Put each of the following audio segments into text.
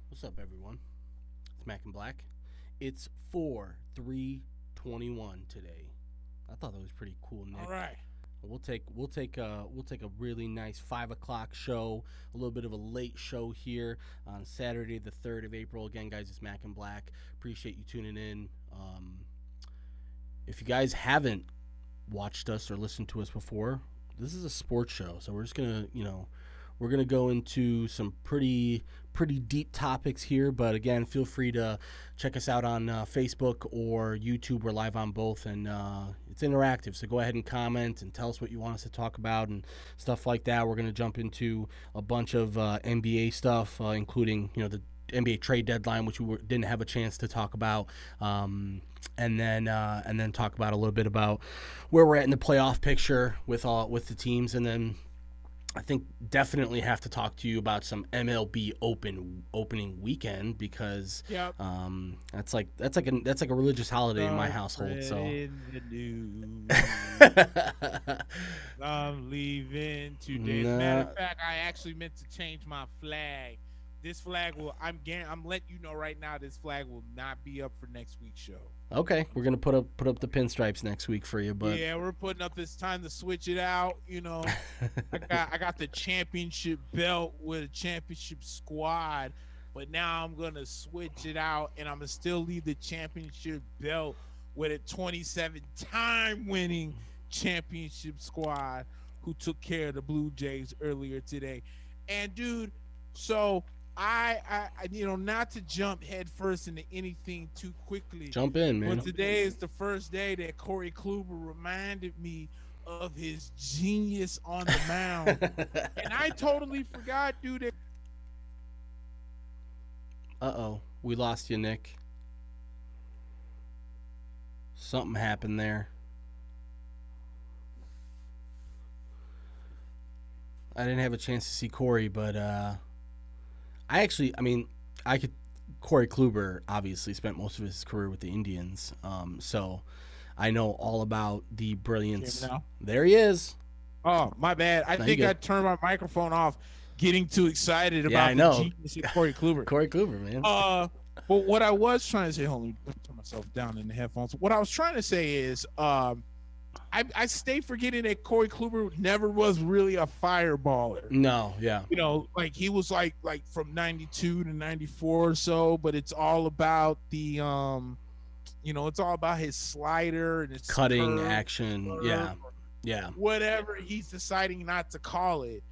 What's up, everyone? It's Mack and Black. It's 4/3/21 today. I thought that was pretty cool, Nick. All right. We'll take a really nice 5 o'clock show, a little bit of a late show here on Saturday, the 3rd of April. Again, guys, it's Mack and Black. Appreciate you tuning in. If you guys haven't watched us or listened to us before, this is a sports show, so we're just gonna, we're gonna go into some pretty deep topics here. But again, feel free to check us out on Facebook or YouTube. We're live on both, and it's interactive. So go ahead and comment and tell us what you want us to talk about and stuff like that. We're gonna jump into a bunch of NBA stuff, including the NBA trade deadline, which we didn't have a chance to talk about, and then talk about a little bit about where we're at in the playoff picture with the teams, and then I think definitely have to talk to you about some MLB opening weekend, because that's like a religious holiday in my household. So I'm leaving today. As a matter of fact, I actually meant to change my flag. This flag I'm letting you know right now, this flag will not be up for next week's show. Okay, we're gonna put up the pinstripes next week for you, but yeah, we're putting up. It's time to switch it out. I got the championship belt with a championship squad, but now I'm gonna switch it out, and I'm gonna still leave the championship belt with a 27-time winning championship squad who took care of the Blue Jays earlier today. And dude, so I not to jump headfirst into anything too quickly. Jump in, man. But today is the first day that Corey Kluber reminded me of his genius on the mound. And I totally forgot, dude. Uh-oh. We lost you, Nick. Something happened there. I didn't have a chance to see Corey, but Corey Kluber obviously spent most of his career with the Indians, so I know all about the brilliance. There he is. Oh, my bad. I think I turned my microphone off, getting too excited about the genius of Corey Kluber. Corey Kluber, man. But what I was trying to say, hold on, let me turn myself down in the headphones. What I was trying to say is, I stay forgetting that Corey Kluber never was really a fireballer. No, yeah. Like he was like from 92 to 94 or so, but it's all about the it's all about his slider and his cutting curve, action. Yeah. Whatever he's deciding not to call it.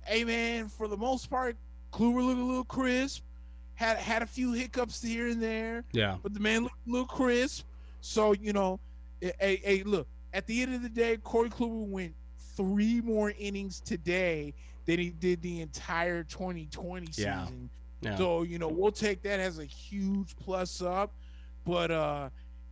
Hey man, for the most part, Kluber looked a little crisp. Had a few hiccups here and there. Yeah. But the man looked a little crisp. So, hey, look. At the end of the day, Corey Kluber went 3 more innings today than he did the entire 2020 season. Yeah. So, we'll take that as a huge plus up. But,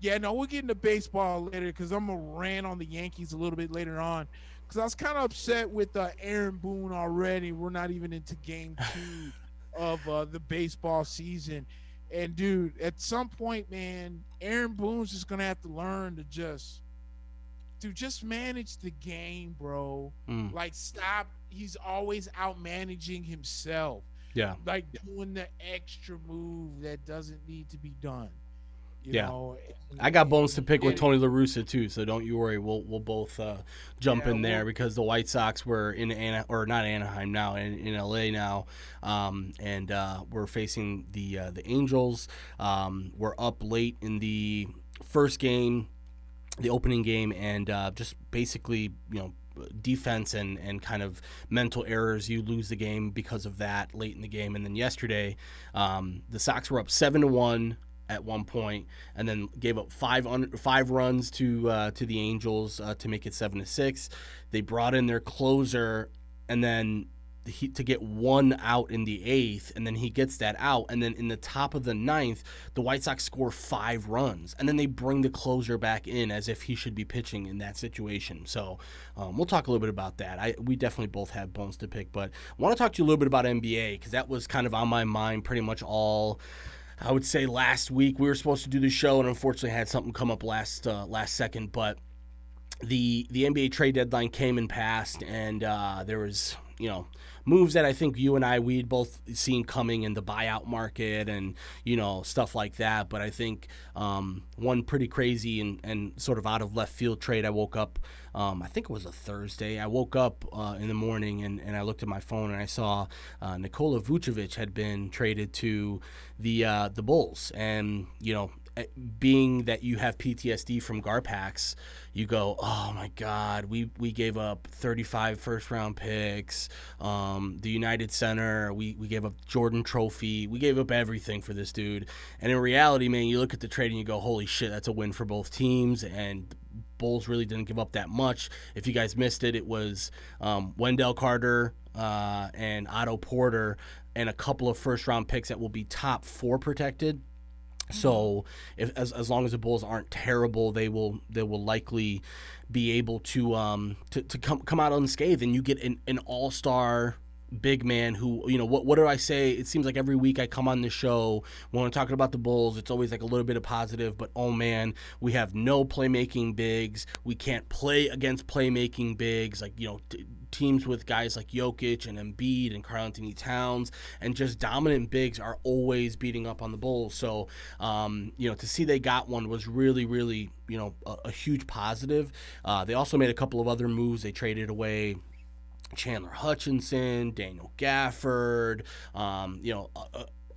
we'll get into baseball later, because I'm going to rant on the Yankees a little bit later on. Because I was kind of upset with Aaron Boone already. We're not even into game 2 of the baseball season. And, dude, at some point, man, Aaron Boone's just going to have to learn to just manage the game, bro. Like, stop. He's always out managing himself. Yeah. Like doing the extra move that doesn't need to be done. You know? I got bones to pick with Tony La Russa too, so don't you worry. We'll both jump in there, because the White Sox were in not Anaheim now, in LA now, and we're facing the Angels. We're up late in the first game, the opening game, and just basically, defense and kind of mental errors, you lose the game because of that late in the game. And then yesterday, the Sox were up 7-1 at one point, and then gave up five runs to the Angels to make it 7-6. They brought in their closer, and then to get one out in the eighth, and then he gets that out, and then in the top of the ninth, the White Sox score 5 runs, and then they bring the closer back in as if he should be pitching in that situation. So we'll talk a little bit about that. We definitely both have bones to pick, but I want to talk to you a little bit about NBA, because that was kind of on my mind pretty much all, I would say, last week. We were supposed to do the show, and unfortunately had something come up last second, but the NBA trade deadline came and passed, and there was, moves that I think you and we'd both seen coming in the buyout market and, stuff like that. But I think one pretty crazy and sort of out of left field trade, I woke up, I think it was a Thursday. I woke up in the morning and I looked at my phone and I saw Nikola Vucevic had been traded to the Bulls. And, being that you have PTSD from Garpax, you go, oh my God, we gave up 35 first-round picks, the United Center, we gave up Jordan Trophy, we gave up everything for this dude. And in reality, man, you look at the trade and you go, holy shit, that's a win for both teams, and the Bulls really didn't give up that much. If you guys missed it, it was Wendell Carter and Otto Porter and a couple of first-round picks that will be top 4 protected. So as long as the Bulls aren't terrible, they will likely be able to come out unscathed, and you get an all-star big man who, what do I say? It seems like every week I come on the show when I'm talking about the Bulls, it's always like a little bit of positive, but oh man, we have no playmaking bigs. We can't play against playmaking bigs, like, teams with guys like Jokic and Embiid and Karl-Anthony Towns, and just dominant bigs are always beating up on the Bulls. So, to see they got one was really, really, a huge positive. They also made a couple of other moves. They traded away Chandler Hutchinson, Daniel Gafford,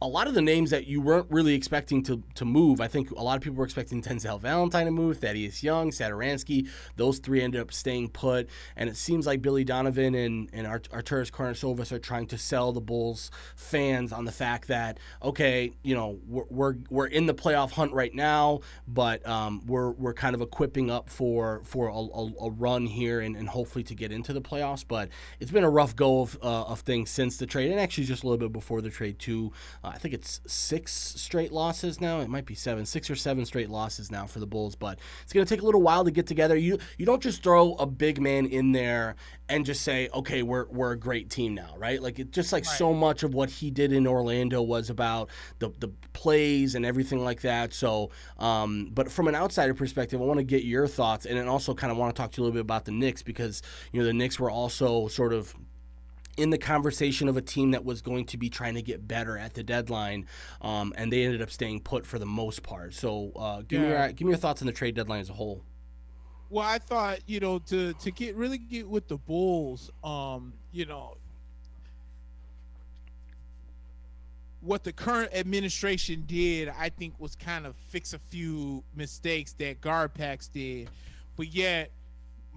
a lot of the names that you weren't really expecting to move. I think a lot of people were expecting Denzel Valentine to move, Thaddeus Young, Satoransky. Those 3 ended up staying put. And it seems like Billy Donovan and Arturas Karnisovas are trying to sell the Bulls fans on the fact that, okay, we're in the playoff hunt right now, but we're kind of equipping up for a run here and hopefully to get into the playoffs. But it's been a rough go of things since the trade, and actually just a little bit before the trade too. I think it's 6 straight losses now. It might be 6 or 7 straight losses now for the Bulls, but it's going to take a little while to get together. You don't just throw a big man in there and just say, okay, we're a great team now, right? Like, it just like right. So much of what he did in Orlando was about the plays and everything like that. So, but from an outsider perspective, I want to get your thoughts, and then also kind of want to talk to you a little bit about the Knicks, because the Knicks were also sort of in the conversation of a team that was going to be trying to get better at the deadline, and they ended up staying put for the most part. So give me your thoughts on the trade deadline as a whole. Well, I thought, to get with the Bulls, what the current administration did, I think, was kind of fix a few mistakes that Garpax did. But yet,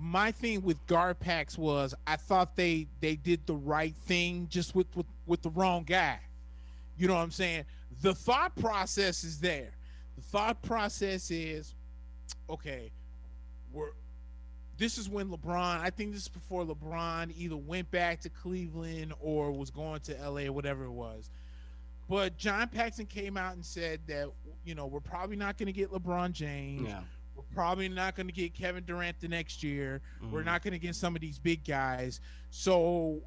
my thing with Garpax was I thought they did the right thing, just with the wrong guy. You know what I'm saying? The thought process is there. The thought process is, okay, this is when LeBron, I think this is before LeBron either went back to Cleveland or was going to LA or whatever it was. But John Paxson came out and said that, we're probably not going to get LeBron James. Yeah. We're probably not going to get Kevin Durant the next year. Mm-hmm. We're not going to get some of these big guys. So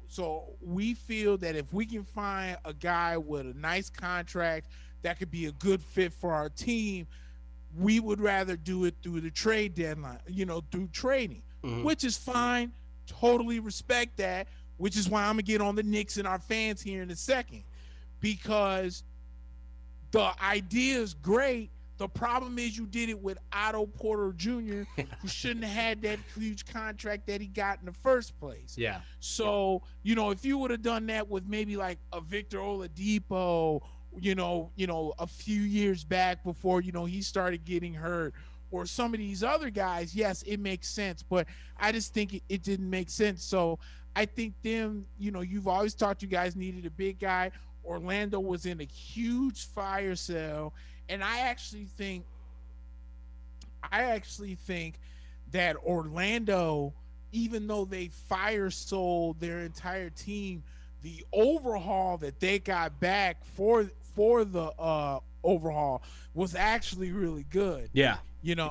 we feel that if we can find a guy with a nice contract that could be a good fit for our team, we would rather do it through the trade deadline, through trading, mm-hmm. which is fine. Totally respect that, which is why I'm going to get on the Knicks and our fans here in a second, because the idea is great. The problem is you did it with Otto Porter Jr., who shouldn't have had that huge contract that he got in the first place. Yeah. So, if you would have done that with maybe like a Victor Oladipo, a few years back before, he started getting hurt, or some of these other guys, yes, it makes sense. But I just think it didn't make sense. So I think you've always thought you guys needed a big guy. Orlando was in a huge fire sale, And I actually think that Orlando, even though they fire sold their entire team, the overhaul that they got back for the overhaul was actually really good. Yeah.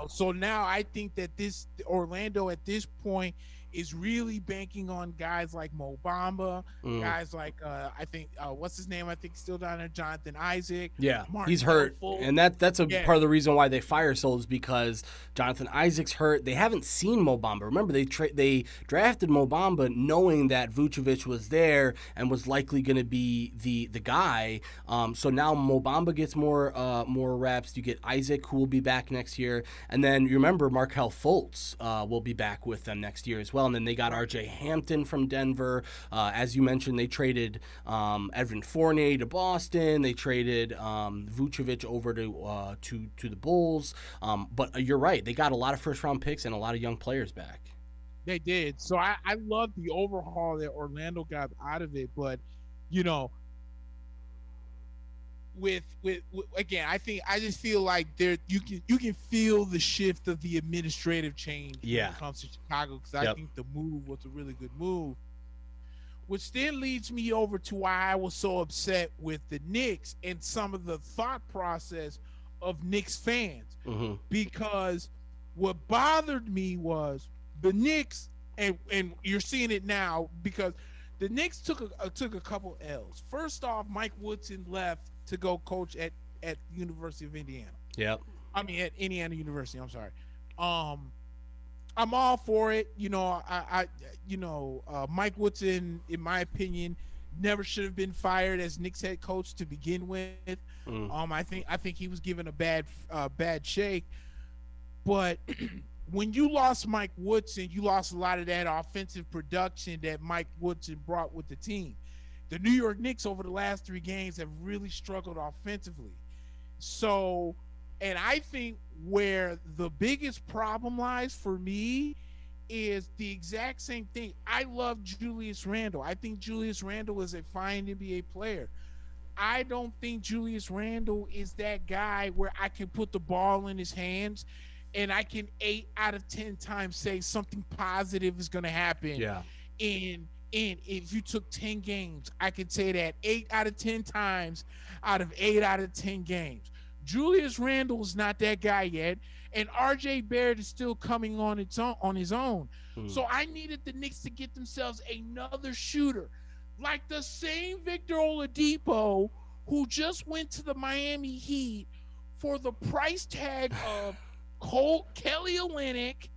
So now I think that this Orlando at this point is really banking on guys like Mo Bamba, guys like I think what's his name? I think still down there, Jonathan Isaac. Yeah, Martin he's hurt, Fulton. and that's a part of the reason why they fire sold is because Jonathan Isaac's hurt. They haven't seen Mo Bamba. Remember, they drafted Mo Bamba knowing that Vucevic was there and was likely going to be the guy. So now Mo Bamba gets more reps. You get Isaac, who will be back next year, and then you remember Markelle Fultz will be back with them next year as well. And then they got R.J. Hampton from Denver. As you mentioned, they traded Evan Fournier to Boston. They traded Vucevic over to the Bulls. But you're right. They got a lot of first-round picks and a lot of young players back. They did. So I love the overhaul that Orlando got out of it. But, with again, I just feel like you can feel the shift of the administrative change when it comes to Chicago, because I think the move was a really good move, which then leads me over to why I was so upset with the Knicks and some of the thought process of Knicks fans, because what bothered me was the Knicks, and you're seeing it now because the Knicks took a couple L's. First off, Mike Woodson left to go coach at the University of Indiana. Yep. I mean, at Indiana University. I'm sorry. I'm all for it. Mike Woodson, in my opinion, never should have been fired as Knicks head coach to begin with. I think he was given a bad shake. But when you lost Mike Woodson, you lost a lot of that offensive production that Mike Woodson brought with the team. The New York Knicks over the last 3 games have really struggled offensively. So, and I think where the biggest problem lies for me is the exact same thing. I love Julius Randle. I think Julius Randle is a fine NBA player. I don't think Julius Randle is that guy where I can put the ball in his hands and I can 8 out of 10 times say something positive is going to happen. Yeah. And if you took 10 games, I could say that 8 out of 10 times out of 8 out of 10 games. Julius Randle is not that guy yet, and RJ Barrett is still coming on his own. So I needed the Knicks to get themselves another shooter, like the same Victor Oladipo, who just went to the Miami Heat for the price tag of Kelly Olynyk,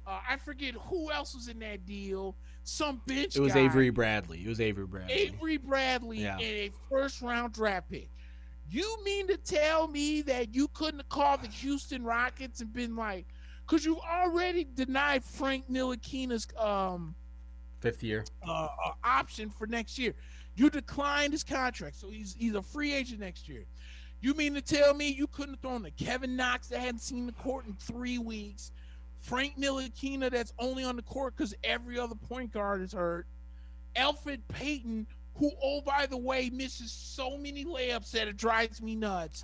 I forget who else was in that deal. Some bench guy. It was Avery Bradley. And a first-round draft pick. You mean to tell me that you couldn't have called the Houston Rockets and been like, because you already denied Frank Ntilikina's 5th year option for next year. You declined his contract, so he's a free agent next year. You mean to tell me you couldn't have thrown the Kevin Knox that hadn't seen the court in 3 weeks, Frank Ntilikina that's only on the court because every other point guard is hurt, Elfrid Payton, who, oh, by the way, misses so many layups that it drives me nuts,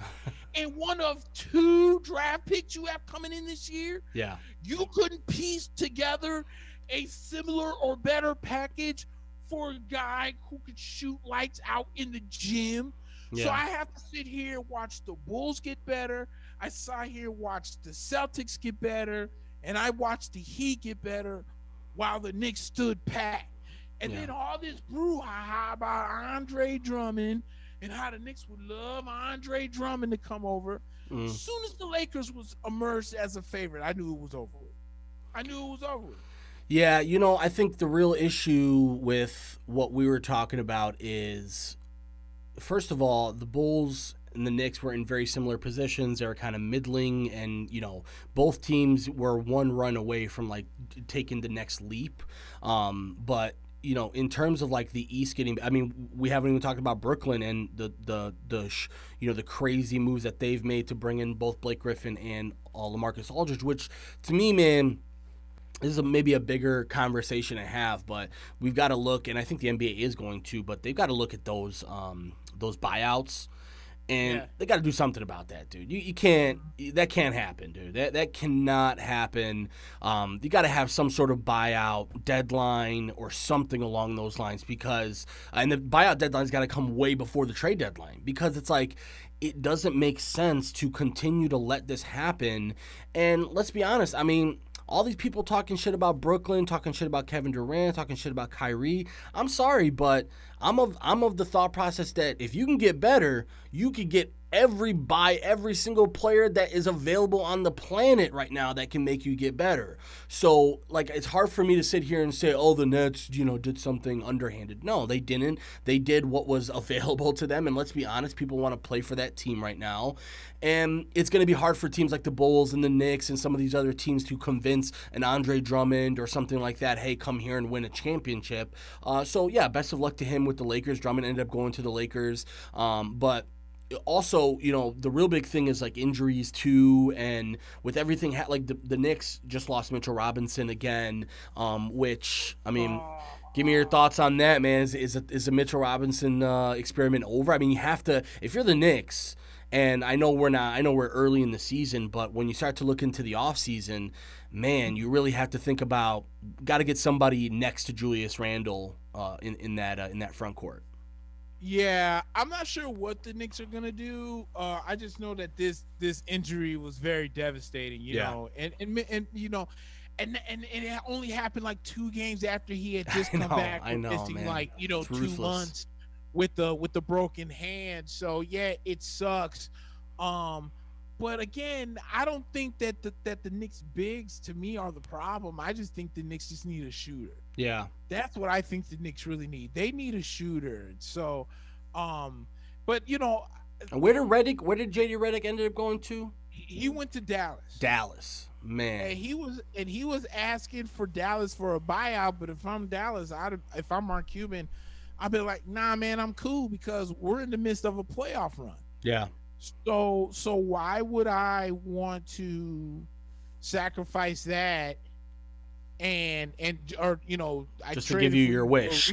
and one of 2 draft picks you have coming in this year? Yeah. You couldn't piece together a similar or better package for a guy who could shoot lights out in the gym? Yeah. So I have to sit here and watch the Bulls get better. I sat here and watched the Celtics get better. And I watched the Heat get better while the Knicks stood pat. And then all this brouhaha about Andre Drummond and how the Knicks would love Andre Drummond to come over. As soon as the Lakers was emerged as a favorite, I knew it was over with. Yeah, I think the real issue with what we were talking about is, first of all, the Bulls and the Knicks were in very similar positions. They were kind of middling, and both teams were one run away from like taking the next leap. But in terms of like the East getting, I mean, we haven't even talked about Brooklyn and the crazy moves that they've made to bring in both Blake Griffin and LaMarcus Aldridge, which to me, man, this is maybe a bigger conversation to have, but we've got to look, and I think the NBA is going to, but they've got to look at those buyouts And Yeah. they got to do something about that, dude. You can't. That can't happen, dude. That cannot happen. You got to have some sort of buyout deadline or something along those lines because, and the buyout deadline's got to come way before the trade deadline because it's like it doesn't make sense to continue to let this happen. And let's be honest. I mean, all these people talking shit about Brooklyn, talking shit about Kevin Durant, talking shit about Kyrie. I'm sorry, but I'm of the thought process that if you can get better, you could get every single player that is available on the planet right now that can make you get better. So, like, it's hard for me to sit here and say, oh, the Nets, did something underhanded. No, they didn't. They did what was available to them, and let's be honest, people want to play for that team right now. And it's going to be hard for teams like the Bulls and the Knicks and some of these other teams to convince an Andre Drummond or something like that, hey, come here and win a championship. So, yeah, best of luck to him with the Lakers. Drummond ended up going to the Lakers. But also, the real big thing is like injuries too, and with everything like the Knicks just lost Mitchell Robinson again, which I mean, give me your thoughts on that, man. Is a Mitchell Robinson experiment over? I mean, you have to if you're the Knicks. And I know we're early in the season, but when you start to look into the offseason, man, you really have to think about got to get somebody next to Julius Randle in that front court. Yeah, I'm not sure what the Knicks are gonna do. I just know that this injury was very devastating, know, and it only happened like 2 games after he had just come back from missing man. Like it's 2 months with the broken hand. So yeah, it sucks. But again, I don't think that the Knicks bigs to me are the problem. I just think the Knicks just need a shooter. Yeah. That's what I think the Knicks really need. They need a shooter. So, but where did JD Redick ended up going to? He went to Dallas. Dallas, man. And he was asking for Dallas for a buyout. But if I'm Dallas, if I'm Mark Cuban, I'd be like, nah, man, I'm cool because we're in the midst of a playoff run. Yeah. So why would I want to sacrifice that? And I just to give you your wish.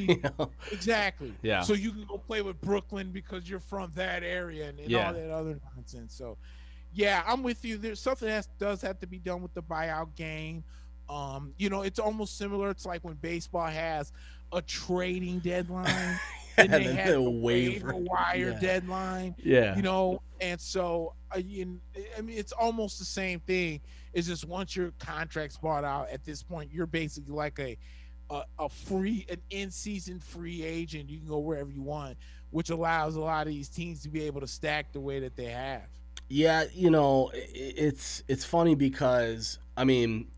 Exactly. Yeah. So you can go play with Brooklyn because you're from that area and all that other nonsense. So, yeah, I'm with you. There's something that does have to be done with the buyout game. It's almost similar. It's like when baseball has a trading deadline. And they had a waiver wire deadline. Yeah. And so I mean, it's almost the same thing. It's just once your contract's bought out, at this point, you're basically like an in-season free agent. You can go wherever you want, which allows a lot of these teams to be able to stack the way that they have. Yeah, it's funny because I mean,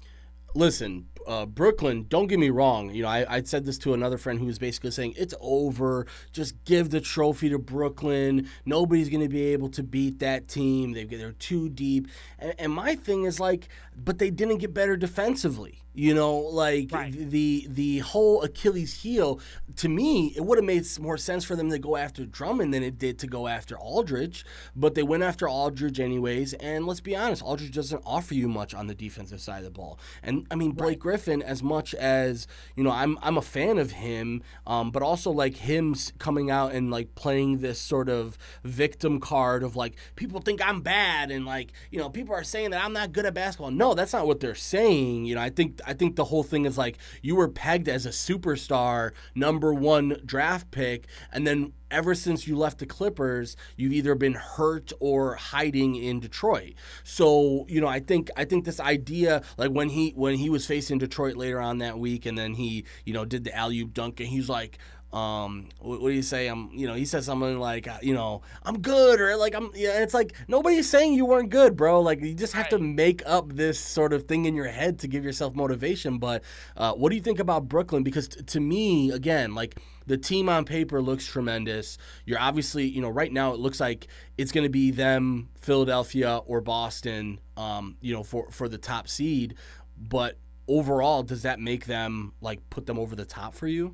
listen, Brooklyn, don't get me wrong. I said this to another friend who was basically saying, it's over. Just give the trophy to Brooklyn. Nobody's going to be able to beat that team. They're too deep. And my thing is like, but they didn't get better defensively. Right. The whole Achilles heel, to me, it would have made more sense for them to go after Drummond than it did to go after Aldridge. But they went after Aldridge anyways. And let's be honest, Aldridge doesn't offer you much on the defensive side of the ball. And I mean, Blake Griffin, as much as, I'm a fan of him, but also like him coming out and like playing this sort of victim card of like, people think I'm bad and like, people are saying that I'm not good at basketball. No, that's not what they're saying. I think the whole thing is like you were pegged as a superstar, number 1 draft pick, and then ever since you left the Clippers, you've either been hurt or hiding in Detroit. So, I think this idea, like when he was facing Detroit later on that week, and then he, did the alley-oop dunk, and he's like, what do you say? He said something like, I'm good, or like it's like nobody's saying you weren't good, bro. Like you just have to make up this sort of thing in your head to give yourself motivation. But what do you think about Brooklyn? Because to me, again, like the team on paper looks tremendous. You're obviously, right now it looks like it's going to be them, Philadelphia or Boston, for the top seed. But overall, does that make them like put them over the top for you?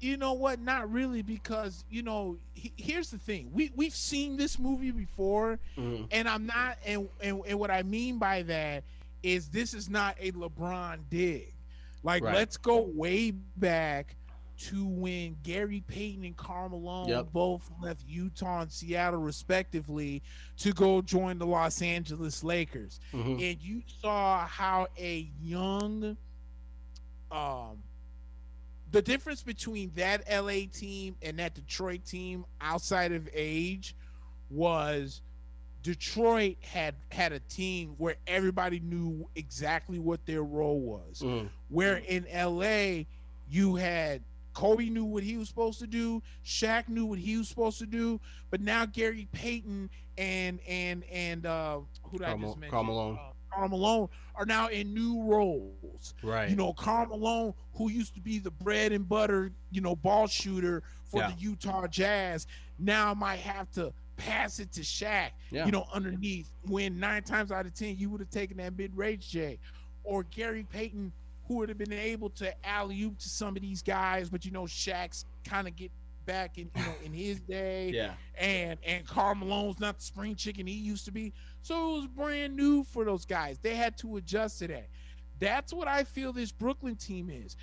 You know what? Not really, because here's the thing. We've seen this movie before, and I'm not. And what I mean by that is this is not a LeBron dig. Like, let's go way back to when Gary Payton and Karl Malone Yep. both left Utah and Seattle respectively to go join the Los Angeles Lakers. Mm-hmm. And you saw how a young the difference between that LA team and that Detroit team outside of age was Detroit had a team where everybody knew exactly what their role was. Mm. Where in LA, you had Kobe knew what he was supposed to do, Shaq knew what he was supposed to do, but now Gary Payton and who did I just mention? Karl Malone. Karl Malone are now in new roles. Right. You know, Karl Malone, who used to be the bread and butter, ball shooter for the Utah Jazz, now might have to pass it to Shaq, underneath, when 9 times out of 10 you would have taken that mid-range J. Or Gary Payton, who would have been able to alley-oop to some of these guys, but Shaq's kind of get back in in his day. Yeah. And Karl Malone's not the spring chicken he used to be. So it was brand new for those guys. They had to adjust to that. That's what I feel this Brooklyn team is.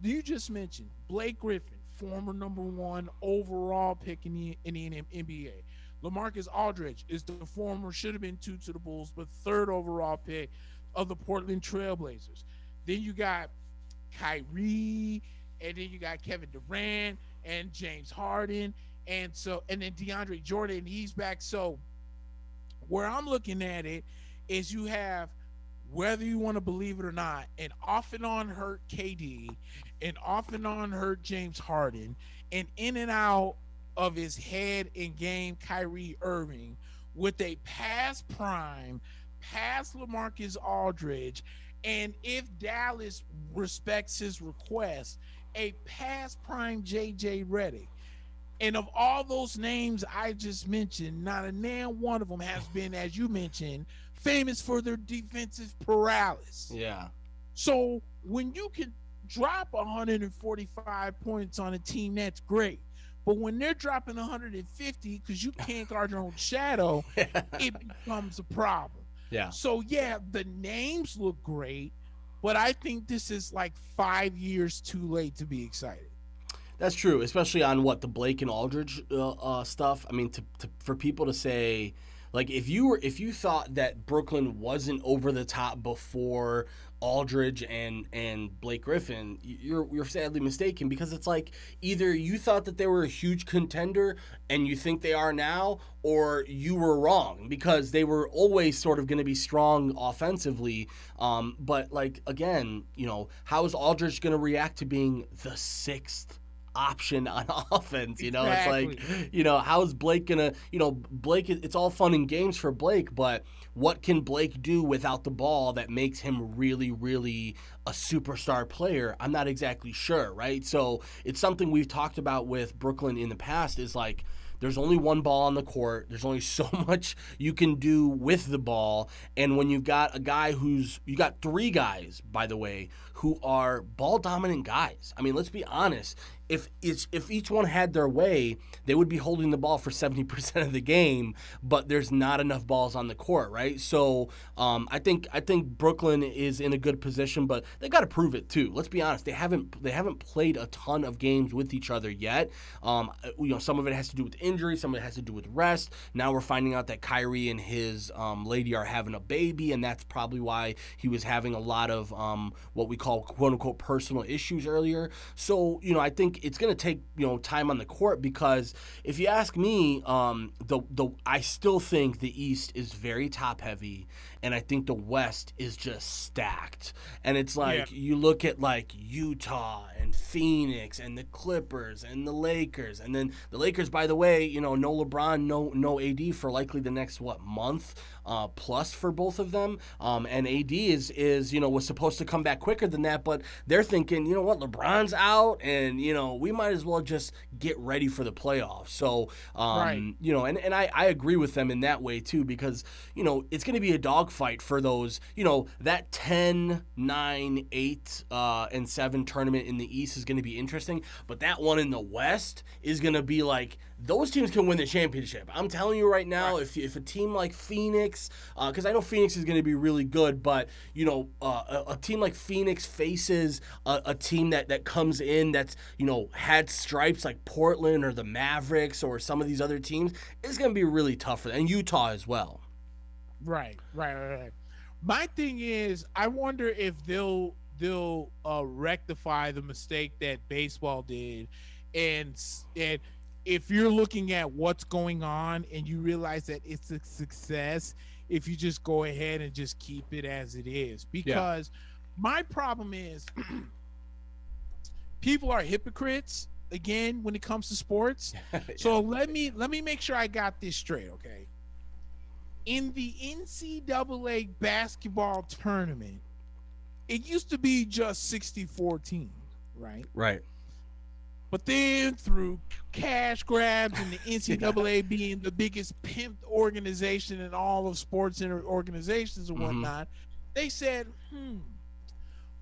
You just mentioned Blake Griffin, former #1 overall pick in the NBA. LaMarcus Aldridge is the former, should have been 2 to the Bulls, but 3rd overall pick of the Portland Trailblazers. Then you got Kyrie, and then you got Kevin Durant and James Harden, and then DeAndre Jordan, he's back. So where I'm looking at it is you have, whether you want to believe it or not, an off and on hurt KD, an off and on hurt James Harden, and in and out of his head and game Kyrie Irving, with a past prime, past LaMarcus Aldridge, and if Dallas respects his request, a past prime JJ Redick. And of all those names I just mentioned, not a damn one of them has been, as you mentioned, famous for their defensive paralysis. Yeah. So when you can drop 145 points on a team, that's great. But when they're dropping 150 because you can't guard your own shadow, it becomes a problem. Yeah. So, the names look great, but I think this is like 5 years too late to be excited. That's true, especially on the Blake and Aldridge stuff. I mean, for people to say, like, if you thought that Brooklyn wasn't over the top before Aldridge and Blake Griffin, you're sadly mistaken, because it's like either you thought that they were a huge contender and you think they are now, or you were wrong, because they were always sort of going to be strong offensively. But like, again, how is Aldridge going to react to being the 6th option on offense? Exactly. It's like, how's Blake gonna, Blake, it's all fun and games for Blake, but what can Blake do without the ball that makes him really, really a superstar player? I'm not exactly sure, right? So it's something we've talked about with Brooklyn in the past, is like, there's only one ball on the court. There's only so much you can do with the ball. And when you've got a guy you got 3 guys, by the way, who are ball dominant guys. I mean, let's be honest. If each one had their way, they would be holding the ball for 70% of the game, but there's not enough balls on the court, right? So I think Brooklyn is in a good position, but they got to prove it too. Let's be honest; they haven't played a ton of games with each other yet. Some of it has to do with injury, some of it has to do with rest. Now we're finding out that Kyrie and his lady are having a baby, and that's probably why he was having a lot of what we call quote unquote personal issues earlier. So I think it's going to take time on the court, because if you ask me, I still think the East is very top heavy, and I think the West is just stacked. And it's like, you look at like Utah and Phoenix and the Clippers and the Lakers, and then the Lakers, by the way, no LeBron, no AD for likely the next month plus for both of them. And AD is was supposed to come back quicker than that, but they're thinking, LeBron's out, and we might as well just get ready for the playoffs. So right. And I agree with them in that way too, because it's going to be a dogfight for those, that 10, 9, 8, and 7 tournament in the East is going to be interesting, but that one in the West is going to be like those teams can win the championship. I'm telling you right now, Right. if a team like Phoenix, because I know Phoenix is going to be really good, but a team like Phoenix faces a team that comes in that's had stripes like Portland or the Mavericks or some of these other teams, it's going to be really tough for them, and Utah as well. Right. My thing is, I wonder if they'll rectify the mistake that baseball did, and if you're looking at what's going on and you realize that it's a success, if you just go ahead and just keep it as it is, because my problem is people are hypocrites again when it comes to sports. So let me make sure I got this straight, okay? In the NCAA basketball tournament, it used to be just 64 teams, right? Right. But then through cash grabs and the NCAA being the biggest pimped organization in all of sports and organizations and whatnot, they said,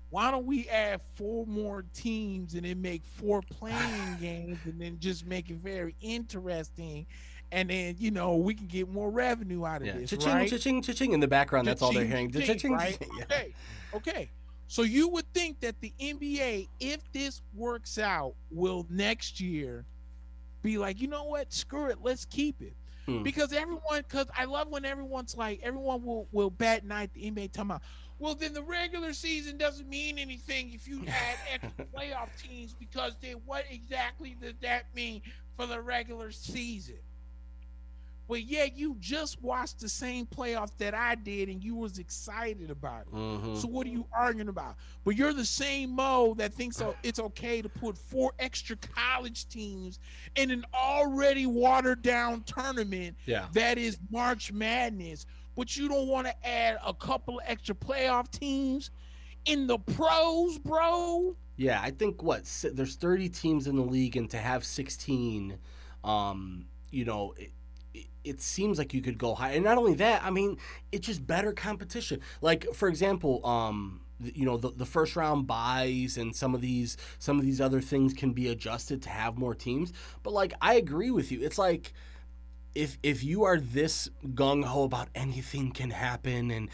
why don't we add 4 more teams and then make 4 playing games and then just make it very interesting, and then we can get more revenue out of this, cha-ching, right? Cha-ching, cha-ching in the background. That's all they're hearing. The cha-ching, right? Okay. So you would think that the NBA, if this works out, will next year be like, you know what? Screw it. Let's keep it. Because I love when everyone will bat an eye at the NBA talking about, well, then the regular season doesn't mean anything if you add extra playoff teams, because then what exactly does that mean for the regular season? But you just watched the same playoff that I did and you was excited about it. So what are you arguing about? But you're the same Mo that thinks it's okay to put 4 extra college teams in an already watered down tournament that is March Madness. But you don't want to add a couple of extra playoff teams in the pros, bro? Yeah, I think there's 30 teams in the league, and to have 16, it seems like you could go high. And not only that, I mean, it's just better competition. Like, for example, the first round buys and some of these other things can be adjusted to have more teams. But like, I agree with you. It's like, if you are this gung-ho about anything can happen and,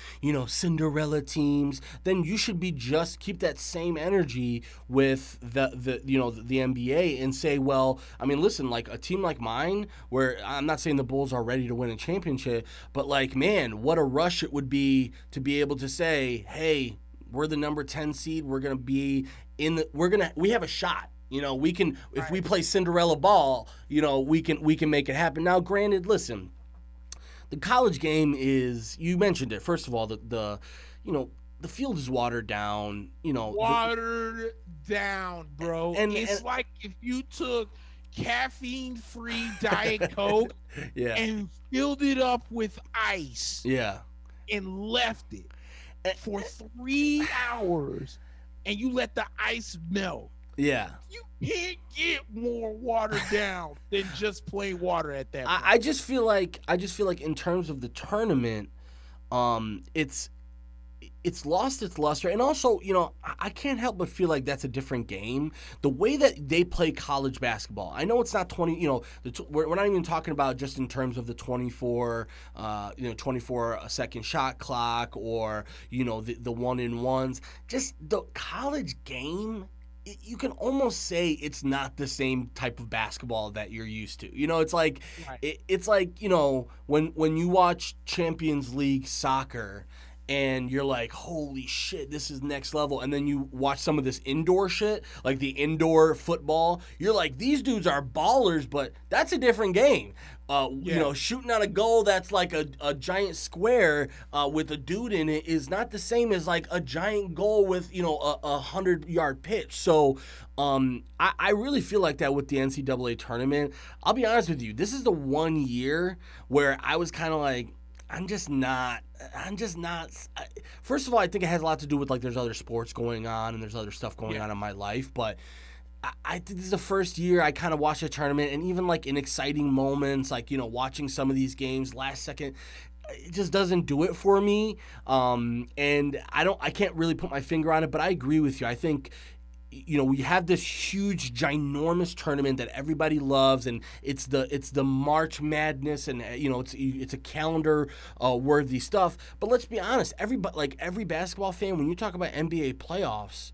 Cinderella teams, then you should be just keep that same energy with the NBA and say, well, I mean, listen, like a team like mine, where I'm not saying the Bulls are ready to win a championship, but like, man, what a rush it would be to be able to say, hey, we're the number 10 seed. We're going to be we have a shot. We can, if we play Cinderella ball, we can make it happen. Now, granted, listen, the college game is, you mentioned it. First of all, the field is watered down. Watered down, bro. And it's like if you took caffeine-free Diet Coke and filled it up with ice, and left it for 3 hours, and you let the ice melt. Yeah. You can't get more watered down than just plain water at that point. I just feel like in terms of the tournament, it's lost its luster. And also, I can't help but feel like that's a different game. The way that they play college basketball, I know it's not 20, we're not even talking about just in terms of the 24 second shot clock or, the 1-and-1s. Just the college game, you can almost say it's not the same type of basketball that you're used to. It's like it's like when you watch Champions League soccer and you're like, holy shit, this is next level. And then you watch some of this indoor shit, like the indoor football. You're like, these dudes are ballers, but that's a different game. Shooting on a goal that's like a giant square with a dude in it is not the same as like a giant goal with, a 100-yard pitch. So I really feel like that with the NCAA tournament. I'll be honest with you. This is the one year where I was kind of like, I'm just not. First of all, I think it has a lot to do with like there's other sports going on and there's other stuff going on in my life. But I think this is the first year I kind of watched a tournament, and even like in exciting moments, like watching some of these games last second, it just doesn't do it for me. And I can't really put my finger on it, but I agree with you. I think we have this huge, ginormous tournament that everybody loves, and it's the March Madness, and it's a calendar worthy stuff. But let's be honest, every basketball fan, when you talk about NBA playoffs,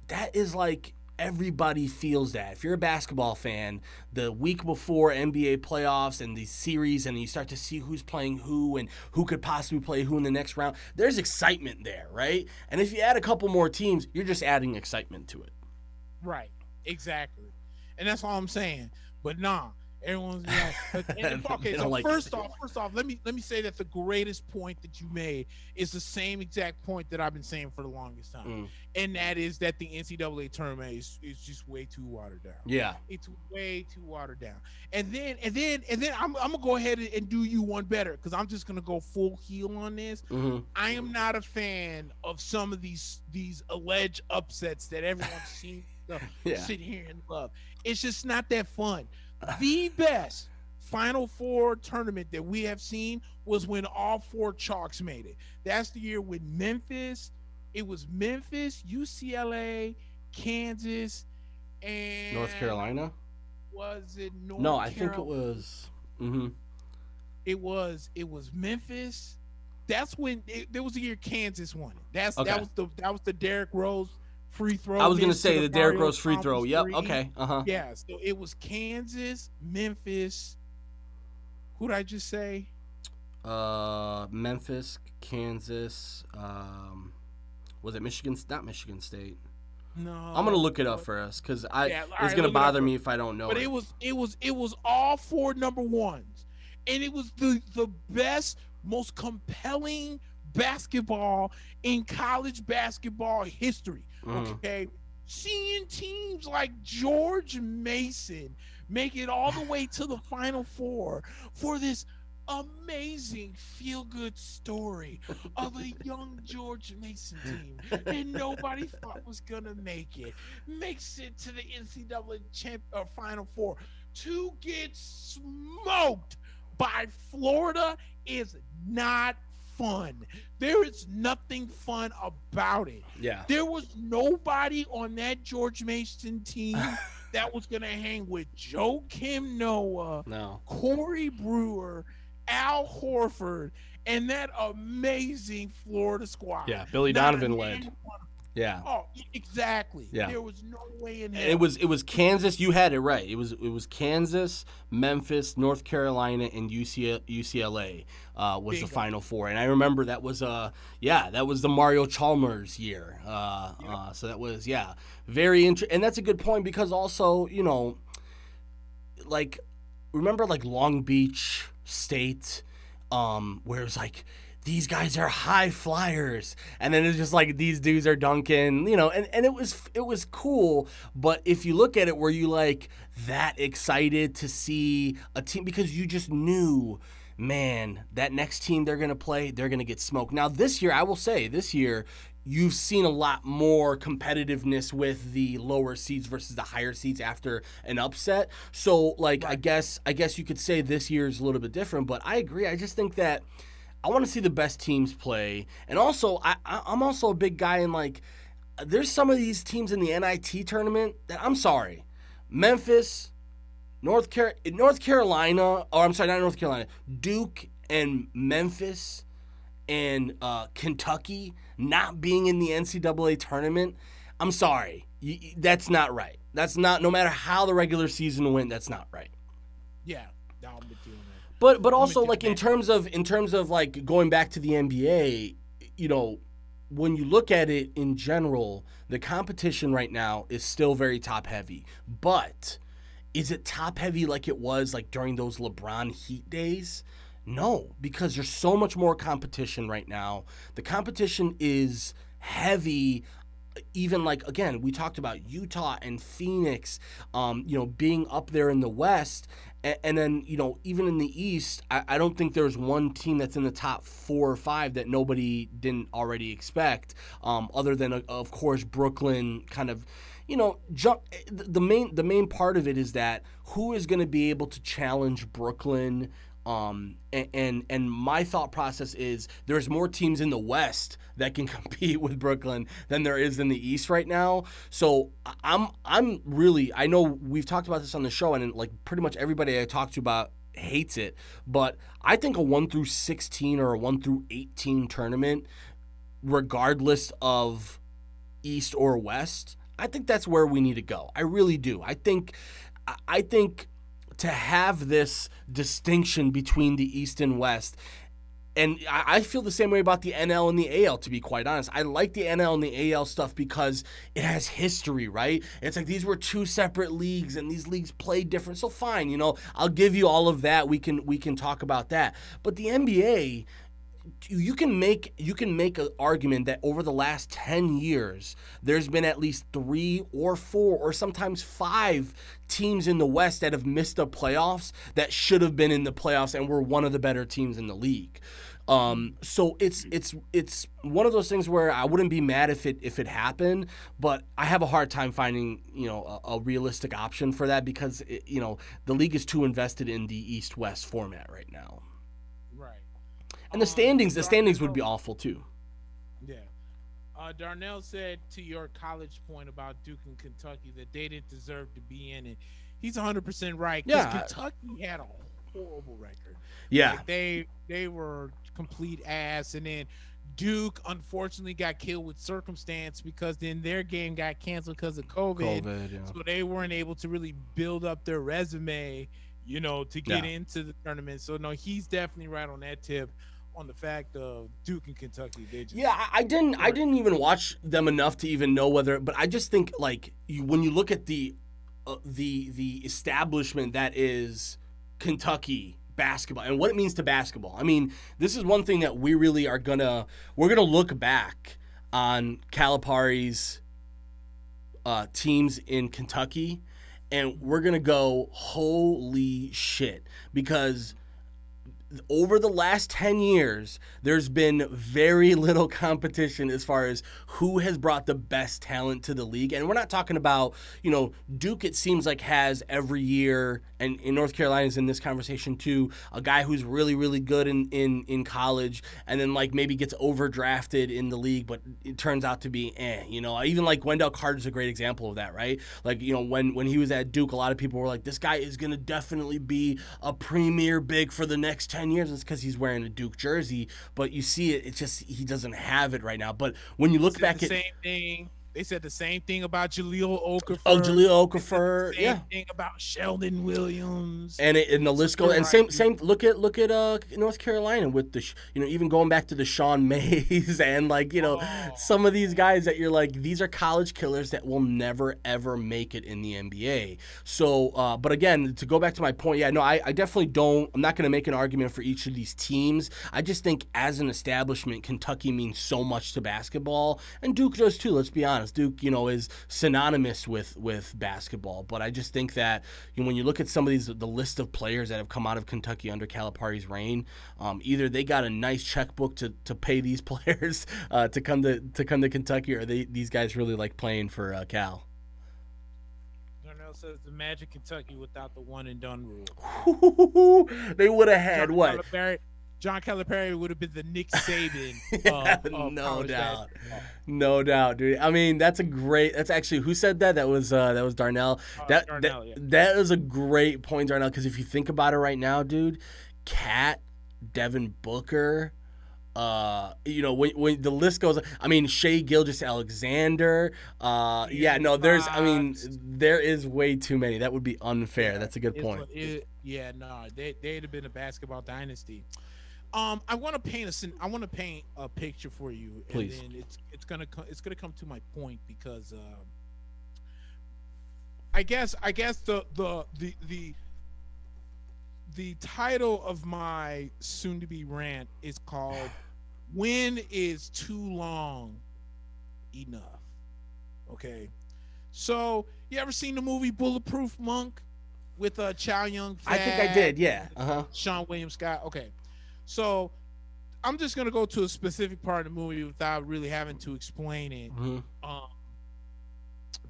that is like everybody feels that. If you're a basketball fan, the week before NBA playoffs and these series, and you start to see who's playing who and who could possibly play who in the next round, there's excitement there, right? And if you add a couple more teams, you're just adding excitement to it. Right, exactly. And that's all I'm saying. But nah, everyone's okay. So first off, let me say that the greatest point that you made is the same exact point that I've been saying for the longest time, and that is that the NCAA tournament is just way too watered down. Yeah, it's way too watered down. And then I'm gonna go ahead and do you one better, because I'm just gonna go full heel on this. I am not a fan of some of these alleged upsets that everyone seems to sit here and love. It's just not that fun. The best Final Four tournament that we have seen was when all four chalks made it. That's the year with Memphis. It was Memphis, UCLA, Kansas, and North Carolina. Was it North? No, I think it was. It was Memphis. That's when there was a year Kansas won it. That was the Derrick Rose free throw. I was going to say the Derrick Rose free throw. Yep. Okay. Yeah. So it was Kansas, Memphis. Who did I just say? Memphis, Kansas. Was it Michigan? Not Michigan State. No. I'm going to look it up for us, because it's going to bother me if I don't know. But it was all four number ones, and it was the best, most compelling basketball in college basketball history. Okay, seeing teams like George Mason make it all the way to the Final Four for this amazing feel-good story of a young George Mason team that nobody thought was gonna make it, makes it to the NCAA Final Four, to get smoked by Florida is not fun. There is nothing fun about it. Yeah. There was nobody on that George Mason team that was going to hang with Joakim Noah, Corey Brewer, Al Horford, and that amazing Florida squad. Yeah, Billy Donovan led. Yeah. Oh, exactly. Yeah. There was no way in hell. It was Kansas. You had it right. It was Kansas, Memphis, North Carolina, and UCLA was the Final Four. And I remember that was the Mario Chalmers year. So that was very interesting. And that's a good point, because also, remember Long Beach State, where it was like, these guys are high flyers, and then it's just like these dudes are dunking, and it was cool. But if you look at it, were you that excited to see a team, because you just knew, man, that next team they're gonna play, they're gonna get smoked. Now this year, I will say, you've seen a lot more competitiveness with the lower seeds versus the higher seeds after an upset. So right. I guess you could say this year is a little bit different, but I agree. I just think that I want to see the best teams play. And also, I'm also a big guy in there's some of these teams in the NIT tournament that, I'm sorry, Memphis, North Carolina, or I'm sorry, not North Carolina, Duke and Memphis and Kentucky not being in the NCAA tournament. I'm sorry, that's not right. That's not, no matter how the regular season went, that's not right. Yeah, I'm with you on that. But also in terms of going back to the NBA, when you look at it in general, the competition right now is still very top heavy. But is it top heavy like it was during those LeBron Heat days? No, because there's so much more competition right now. The competition is heavy. Even again, we talked about Utah and Phoenix, being up there in the West. And then, even in the East, I don't think there's one team that's in the top 4 or 5 that nobody didn't already expect, other than, of course, Brooklyn kind of, the main part of it is that who is going to be able to challenge Brooklyn And my thought process is there's more teams in the West that can compete with Brooklyn than there is in the East right now. So I'm really, I know we've talked about this on the show, and like pretty much everybody I talk to about hates it, but I think a 1-16 or a 1-18 tournament, regardless of East or West, I think that's where we need to go. I really do. I think to have this distinction between the East and West, and I feel the same way about the NL and the AL, to be quite honest. I like the NL and the AL stuff because it has history, right? It's like these were two separate leagues, and these leagues play different. So fine, I'll give you all of that. We can talk about that. But the NBA, you can make an argument that over the last 10 years there's been at least 3 or 4 or sometimes 5 teams in the West that have missed the playoffs that should have been in the playoffs and were one of the better teams in the league. So it's one of those things where I wouldn't be mad if it happened, but I have a hard time finding a realistic option for that because the league is too invested in the East-West format right now. And the standings would be awful too. Yeah. Darnell said to your college point about Duke and Kentucky that they didn't deserve to be in it. He's 100% right. Yeah. Kentucky had a horrible record. Yeah. Like they were complete ass, and then Duke unfortunately got killed with circumstance because then their game got canceled because of COVID. Yeah. So they weren't able to really build up their resume, to get into the tournament. So no, he's definitely right on that tip. On the fact of Duke and Kentucky, I didn't even watch them enough to even know whether, but I just think like when you look at the establishment that is Kentucky basketball and what it means to basketball. I mean, this is one thing that we really we're gonna look back on Calipari's teams in Kentucky, and we're gonna go holy shit because over the last 10 years, there's been very little competition as far as who has brought the best talent to the league. And we're not talking about, Duke, it seems like, has every year, and in North Carolina is in this conversation too, a guy who's really, really good in college and then like maybe gets overdrafted in the league, but it turns out to be even like Wendell Carter's a great example of that, right? Like, when he was at Duke, a lot of people were like, this guy is going to definitely be a premier big for the next 10 years. It's because he's wearing a Duke jersey, but you see it's just he doesn't have it right now. But when you look back at the same thing, they said the same thing about Jahlil Okafor. Oh, Jahlil Okafor, same thing about Sheldon Williams, and the list goes. And same. Look at North Carolina with the even going back to the Sean Mays and some of these guys that you're like, these are college killers that will never ever make it in the NBA. So, but again, to go back to my point, I definitely don't. I'm not going to make an argument for each of these teams. I just think as an establishment, Kentucky means so much to basketball, and Duke does too. Let's be honest. Duke, is synonymous with basketball, but I just think that when you look at some of the list of players that have come out of Kentucky under Calipari's reign, either they got a nice checkbook to pay these players to come to Kentucky, or these guys really like playing for Cal. Darnell says the Magic Kentucky without the one and done rule. They would have had what? John Calipari would have been the Nick Saban. No doubt, dude. I mean, that's actually, who said that? That was Darnell. Darnell, that is a great point, Darnell, because if you think about it right now, dude, Cat, Devin Booker, when the list goes, I mean, Shai Gilgeous-Alexander, there is way too many. That would be unfair. That's a good point. They'd have been a basketball dynasty. I want to paint a picture for you, please. And then it's gonna come to my point because I guess the title of my soon-to-be rant is called "When is Too Long Enough?" Okay, so you ever seen the movie Bulletproof Monk with Chow Yun-fat? I think I did. Yeah. Sean William Scott. Okay. So I'm just going to go to a specific part of the movie without really having to explain it. Mm-hmm.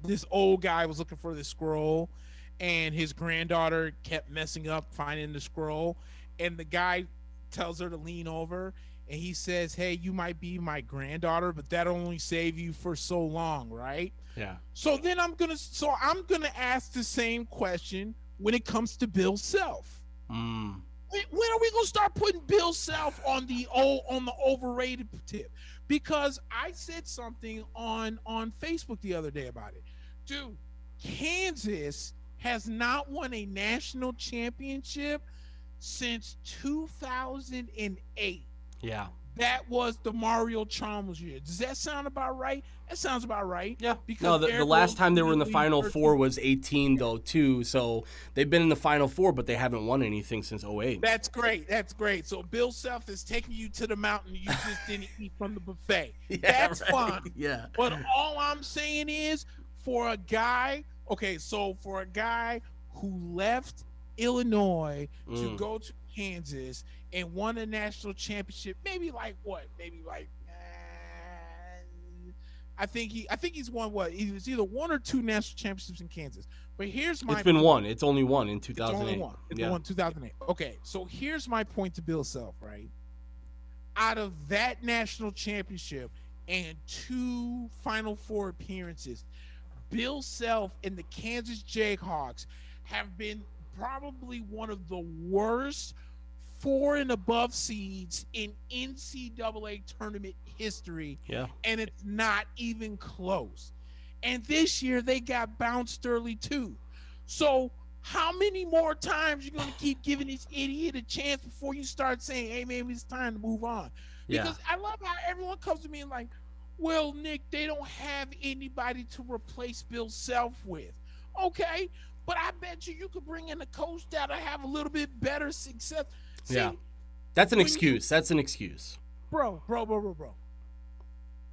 This old guy was looking for the scroll, and his granddaughter kept messing up finding the scroll. and the guy tells her to lean over, and he says, "Hey, you might be my granddaughter, but that'll only save you for so long, right?" Yeah. So then I'm gonna ask the same question when it comes to Bill Self. Mm. When are we gonna start putting Bill Self on the overrated tip? Because I said something on Facebook the other day about it. Dude, Kansas has not won a national championship since 2008. Yeah. That was the Mario Chalmers year. Does that sound about right? That sounds about right. Yeah. Because No, the last time they were in the Final Four was 18, though, too. So they've been in the Final Four, but they haven't won anything since 08. That's great. That's great. So Bill Self is taking you to the mountain. You just didn't eat from the buffet. Yeah, That's right. fine. Yeah. But all I'm saying is for a guy who left Illinois to go to Kansas and won a national championship, maybe like what? Maybe like I think he's won what? He was either one or two national championships in Kansas. But here's my It's been one. It's only one in 2008. It's only one. It's the one 2008. Okay, so here's my point to Bill Self, right? Out of that national championship and two Final Four appearances, Bill Self and the Kansas Jayhawks have been probably one of the worst 4 and above seeds in NCAA tournament history. Yeah. And it's not even close. And this year they got bounced early too. So how many more times you going to keep giving this idiot a chance before you start saying, hey, maybe it's time to move on? Because I love how everyone comes to me and like, well, Nick, they don't have anybody to replace Bill Self with. Okay, but I bet you could bring in a coach that'll have a little bit better success. See, yeah. That's an excuse. That's an excuse. Bro.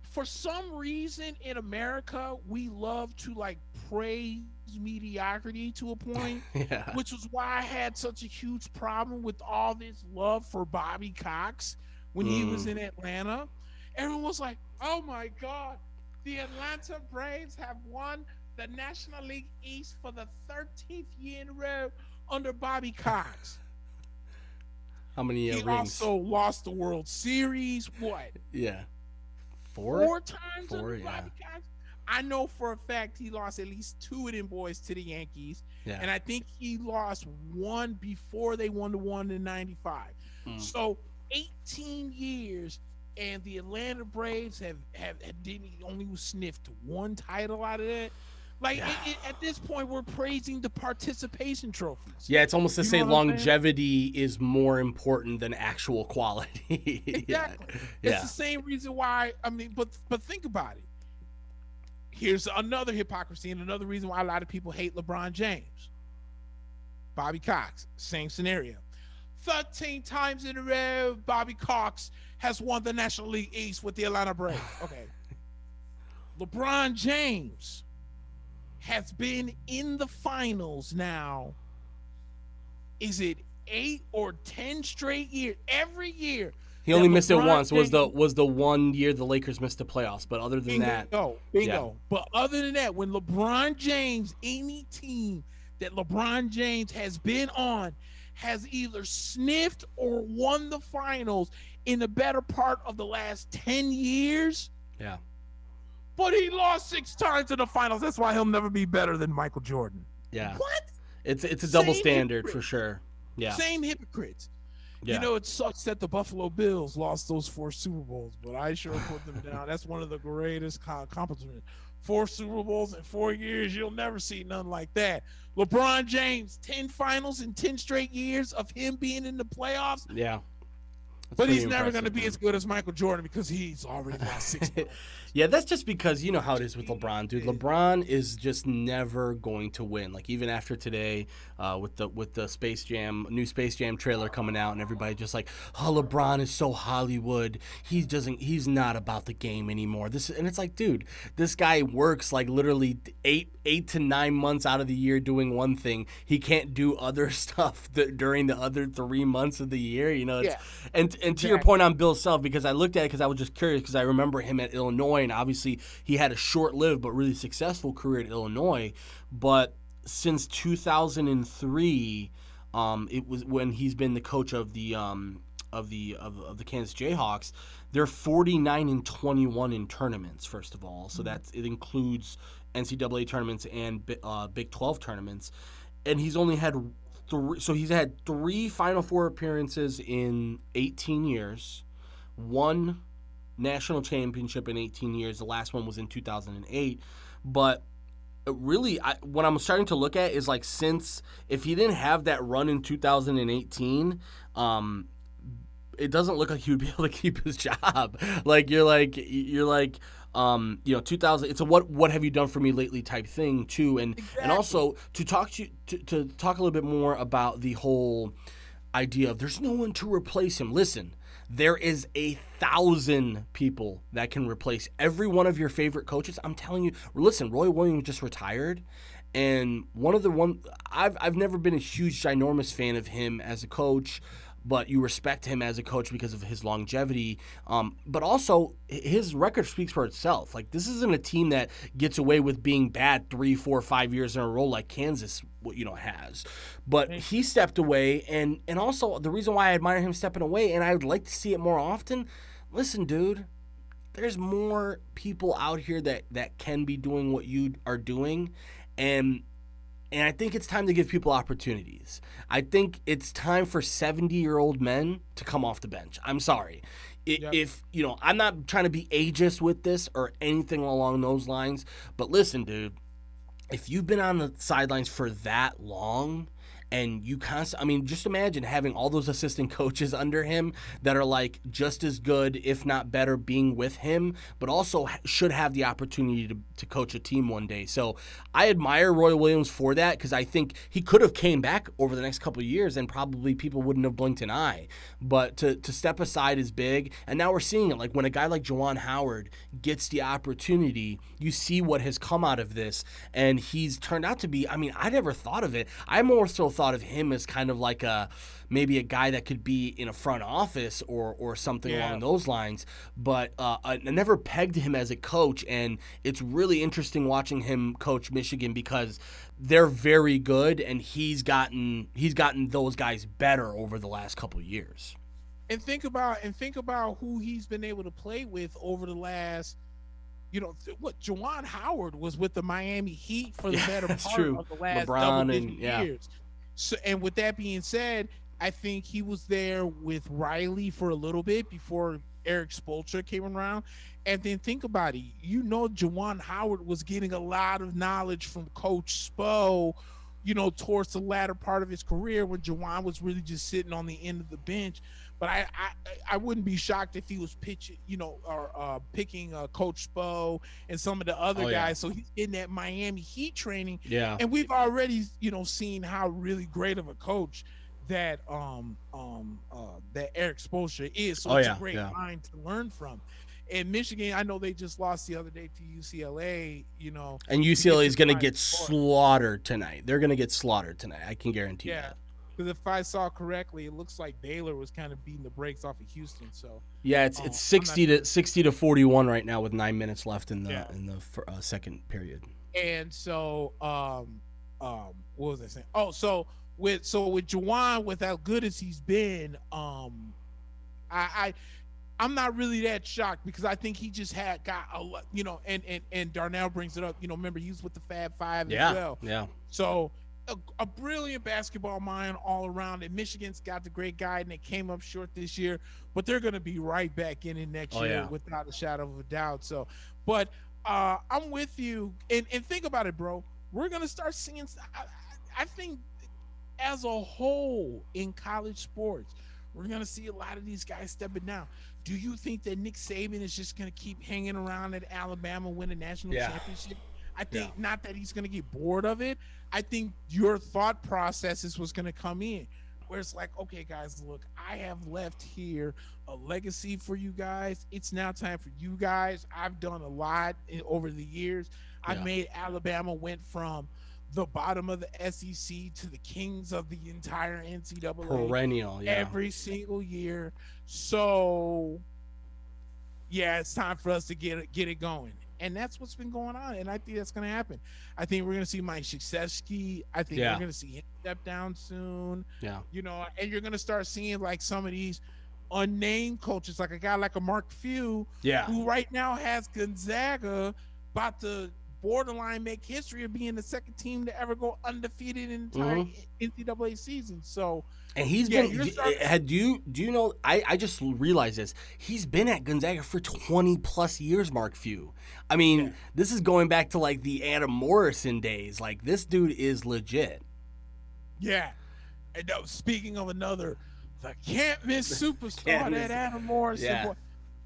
For some reason in America, we love to like praise mediocrity to a point, Yeah. which was why I had such a huge problem with all this love for Bobby Cox when he was in Atlanta. Everyone was like, oh my God, the Atlanta Braves have won the National League East for the 13th year in a row under Bobby Cox. How many he rings? also lost the World Series. What? Yeah. 4 times Four, under Bobby Cox? I know for a fact he lost at least 2 of them boys to the Yankees. Yeah. And I think he lost 1 before they won the one in 95. So 18 years, and the Atlanta Braves have only sniffed 1 title out of that. Like at this point, we're praising the participation trophies. Yeah, it's almost to say longevity is more important than actual quality. Exactly. It's the same reason why. I mean, but think about it. Here's another hypocrisy and another reason why a lot of people hate LeBron James. Bobby Cox, same scenario. 13 times in a row, Bobby Cox has won the National League East with the Atlanta Braves. Okay. LeBron James has been in the finals now. Is it 8 or 10 straight years? Every year. He only missed it once. Was the one year the Lakers missed the playoffs, but other than that, bingo. Yeah. But other than that, when LeBron James, any team that LeBron James has been on, has either sniffed or won the finals in the better part of the last 10 years. Yeah. But he lost 6 times in the finals. That's why he'll never be better than Michael Jordan. Yeah. What? It's a double standard for sure. Yeah. Same hypocrites. Yeah. You know, it sucks that the Buffalo Bills lost those 4 Super Bowls, but I sure put them down. That's one of the greatest accomplishments. 4 Super Bowls in 4 years, you'll never see none like that. LeBron James, 10 finals in 10 straight years of him being in the playoffs. Yeah. But he's never going to be as good as Michael Jordan because he's already lost 6. Yeah, that's just because you know how it is with LeBron, dude. LeBron is just never going to win. Like even after today, with the Space Jam new Space Jam trailer coming out, and everybody just like, oh, LeBron is so Hollywood. He's not about the game anymore. And it's like, dude, this guy works like literally 8 to 9 months out of the year doing one thing. He can't do other stuff during the other 3 months of the year. You know, and to your point on Bill Self, because I looked at it because I was just curious because I remember him at Illinois. And obviously, he had a short-lived but really successful career at Illinois. But since 2003, It was when he's been the coach of the Kansas Jayhawks. They're 49-21 in tournaments. First of all, so it includes NCAA tournaments and Big 12 tournaments, and he's only had three. So he's had 3 Final Four appearances in 18 years, 1 national championship in 18 years. The last one was in 2008, but really, what I'm starting to look at is like, since if he didn't have that run in 2018, it doesn't look like he would be able to keep his job. You're like 2000. It's a what have you done for me lately type thing too, and Exactly. and also to talk a little bit more about the whole idea of there's no one to replace him. Listen, there is 1,000 people that can replace every one of your favorite coaches. I'm telling you. Listen, Roy Williams just retired, and I've never been a huge, ginormous fan of him as a coach, but you respect him as a coach because of his longevity. But also, his record speaks for itself. Like, this isn't a team that gets away with being bad 3, 4, 5 years in a row like Kansas, has. But he stepped away, and also the reason why I admire him stepping away, and I would like to see it more often. Listen, dude, there's more people out here that can be doing what you are doing, and I think it's time to give people opportunities. I think it's time for 70-year-old men to come off the bench. I'm sorry. If I'm not trying to be ageist with this or anything along those lines, but listen, dude, if you've been on the sidelines for that long, and you just imagine having all those assistant coaches under him that are like just as good, if not better, being with him, but also should have the opportunity to coach a team one day. So I admire Roy Williams for that, because I think he could have came back over the next couple of years and probably people wouldn't have blinked an eye. But to step aside is big. And now we're seeing it. Like, when a guy like Juwan Howard gets the opportunity, you see what has come out of this. And he's turned out to be, I never thought of it. I more so thought of him as kind of like maybe a guy that could be in a front office or something along those lines, but I never pegged him as a coach. And it's really interesting watching him coach Michigan, because they're very good, and he's gotten those guys better over the last couple of years. And think about who he's been able to play with over the last, Juwan Howard was with the Miami Heat for the better part of the last double-digit years. So, and with that being said, I think he was there with Riley for a little bit before Eric Spoelstra came around. And then think about it. Juwan Howard was getting a lot of knowledge from Coach Spo, towards the latter part of his career, when Juwan was really just sitting on the end of the bench. But I wouldn't be shocked if he was pitching, or picking Coach Spo and some of the other guys. So he's in that Miami Heat training. Yeah. And we've already, seen how really great of a coach that that Eric Spoelstra is. So it's a great mind to learn from. And Michigan, I know they just lost the other day to UCLA, And UCLA is going to get slaughtered tonight. They're going to get slaughtered tonight. I can guarantee that. Because if I saw correctly, it looks like Baylor was kind of beating the brakes off of Houston. So yeah, it's 60 to 41 right now with 9 minutes left in the second period. And so, what was I saying? Oh, so with Juwan, with how good as he's been, I'm not really that shocked, because I think he just got a lot, and Darnell brings it up. Remember, he was with the Fab Five as well. Yeah. So a brilliant basketball mind all around. And Michigan's got the great guy, and they came up short this year, but they're going to be right back in it next year without a shadow of a doubt. So, but I'm with you. And think about it, bro. We're going to start seeing, I think, as a whole in college sports, we're going to see a lot of these guys stepping down. Do you think that Nick Saban is just going to keep hanging around at Alabama, win a national championship? I think not that he's going to get bored of it. I think your thought process is what's going to come in, where it's like, okay, guys, look, I have left here a legacy for you guys. It's now time for you guys. I've done a lot over the years. I made Alabama went from the bottom of the SEC to the kings of the entire NCAA. Perennial, every single year. So, yeah, it's time for us to get it going. And that's what's been going on. And I think that's going to happen. I think we're going to see Mike Krzyzewski. I think we're going to see him step down soon. Yeah. You know, and you're going to start seeing like some of these unnamed coaches, like a guy like a Mark Few, who right now has Gonzaga about to borderline make history of being the second team to ever go undefeated in the entire NCAA season. So, and he's been. Do you know? I just realized this. He's been at Gonzaga for 20 plus years. Mark Few. I mean, this is going back to like the Adam Morrison days. Like this dude is legit. Yeah. And speaking of another, the can't miss superstar, that Adam Morrison. Yeah.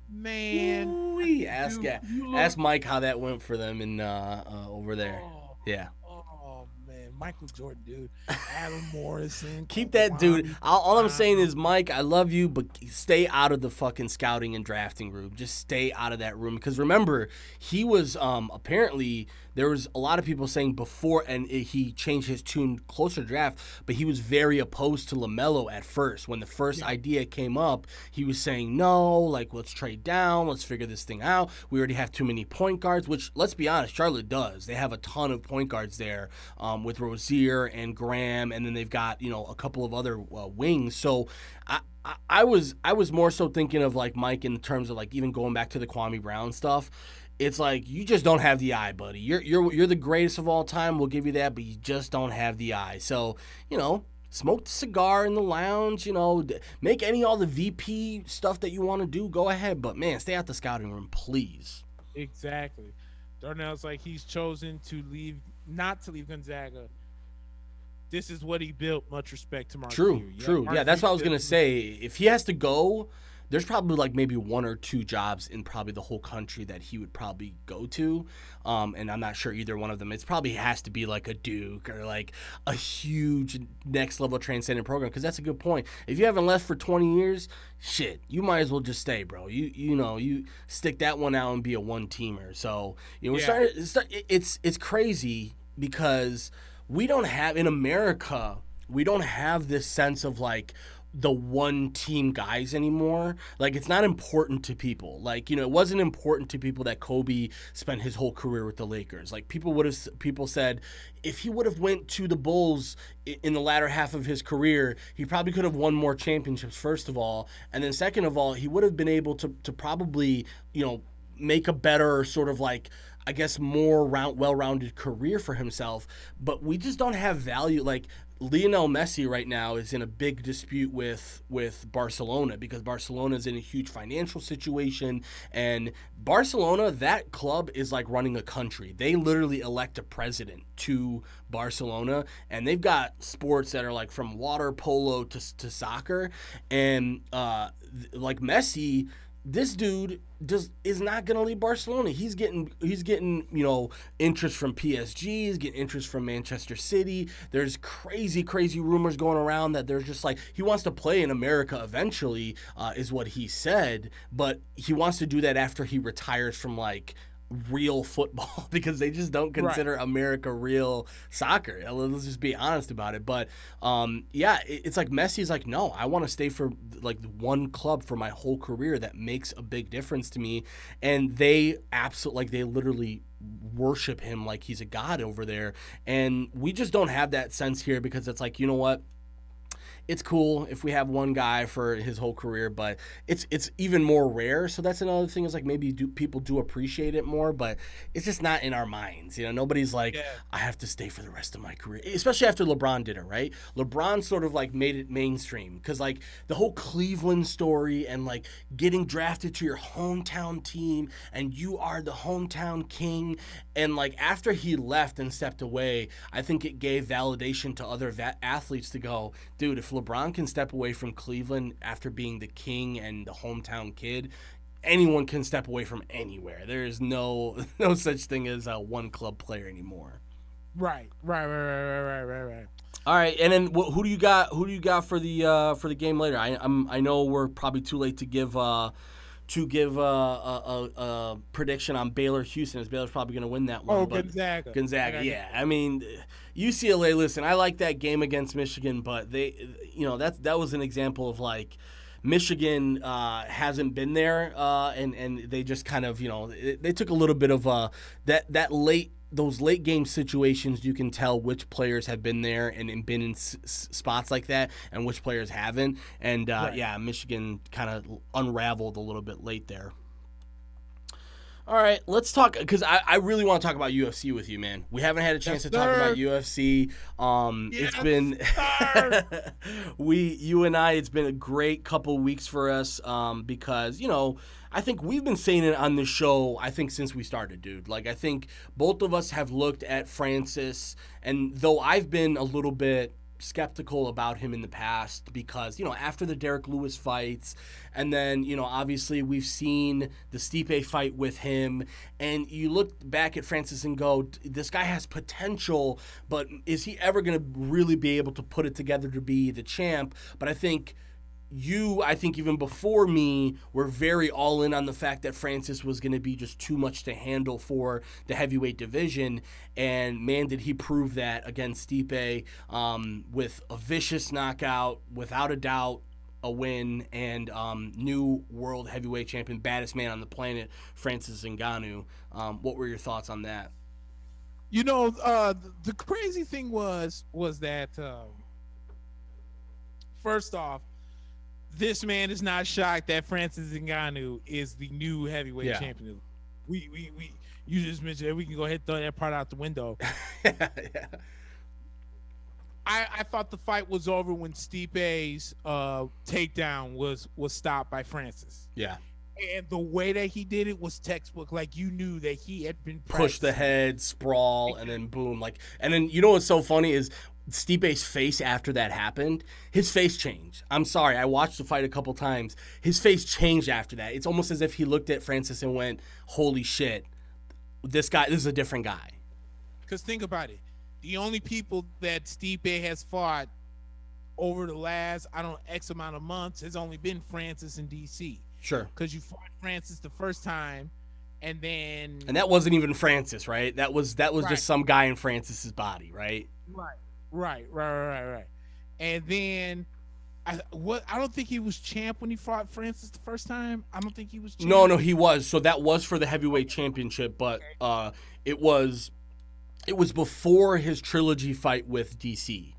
Man, ooh-wee. Ask Mike how that went for them in over there. Oh man, Michael Jordan, dude. Adam Morrison. Keep that dude. All I'm saying is, Mike, I love you, but stay out of the fucking scouting and drafting room. Just stay out of that room, because remember, he was apparently. There was a lot of people saying before, and he changed his tune closer to draft, but he was very opposed to LaMelo at first. When the first idea came up, he was saying, no, like, let's trade down, let's figure this thing out. We already have too many point guards, which, let's be honest, Charlotte does. They have a ton of point guards there with Rozier and Graham, and then they've got, you know, a couple of other wings. So I was more so thinking of, like, Mike in terms of, like, even going back to the Kwame Brown stuff. It's like, you just don't have the eye, buddy. You're the greatest of all time. We'll give you that, but you just don't have the eye. So, you know, smoke the cigar in the lounge, you know, make all the VP stuff that you want to do. Go ahead. But, man, stay out the scouting room, please. Exactly. Darnell's like, he's chosen to not to leave Gonzaga. This is what he built. Much respect to Mark. True. Yeah, that's what I was going to say. If he has to go, there's probably like maybe one or two jobs in probably the whole country that he would probably go to. And I'm not sure either one of them. It's probably has to be like a Duke or like a huge next level transcendent program. Because that's a good point. If you haven't left for 20 years, shit, you might as well just stay, bro. You stick that one out and be a one-teamer. So, you know, it's crazy because we don't have, in America, we don't have this sense of like, the one team guys anymore. Like, it's not important to people. Like, you know, it wasn't important to people that Kobe spent his whole career with the Lakers. Like, people said if he would have went to the Bulls in the latter half of his career, he probably could have won more championships, first of all, and then second of all, he would have been able to probably, you know, make a better sort of like, I guess, more well-rounded career for himself. But we just don't have value. Like, Lionel Messi right now is in a big dispute with Barcelona because Barcelona is in a huge financial situation, and Barcelona, that club is like running a country. They literally elect a president to Barcelona, and they've got sports that are like from water polo to soccer, and like Messi, this dude is not going to leave Barcelona. He's getting you know, interest from PSG. He's getting interest from Manchester City. There's crazy rumors going around that there's just like, he wants to play in America eventually, is what he said, but he wants to do that after he retires from like real football because they just don't consider America real soccer. Let's just be honest about it. But it's like Messi's like, no, I want to stay for like one club for my whole career that makes a big difference to me. And they they literally worship him like he's a god over there. And we just don't have that sense here because it's like, you know what? It's cool if we have one guy for his whole career, but it's even more rare. So that's another thing, is like maybe people do appreciate it more, but it's just not in our minds. You know, nobody's like, I have to stay for the rest of my career, especially after LeBron did it, right? LeBron sort of like made it mainstream because like the whole Cleveland story and like getting drafted to your hometown team and you are the hometown king. And like after he left and stepped away, I think it gave validation to other athletes to go, dude, if LeBron can step away from Cleveland after being the king and the hometown kid, anyone can step away from anywhere. There is no such thing as a one club player anymore. Right. All right, and then who do you got? Who do you got for the game later? I know we're probably too late to give a prediction on Baylor Houston, as Baylor's probably going to win that one. Oh, Gonzaga. Yeah. I mean, UCLA. Listen, I like that game against Michigan, but they, you know, that was an example of like, Michigan hasn't been there, and they just kind of, they took a little bit of those late game situations. You can tell which players have been there and been in spots like that, and which players haven't. And Right. Michigan kind of unraveled a little bit late there. All right, let's talk, because I really want to talk about UFC with you, man. We haven't had a chance Yes, to talk about sir. UFC. It's Yes, been sir. you and I. It's been a great couple weeks for us, because I think we've been saying it on this show. I think since we started, dude. Like, I think both of us have looked at Francis, and though I've been a little bit skeptical about him in the past, because after the Derek Lewis fights, and then obviously we've seen the Stipe fight with him, and you look back at Francis and go, this guy has potential, but is he ever going to really be able to put it together to be the champ? But I think even before me, were very all in on the fact that Francis was going to be just too much to handle for the heavyweight division. And man, did he prove that against Stipe, with a vicious knockout, without a doubt, a win, and new world heavyweight champion, baddest man on the planet, Francis Ngannou. What were your thoughts on that? The crazy thing was that first off, this man is not shocked that Francis Ngannou is the new heavyweight champion. We you just mentioned that. We can go ahead and throw that part out the window. Yeah. I thought the fight was over when Stipe's takedown was stopped by Francis. Yeah. And the way that he did it was textbook. Like, you knew that he had been push the head, sprawl, and then boom. And then what's so funny is Stipe's face after that happened. His face changed. I'm sorry, I watched the fight a couple times. His face changed after that. It's almost as if he looked at Francis and went, "Holy shit, this is a different guy." Because think about it. The only people that Stipe has fought over the last, X amount of months has only been Francis and DC. Sure. Because you fought Francis the first time, and that wasn't even Francis, right? That was right. Just some guy in Francis's body, right? Right. And then I don't think he was champ when he fought Francis the first time. I don't think he was champ. No, he was. So that was for the heavyweight championship, but it was before his trilogy fight with DC.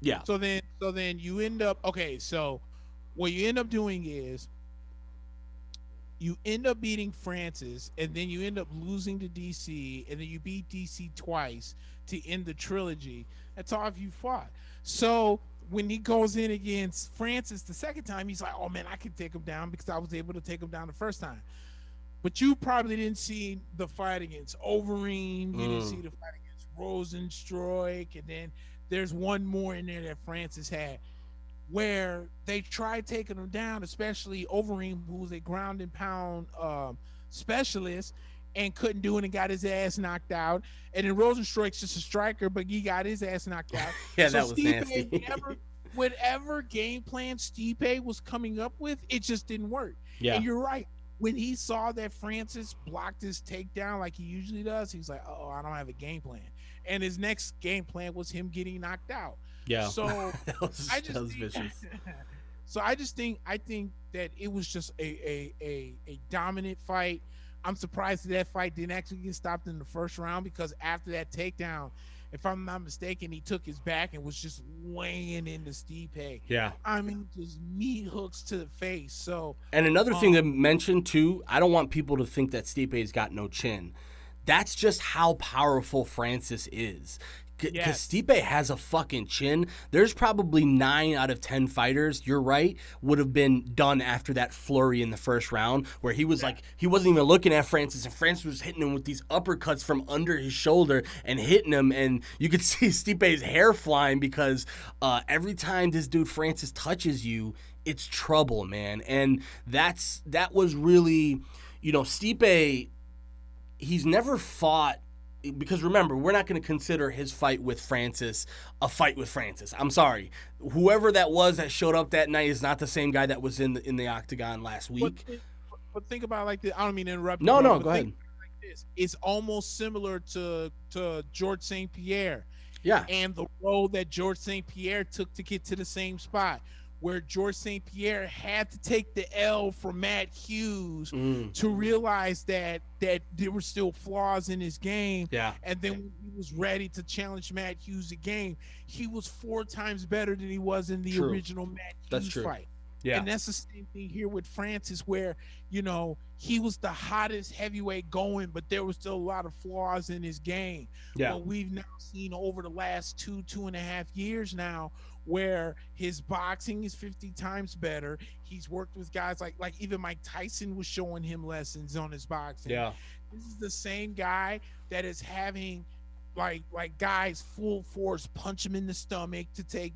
Yeah. So then you end up so what you end up doing is you end up beating Francis, and then you end up losing to DC, and then you beat DC twice to end the trilogy. That's all you fought. So when he goes in against Francis the second time, he's like, "Oh man, I can take him down because I was able to take him down the first time." But you probably didn't see the fight against Overeem. You didn't see the fight against Rosenstruik, and then there's one more in there that Francis had, where they tried taking him down, especially Overeem, who was a ground and pound specialist, and couldn't do it and got his ass knocked out. And then Rosenstruik's just a striker, but he got his ass knocked out. Yeah, so that was nasty. Whatever game plan Stipe was coming up with, it just didn't work. Yeah. And you're right. When he saw that Francis blocked his takedown like he usually does, he's like, "Oh, I don't have a game plan." And his next game plan was him getting knocked out. Yeah. So that was vicious. So I think that it was just a dominant fight. I'm surprised that fight didn't actually get stopped in the first round, because after that takedown, if I'm not mistaken, he took his back and was just weighing into Stipe. Yeah. I mean, just knee hooks to the face. So. And another thing to mention too, I don't want people to think that Stipe's got no chin. That's just how powerful Francis is. Because Stipe has a fucking chin. There's probably 9 out of 10 fighters, you're right, would have been done after that flurry in the first round, where he was like, he wasn't even looking at Francis, and Francis was hitting him with these uppercuts from under his shoulder and hitting him, and you could see Stipe's hair flying, because every time this dude Francis touches you, it's trouble, man. And that was really, Stipe, he's never fought, because remember, we're not going to consider his fight with Francis a fight with Francis. I'm sorry. Whoever that was that showed up that night is not the same guy that was in the octagon last week. But think about it like this. I don't mean to interrupt you. No, go ahead. Like this. It's almost similar to George St. Pierre. Yeah. And the road that George St. Pierre took to get to the same spot, where George St. Pierre had to take the L from Matt Hughes Mm. to realize that there were still flaws in his game. Yeah. And then when he was ready to challenge Matt Hughes again, he was 4 times better than he was in the True. original Matt That's Hughes true. fight. Yeah. And that's the same thing here with Francis, where, you know, he was the hottest heavyweight going, but there was still a lot of flaws in his game. Yeah. But we've now seen over the last 2.5 years now, where his boxing is 50 times better. He's worked with guys like even Mike Tyson was showing him lessons on his boxing. Yeah. This is the same guy that is having like guys full force punch him in the stomach to take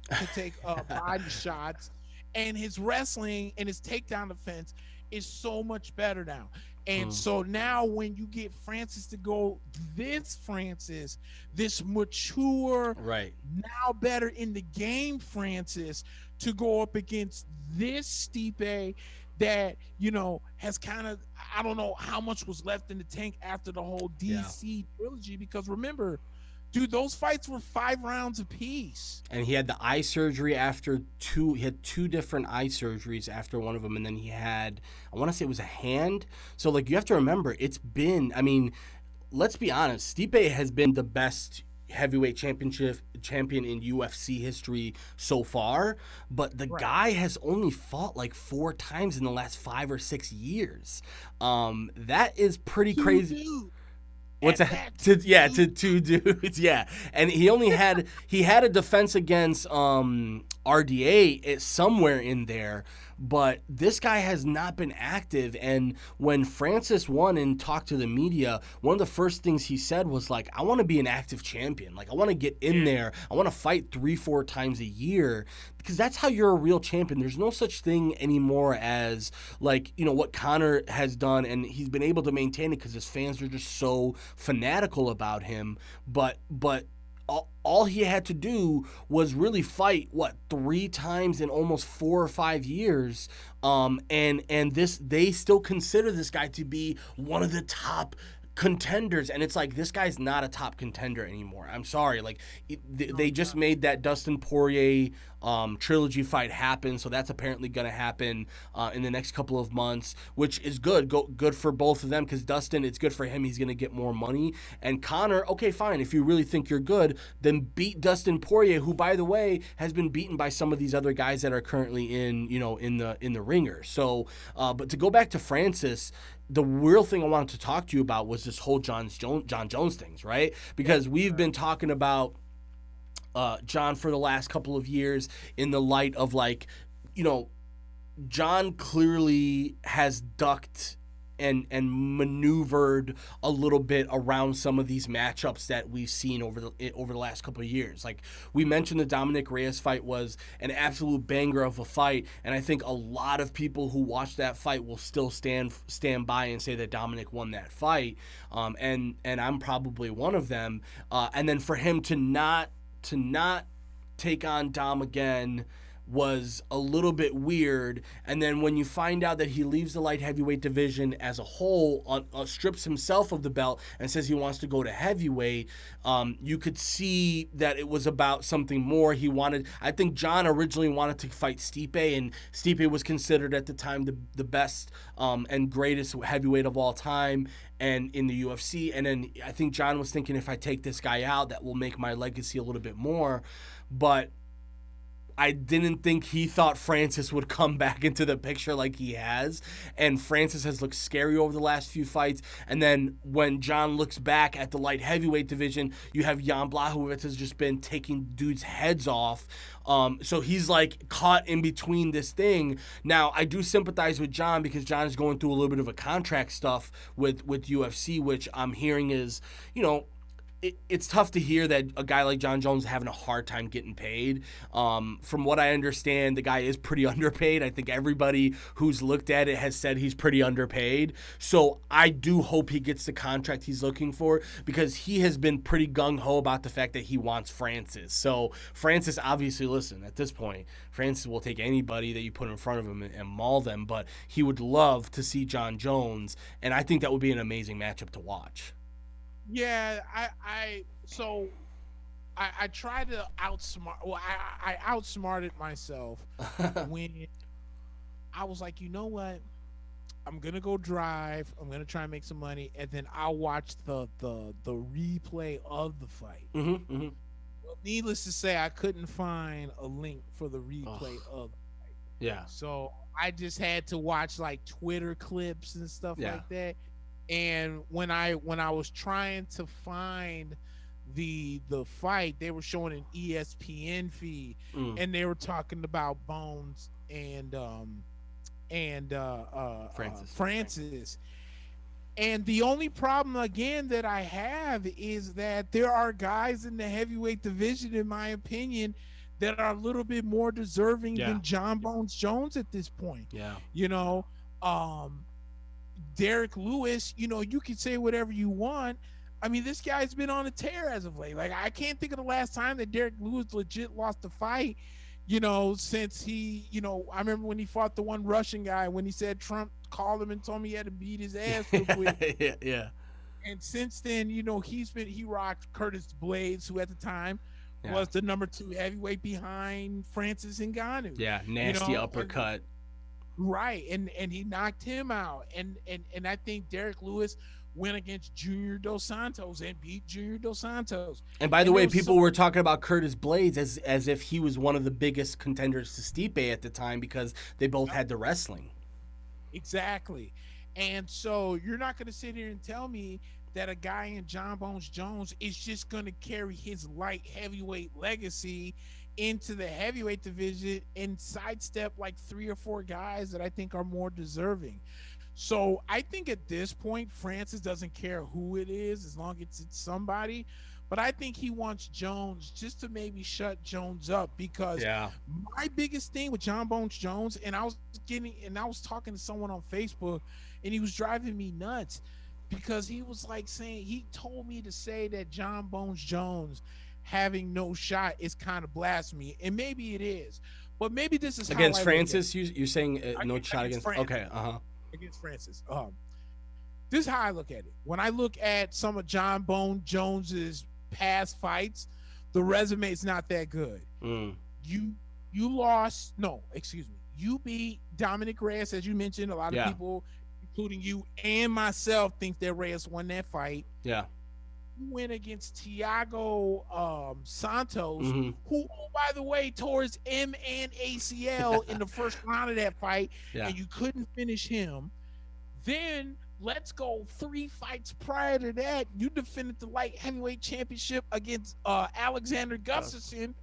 body shots, and his wrestling and his takedown defense is so much better now. And so now when you get Francis to go, this mature, right, now better in the game Francis, to go up against this Stipe that, you know, has kind of, I don't know how much was left in the tank after the whole DC trilogy, because remember, dude, those fights were 5 rounds apiece. And he had the eye surgery after two. He had 2 different eye surgeries after one of them, and then he had, I want to say it was a hand. So, like, you have to remember, it's been, I mean, let's be honest, Stipe has been the best heavyweight champion in UFC history so far, but the guy has only fought like 4 times in the last 5 or 6 years. That is pretty crazy. What's that? To 2 dudes, yeah. And he only had a defense against RDA somewhere in there, but this guy has not been active. And when Francis won and talked to the media, one of the first things he said was like, I want to be an active champion. Like, I want to get in there. I want to fight 3-4 times a year, because that's how you're a real champion. There's no such thing anymore as, like, you know, what Conor has done, and he's been able to maintain it because his fans are just so fanatical about him. But all he had to do was really fight 3 times in almost 4 or 5 years, and they still consider this guy to be one of the top contenders, and it's like, this guy's not a top contender anymore. I'm sorry, like, they just made that Dustin Poirier trilogy fight happen, so that's apparently going to happen in the next couple of months, which is good for both of them, because Dustin, it's good for him, he's going to get more money, and Conor, okay, fine, if you really think you're good, then beat Dustin Poirier, who, by the way, has been beaten by some of these other guys that are currently in the ringer. So but to go back to Francis, the real thing I wanted to talk to you about was this whole John Jones things, right? Because we've been talking about John for the last couple of years in the light of, like, you know, John clearly has ducked and maneuvered a little bit around some of these matchups that we've seen over the last couple of years. Like, we mentioned, the Dominic Reyes fight was an absolute banger of a fight, and I think a lot of people who watched that fight will still stand by and say that Dominic won that fight, and I'm probably one of them. And then for him to not take on Dom again was a little bit weird. And then when you find out that he leaves the light heavyweight division as a whole, strips himself of the belt and says he wants to go to heavyweight, you could see that it was about something more. I think John originally wanted to fight Stipe, and Stipe was considered at the time the best and greatest heavyweight of all time and in the UFC. And then I think John was thinking, if I take this guy out, that will make my legacy a little bit more. But I didn't think he thought Francis would come back into the picture like he has. And Francis has looked scary over the last few fights. And then when John looks back at the light heavyweight division, you have Jan Blachowicz has just been taking dudes' heads off. So he's like caught in between this thing. Now, I do sympathize with John, because John is going through a little bit of a contract stuff with UFC, which I'm hearing is, you know, it's tough to hear that a guy like John Jones is having a hard time getting paid. From what I understand, the guy is pretty underpaid. I think everybody who's looked at it has said he's pretty underpaid. So I do hope he gets the contract he's looking for, because he has been pretty gung-ho about the fact that he wants Francis. So Francis, obviously, listen, at this point, Francis will take anybody that you put in front of him and maul them, but he would love to see John Jones, and I think that would be an amazing matchup to watch. Yeah, so I tried to outsmart. Well, I outsmarted myself when I was like, you know what? I'm gonna go drive. I'm gonna try and make some money, and then I'll watch the replay of the fight. Mm-hmm. Well, needless to say, I couldn't find a link for the replay Ugh. of. Yeah. So I just had to watch like Twitter clips and stuff Yeah. like that. And when I was trying to find the fight, they were showing an ESPN feed, Mm. and they were talking about Bones and Francis. And the only problem again that I have is that there are guys in the heavyweight division, in my opinion, that are a little bit more deserving than John Bones Jones at this point. Yeah. You know, Derek Lewis, you know, you can say whatever you want. I mean, this guy's been on a tear as of late. Like, I can't think of the last time that Derek Lewis legit lost a fight, you know, since he, you know, I remember when he fought the one Russian guy when he said Trump called him and told me he had to beat his ass real quick. Yeah. And since then, you know, he rocked Curtis Blades, who at the time was the number 2 heavyweight behind Francis Ngannou. Yeah, nasty, you know? uppercut. Right, and he knocked him out, and I think Derek Lewis went against Junior Dos Santos and beat Junior Dos Santos. And by the way, people were talking about Curtis Blades as if he was one of the biggest contenders to Stipe at the time because they both had the wrestling. Exactly. And so you're not going to sit here and tell me that a guy in John Bones Jones is just going to carry his light heavyweight legacy into the heavyweight division and sidestep like 3 or 4 guys that I think are more deserving. So I think at this point, Francis doesn't care who it is as long as it's somebody. But I think he wants Jones just to maybe shut Jones up, because my biggest thing with John Bones Jones, and I was talking to someone on Facebook, and he was driving me nuts because he was like saying, he told me to say that John Bones Jones having no shot is kind of blasphemy, and maybe it is, but maybe this is against Francis. You're saying no shot against Francis. Okay, Against Francis. This is how I look at it. When I look at some of John Bones Jones's past fights, the resume is not that good. You lost. No, excuse me. You beat Dominic Reyes, as you mentioned. A lot of people, including you and myself, think that Reyes won that fight. Yeah. You went against Thiago Santos, who, by the way, tore his M and ACL in the first round of that fight, and you couldn't finish him. Then let's go 3 fights prior to that. You defended the light heavyweight championship against Alexander Gustafsson,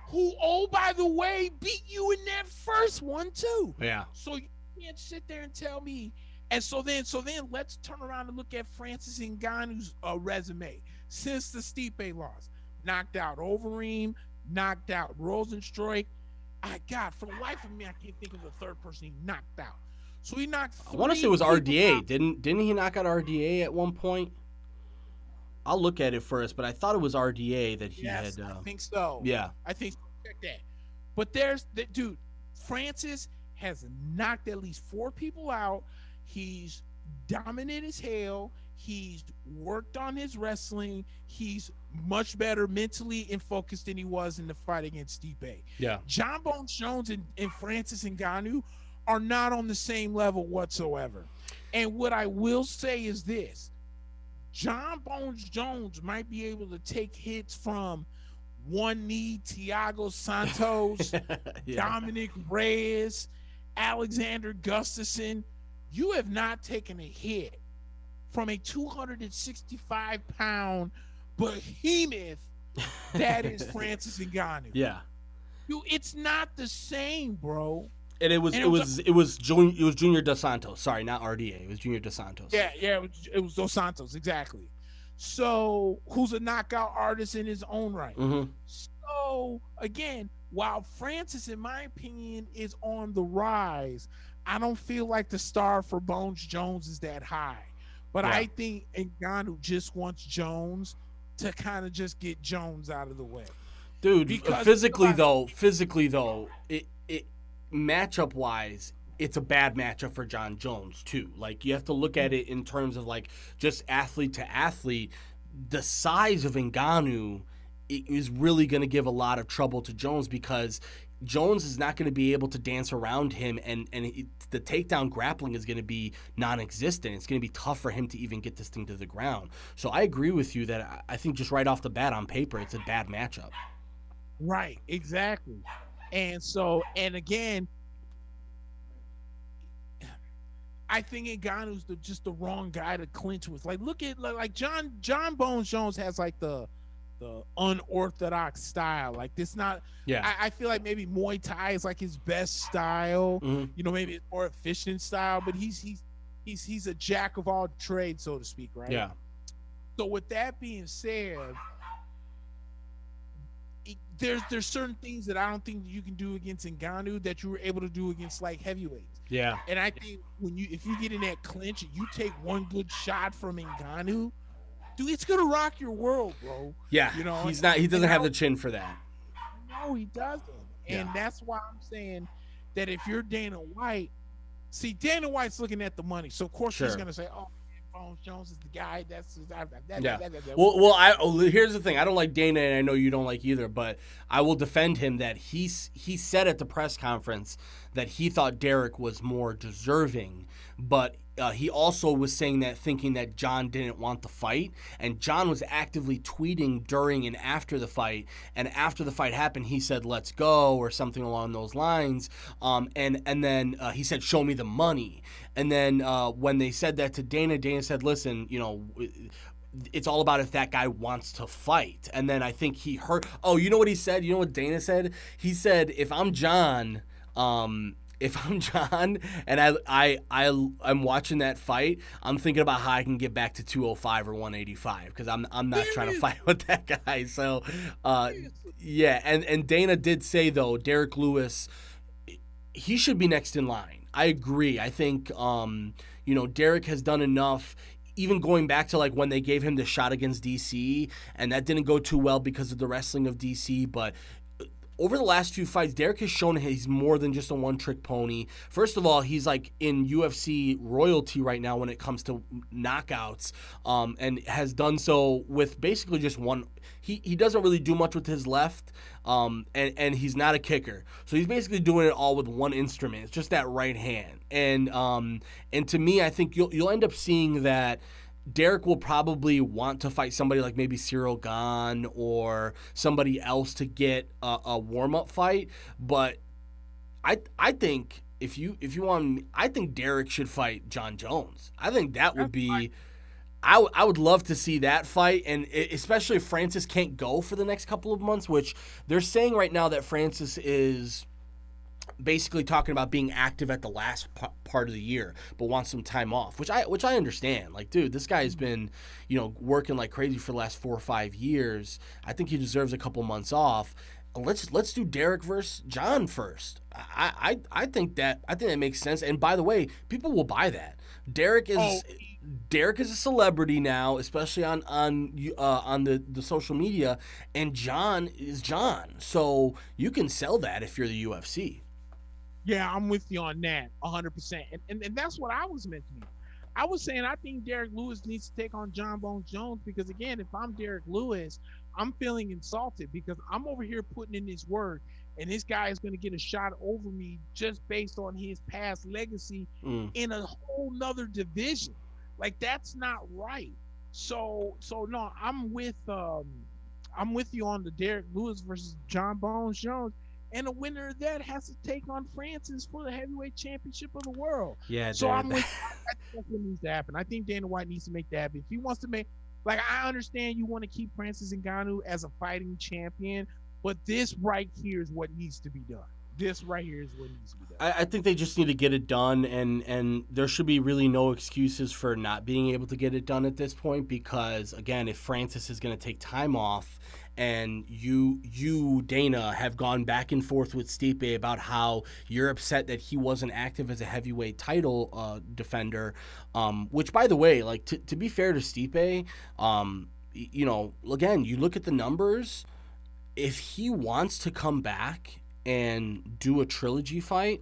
who, oh, by the way, beat you in that first one too. Yeah. So you can't sit there and tell me. And so then let's turn around and look at Francis Ngannou's resume since the Stipe loss. Knocked out Overeem, knocked out Rosenstruik. For the life of me, I can't think of the third person he knocked out. So he knocked 3 I want to say it was RDA. out. Didn't he knock out RDA at one point? I'll look at it first, but I thought it was RDA that he had. I think so. Yeah. I think so. Check that. But dude, Francis has knocked at least 4 people out. He's dominant as hell. He's worked on his wrestling. He's much better mentally and focused than he was in the fight against Stipe. Yeah. John Bones Jones and Francis Ngannou are not on the same level whatsoever. And what I will say is this: John Bones Jones might be able to take hits from One Knee Thiago Santos, Dominic Reyes, Alexander Gustafsson. You have not taken a hit from a 265-pound behemoth that is Francis Ngannou. Yeah. Dude, it's not the same, bro. And it was Junior Dos Santos. Sorry, not RDA. It was Junior Dos Santos. Yeah, it was Dos Santos, exactly. So, who's a knockout artist in his own right. So, again, while Francis, in my opinion, is on the rise, I don't feel like the star for Bones Jones is that high. But I think Ngannou just wants Jones to kind of just get Jones out of the way. Dude, physically though, it matchup wise, it's a bad matchup for John Jones too. Like, you have to look at it in terms of like just athlete to athlete. The size of Ngannou it is really going to give a lot of trouble to Jones, because Jones is not going to be able to dance around him, and the takedown grappling is going to be non-existent. It's going to be tough for him to even get this thing to the ground. So I agree with you that I think just right off the bat on paper, it's a bad matchup. Right, exactly. And again, I think Ngannou's just the wrong guy to clinch with. Like, look at like John Bones Jones has like the unorthodox style. Like, this not. Yeah. I feel like maybe Muay Thai is like his best style. You know, maybe it's more efficient style. But he's a jack of all trades, so to speak, right? Yeah. So with that being said, there's certain things that I don't think you can do against Ngannou that you were able to do against like heavyweights. Yeah. And I think if you get in that clinch and you take one good shot from Ngannou, dude, it's gonna rock your world, bro. Yeah. You know, he doesn't have the chin for that. No, he doesn't. And that's why I'm saying that if you're Dana White, see, Dana White's looking at the money, so of course he's gonna say, "Oh, Bones Jones is the guy." Well, here's the thing. I don't like Dana, and I know you don't like either, but I will defend him that he said at the press conference that he thought Derek was more deserving, but he also was saying that thinking that John didn't want the fight, and John was actively tweeting during and after the fight, and after the fight happened, he said, "Let's go," or something along those lines, and then he said, "Show me the money," and then when they said that to Dana, Dana said, "Listen, you know, it's all about if that guy wants to fight." And then I think he heard, you know what he said? You know what Dana said? He said, if I'm John and I'm watching that fight, I'm thinking about how I can get back to 205 or 185, because I'm not trying to fight with that guy. So yeah, and Dana did say, though, Derek Lewis, he should be next in line. I agree. I think Derek has done enough. Even going back to like when they gave him the shot against DC, and that didn't go too well because of the wrestling of DC, but over the last few fights, Derek has shown he's more than just a one-trick pony. First of all, he's like in UFC royalty right now when it comes to knockouts, and has done so with basically just one. He doesn't really do much with his left, and he's not a kicker. So he's basically doing it all with one instrument. It's just that right hand. And to me, I think you'll end up seeing that Derek will probably want to fight somebody like maybe Cyril Gane or somebody else to get a warm-up fight. But I think if you want, I think Derek should fight John Jones. I think that would be. I would love to see that fight, and especially if Francis can't go for the next couple of months, which they're saying right now that Francis is basically talking about being active at the last part of the year, but wants some time off, which I understand. Like, dude, this guy has been, working like crazy for the last 4 or 5 years. I think he deserves a couple months off. Let's do Derek versus John first. I think that makes sense. And by the way, people will buy that. Derek is a celebrity now, especially on the social media, and John is John. So you can sell that if you're the UFC. Yeah, I'm with you on that 100%. And that's what I was mentioning. I was saying I think Derek Lewis needs to take on John Bones Jones, because, again, if I'm Derek Lewis, I'm feeling insulted because I'm over here putting in this work, and this guy is going to get a shot over me just based on his past legacy in a whole nother division. Like, that's not right. So no, I'm with you on the Derek Lewis versus John Bones Jones. And the winner of that has to take on Francis for the heavyweight championship of the world. Yeah, so I'm with. That's what needs to happen. I think Dana White needs to make that happen. If he wants to make, like, I understand you want to keep Francis Ngannou as a fighting champion, but this right here is what needs to be done. This right here is what needs to be done. I think they just need to get it done, and there should be really no excuses for not being able to get it done at this point, because, again, if Francis is going to take time off, and you, Dana, have gone back and forth with Stipe about how you're upset that he wasn't active as a heavyweight title defender, which, by the way, like, to be fair to Stipe, again, you look at the numbers. If he wants to come back and do a trilogy fight,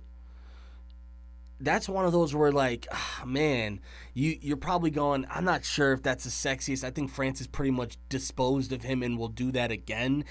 that's one of those where, like, man, you're probably going, I'm not sure if that's the sexiest. I think Francis pretty much disposed of him and will do that again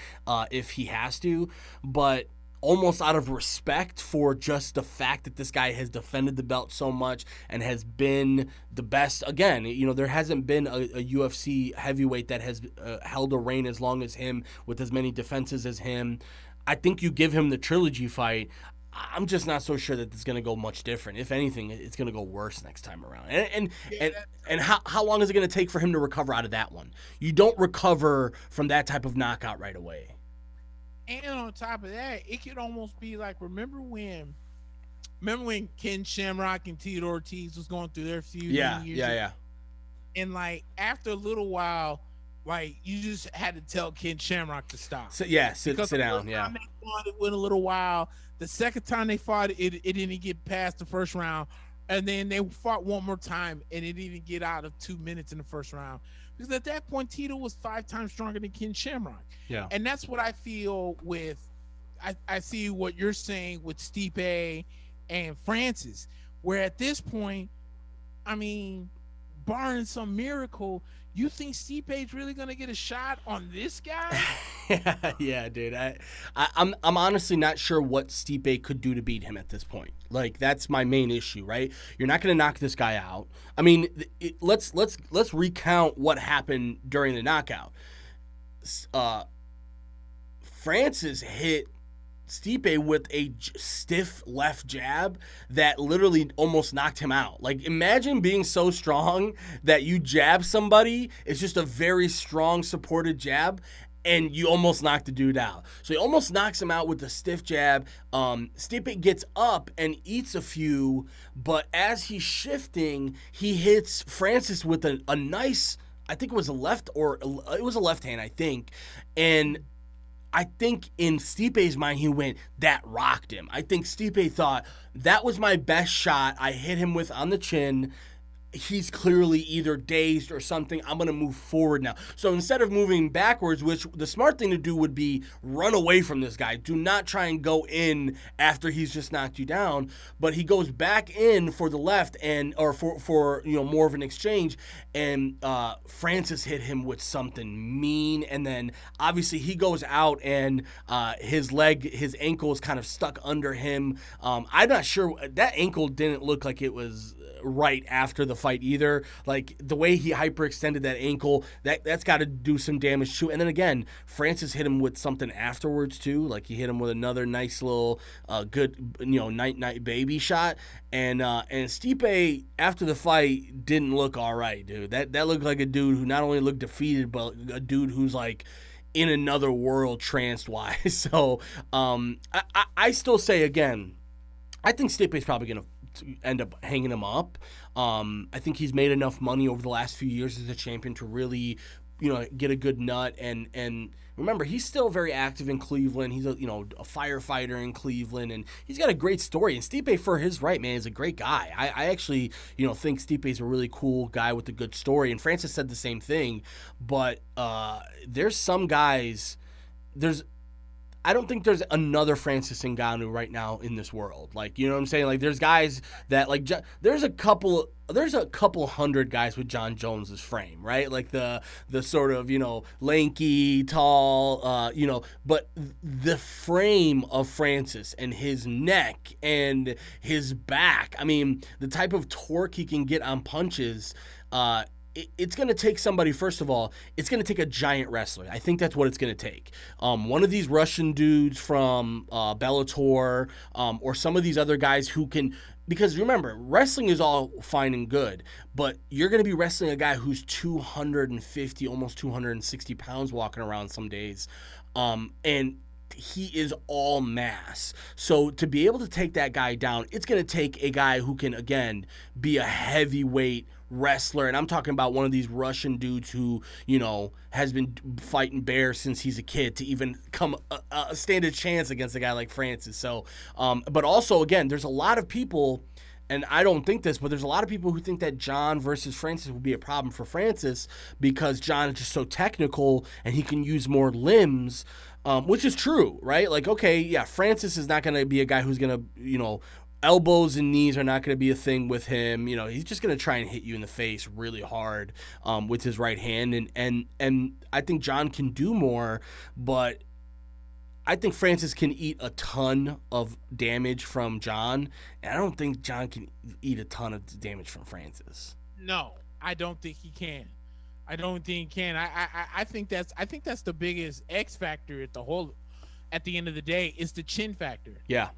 if he has to. But almost out of respect for just the fact that this guy has defended the belt so much and has been the best. Again, there hasn't been a UFC heavyweight that has held a reign as long as him with as many defenses as him. I think you give him the trilogy fight. I'm just not so sure that it's going to go much different. If anything, it's going to go worse next time around. And how long is it going to take for him to recover out of that one? You don't recover from that type of knockout right away. And on top of that, it could almost be like, remember when Ken Shamrock and Tito Ortiz was going through their feud? Yeah. And like after a little while, like you just had to tell Ken Shamrock to stop. Sit down. Yeah. They fought, it went a little while. The second time they fought, it didn't get past the first round, and then they fought one more time, and it didn't get out of 2 minutes in the first round. Because at that point, Tito was 5 times stronger than Ken Shamrock. Yeah. And that's what I feel with, I see what you're saying with Stipe and Francis, where at this point, I mean, barring some miracle, you think Stipe's really going to get a shot on this guy? Yeah, dude. I'm honestly not sure what Stipe could do to beat him at this point. Like, that's my main issue, right? You're not going to knock this guy out. I mean, let's recount what happened during the knockout. Francis hit Stipe with a stiff left jab that literally almost knocked him out. Like, imagine being so strong that you jab somebody. It's just a very strong supported jab, and you almost knock the dude out. So he almost knocks him out with the stiff jab. Stipe gets up and eats a few, but as he's shifting, he hits Francis with a nice, I think it was a left hand, I think, and I think in Stipe's mind, he went, that rocked him. I think Stipe thought, that was my best shot. I hit him with on the chin. He's clearly either dazed or something. I'm going to move forward now. So instead of moving backwards, which the smart thing to do would be run away from this guy. Do not try and go in after he's just knocked you down. But he goes back in for the left or for more of an exchange. And Francis hit him with something mean. And then obviously he goes out and his ankle is kind of stuck under him. I'm not sure. That ankle didn't look like it was right after the fight either. Like the way he hyperextended that ankle, that's got to do some damage too. And then again, Francis hit him with something afterwards too. Like he hit him with another nice little good night baby shot. And Stipe after the fight didn't look all right, dude. That looked like a dude who not only looked defeated, but a dude who's like in another world trance-wise. So I still say again, I think Stipe's probably going to end up hanging him up. I think he's made enough money over the last few years as a champion to really, get a good nut. And remember, he's still very active in Cleveland. He's a firefighter in Cleveland, and he's got a great story. And Stipe, for his right, man, is a great guy. I actually, think Stipe's a really cool guy with a good story. And Francis said the same thing. But there's some guys. I don't think there's another Francis Ngannou right now in this world. Like, you know what I'm saying? Like, there's guys that, like, there's a couple hundred guys with John Jones's frame, right? Like the sort of, lanky, tall, but the frame of Francis and his neck and his back, I mean, the type of torque he can get on punches, it's going to take somebody, first of all, it's going to take a giant wrestler. I think that's what it's going to take. One of these Russian dudes from Bellator or some of these other guys who can, because remember, wrestling is all fine and good, but you're going to be wrestling a guy who's 250, almost 260 pounds walking around some days. And he is all mass. So to be able to take that guy down, it's going to take a guy who can, again, be a heavyweight wrestler. And I'm talking about one of these Russian dudes who, has been fighting bears since he's a kid to even stand a chance against a guy like Francis. So, but also, again, there's a lot of people, and I don't think this, but there's a lot of people who think that John versus Francis will be a problem for Francis because John is just so technical and he can use more limbs. Which is true, right? Like, okay, yeah, Francis is not going to be a guy who's going to, elbows and knees are not going to be a thing with him. He's just going to try and hit you in the face really hard with his right hand. And I think John can do more, but I think Francis can eat a ton of damage from John, and I don't think John can eat a ton of damage from Francis. No, I don't think he can. I don't think he can. I think that's the biggest X factor at the end of the day is the chin factor. Yeah.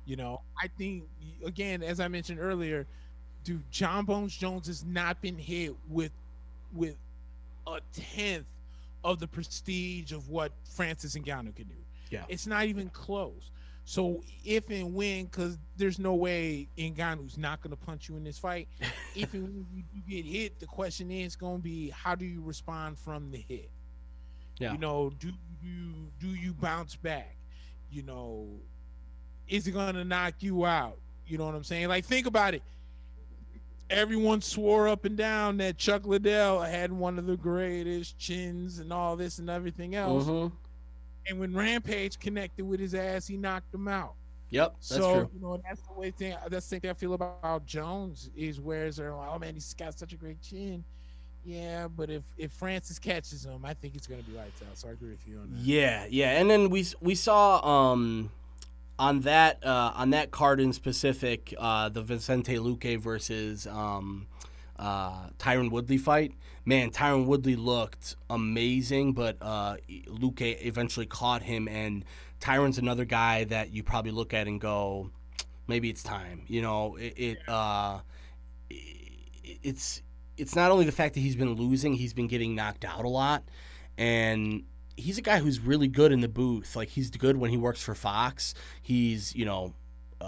I think, again, as I mentioned earlier, dude, John Bones Jones has not been hit with a tenth of the prestige of what Francis Ngannou can do. Yeah. It's not even close. So if and when, because there's no way Ngannou's not going to punch you in this fight. If and when you get hit, the question is going to be, how do you respond from the hit? Yeah. Do you bounce back? Is it going to knock you out? You know what I'm saying? Like, think about it. Everyone swore up and down that Chuck Liddell had one of the greatest chins and all this and everything else. Mm-hmm. And when Rampage connected with his ass, he knocked him out. Yep, that's true. So, that's the way that's the thing I feel about Jones is whereas they're like, oh man, he's got such a great chin. Yeah, but if Francis catches him, I think it's gonna be lights out. So I agree with you on that. Yeah. And then we saw on that card in specific, the Vicente Luque versus Tyron Woodley fight. Man, Tyron Woodley looked amazing, but Luque eventually caught him, and Tyron's another guy that you probably look at and go, maybe it's time. It's not only the fact that he's been losing, he's been getting knocked out a lot, and he's a guy who's really good in the booth. Like, he's good when he works for Fox. He's,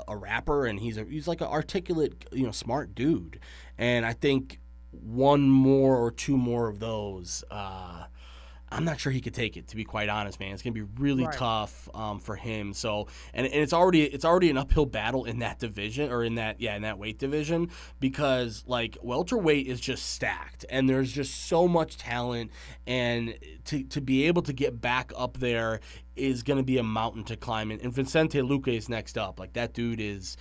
a rapper, and he's like an articulate, smart dude. And I think one more or two more of those, I'm not sure he could take it, to be quite honest, man. It's gonna be really tough for him. So, and it's already an uphill battle in that division, or in that weight division, because like welterweight is just stacked, and there's just so much talent, and to be able to get back up there is going to be a mountain to climb. And Vicente Luque is next up. Like, that dude is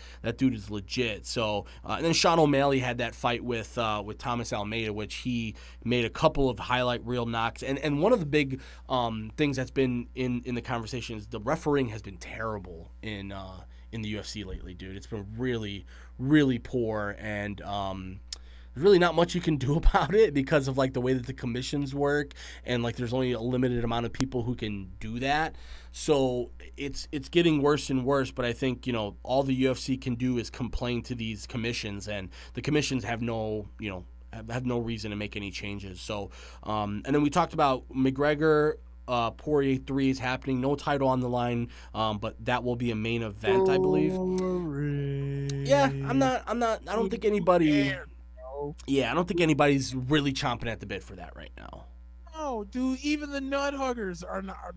legit. So, and then Sean O'Malley had that fight with Thomas Almeida, which he made a couple of highlight reel knocks. And one of the big things that's been in the conversation is the refereeing has been terrible in the UFC lately, dude. It's been really, really poor, and there's really not much you can do about it because of like the way that the commissions work, and like there's only a limited amount of people who can do that. So it's getting worse and worse, but I think, all the UFC can do is complain to these commissions, and the commissions have no reason to make any changes. So and then we talked about McGregor Poirier 3 is happening. No title on the line, but that will be a main event, I believe. Yeah, I don't think anybody. Yeah, I don't think anybody's really chomping at the bit for that right now. No, dude, even the nut huggers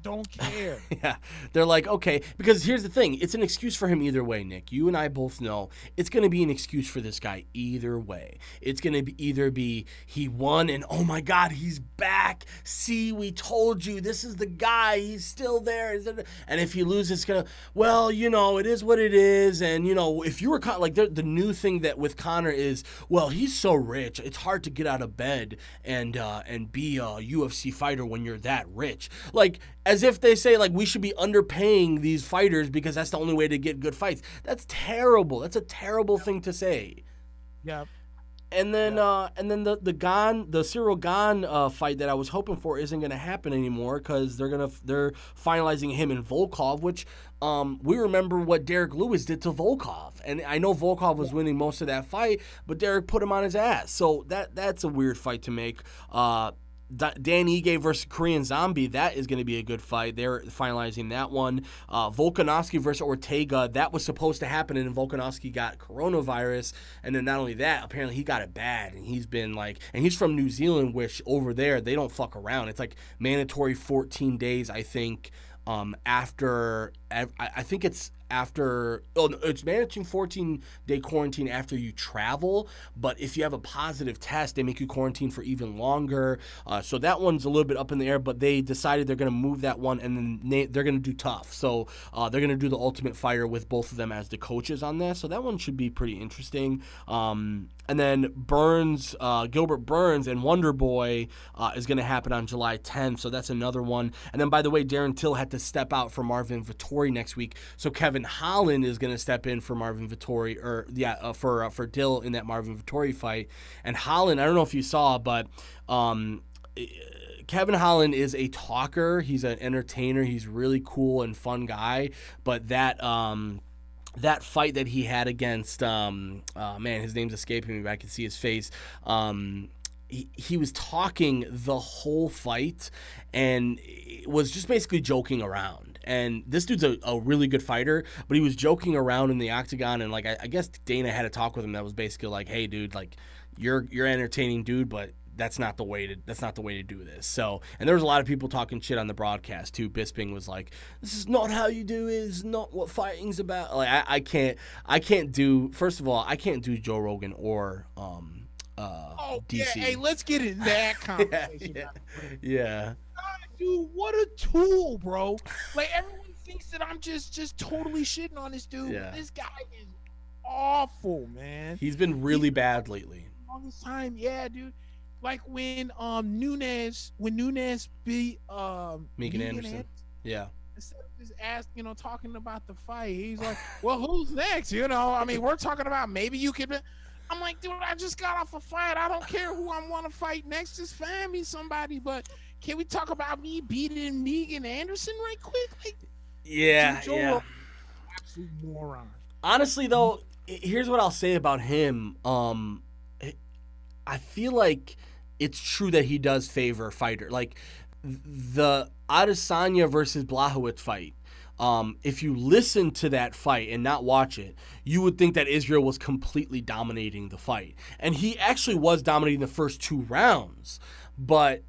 don't care. Yeah, they're like, okay, because here's the thing. It's an excuse for him either way, Nick. You and I both know it's going to be an excuse for this guy either way. It's going to be either he won and, oh my God, he's back. See, we told you, this is the guy. He's still there. And if he loses, it's going to, well, it is what it is. And, if you were like the new thing that with Conor is, well, he's so rich. It's hard to get out of bed and be a UFC fighter when you're that rich. Like, as if they say, like, we should be underpaying these fighters because that's the only way to get good fights. That's terrible. That's a terrible thing to say. Yeah. And then the Cyril Gane fight that I was hoping for isn't going to happen anymore because they're finalizing him and Volkov, which we remember what Derek Lewis did to Volkov, and I know Volkov was winning most of that fight, but Derek put him on his ass. So that's a weird fight to make. Dan Ige versus Korean Zombie, that is going to be a good fight. They're finalizing that one. Volkanovski versus Ortega, that was supposed to happen, and Volkanovski got coronavirus. And then not only that, apparently he got it bad, and he's been like, and he's from New Zealand, which over there they don't fuck around. It's like mandatory 14 days, I think. After I think it's after. Oh, no, it's managing 14-day quarantine after you travel. But if you have a positive test, they make you quarantine for even longer. So that one's a little bit up in the air. But they decided they're going to move that one, and then they're going to do tough. So they're going to do the Ultimate Fighter with both of them as the coaches on that. So that one should be pretty interesting. And then Gilbert Burns and Wonder Boy is going to happen on July 10th. So that's another one. And then, by the way, Darren Till had to step out for Marvin Vettori next week. So Kevin Holland is going to step in for Marvin Vettori, for Till in that Marvin Vettori fight. And Holland, I don't know if you saw, but Kevin Holland is a talker. He's an entertainer. He's really cool and fun guy. But that fight that he had against, man, his name's escaping me, but I can see his face. He was talking the whole fight and was just basically joking around. And this dude's a really good fighter, but he was joking around in the octagon. And like, I guess Dana had a talk with him that was basically like, hey, dude, like you're an entertaining dude, but that's not the way to do this. So, and there was a lot of people talking shit on the broadcast too. Bisping was like, "This is not how you do it. This is not what fighting's about." Like, I can't do. First of all, I can't do Joe Rogan or DC. Yeah, hey, let's get in that conversation. Yeah. Dude, what a tool, bro! Like everyone thinks that I'm just totally shitting on this dude. Yeah. This guy is awful, man. He's been really bad lately. Longest time, yeah, dude. Like when Nunes beat Megan Anderson. Yeah. Instead of just asking, talking about the fight, he's like, "Well, who's next?" I mean, we're talking about maybe you could. I'm like, dude, I just got off a fight. I don't care who I want to fight next. Just find me somebody. But can we talk about me beating Megan Anderson right quick? Like, yeah. Absolute moron. Honestly, though, here's what I'll say about him. I feel like it's true that he does favor a fighter. Like the Adesanya versus Blachowicz fight. If you listen to that fight and not watch it, you would think that Israel was completely dominating the fight. And he actually was dominating the first 2 rounds. But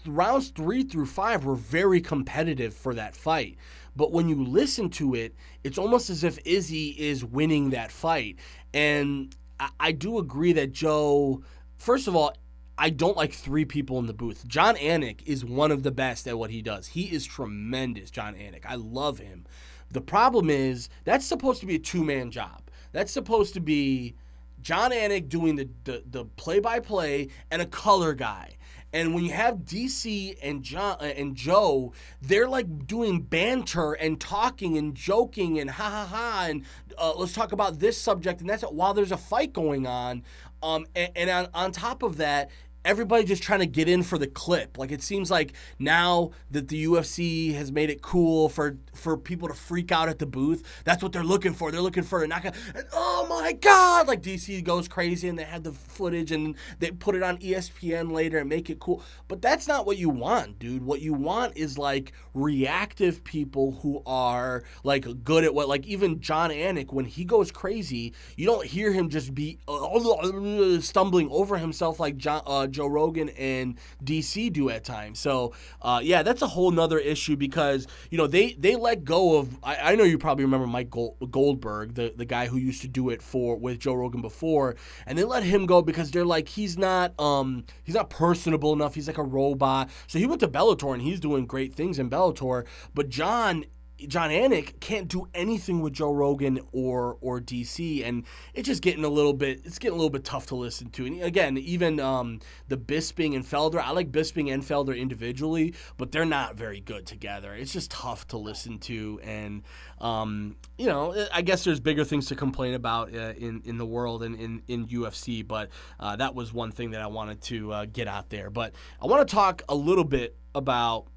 rounds 3 through 5 were very competitive for that fight. But when you listen to it, it's almost as if Izzy is winning that fight. And I do agree that Joe, first of all, I don't like 3 people in the booth. John Anik is one of the best at what he does. He is tremendous, John Anik. I love him. The problem is that's supposed to be a 2-man job. That's supposed to be John Anik doing the play-by-play and a color guy. And when you have DC and Joe, they're like doing banter and talking and joking and and let's talk about this subject and that's it, while there's a fight going on. And on top of that, everybody just trying to get in for the clip. Like, it seems like now that the UFC has made it cool for people to freak out at the booth, that's what they're looking for. They're looking for a knockout. And, oh my God, like DC goes crazy and they had the footage and they put it on ESPN later and make it cool. But that's not what you want, dude. What you want is like reactive people who are like good at what, like even John Anik, when he goes crazy, you don't hear him just be stumbling over himself like Joe Rogan and DC do at times. So, yeah, that's a whole nother issue because, they let go of, I know you probably remember Mike Goldberg, the guy who used to do it with Joe Rogan before, and they let him go because they're like, he's not personable enough. He's like a robot. So he went to Bellator and he's doing great things in Bellator, but John Anik can't do anything with Joe Rogan or DC, and it's just getting a little bit tough to listen to. And again, even the Bisping and Felder, I like Bisping and Felder individually, but they're not very good together. It's just tough to listen to, and I guess there's bigger things to complain about in the world and in UFC, but that was one thing that I wanted to get out there. But I want to talk a little bit about.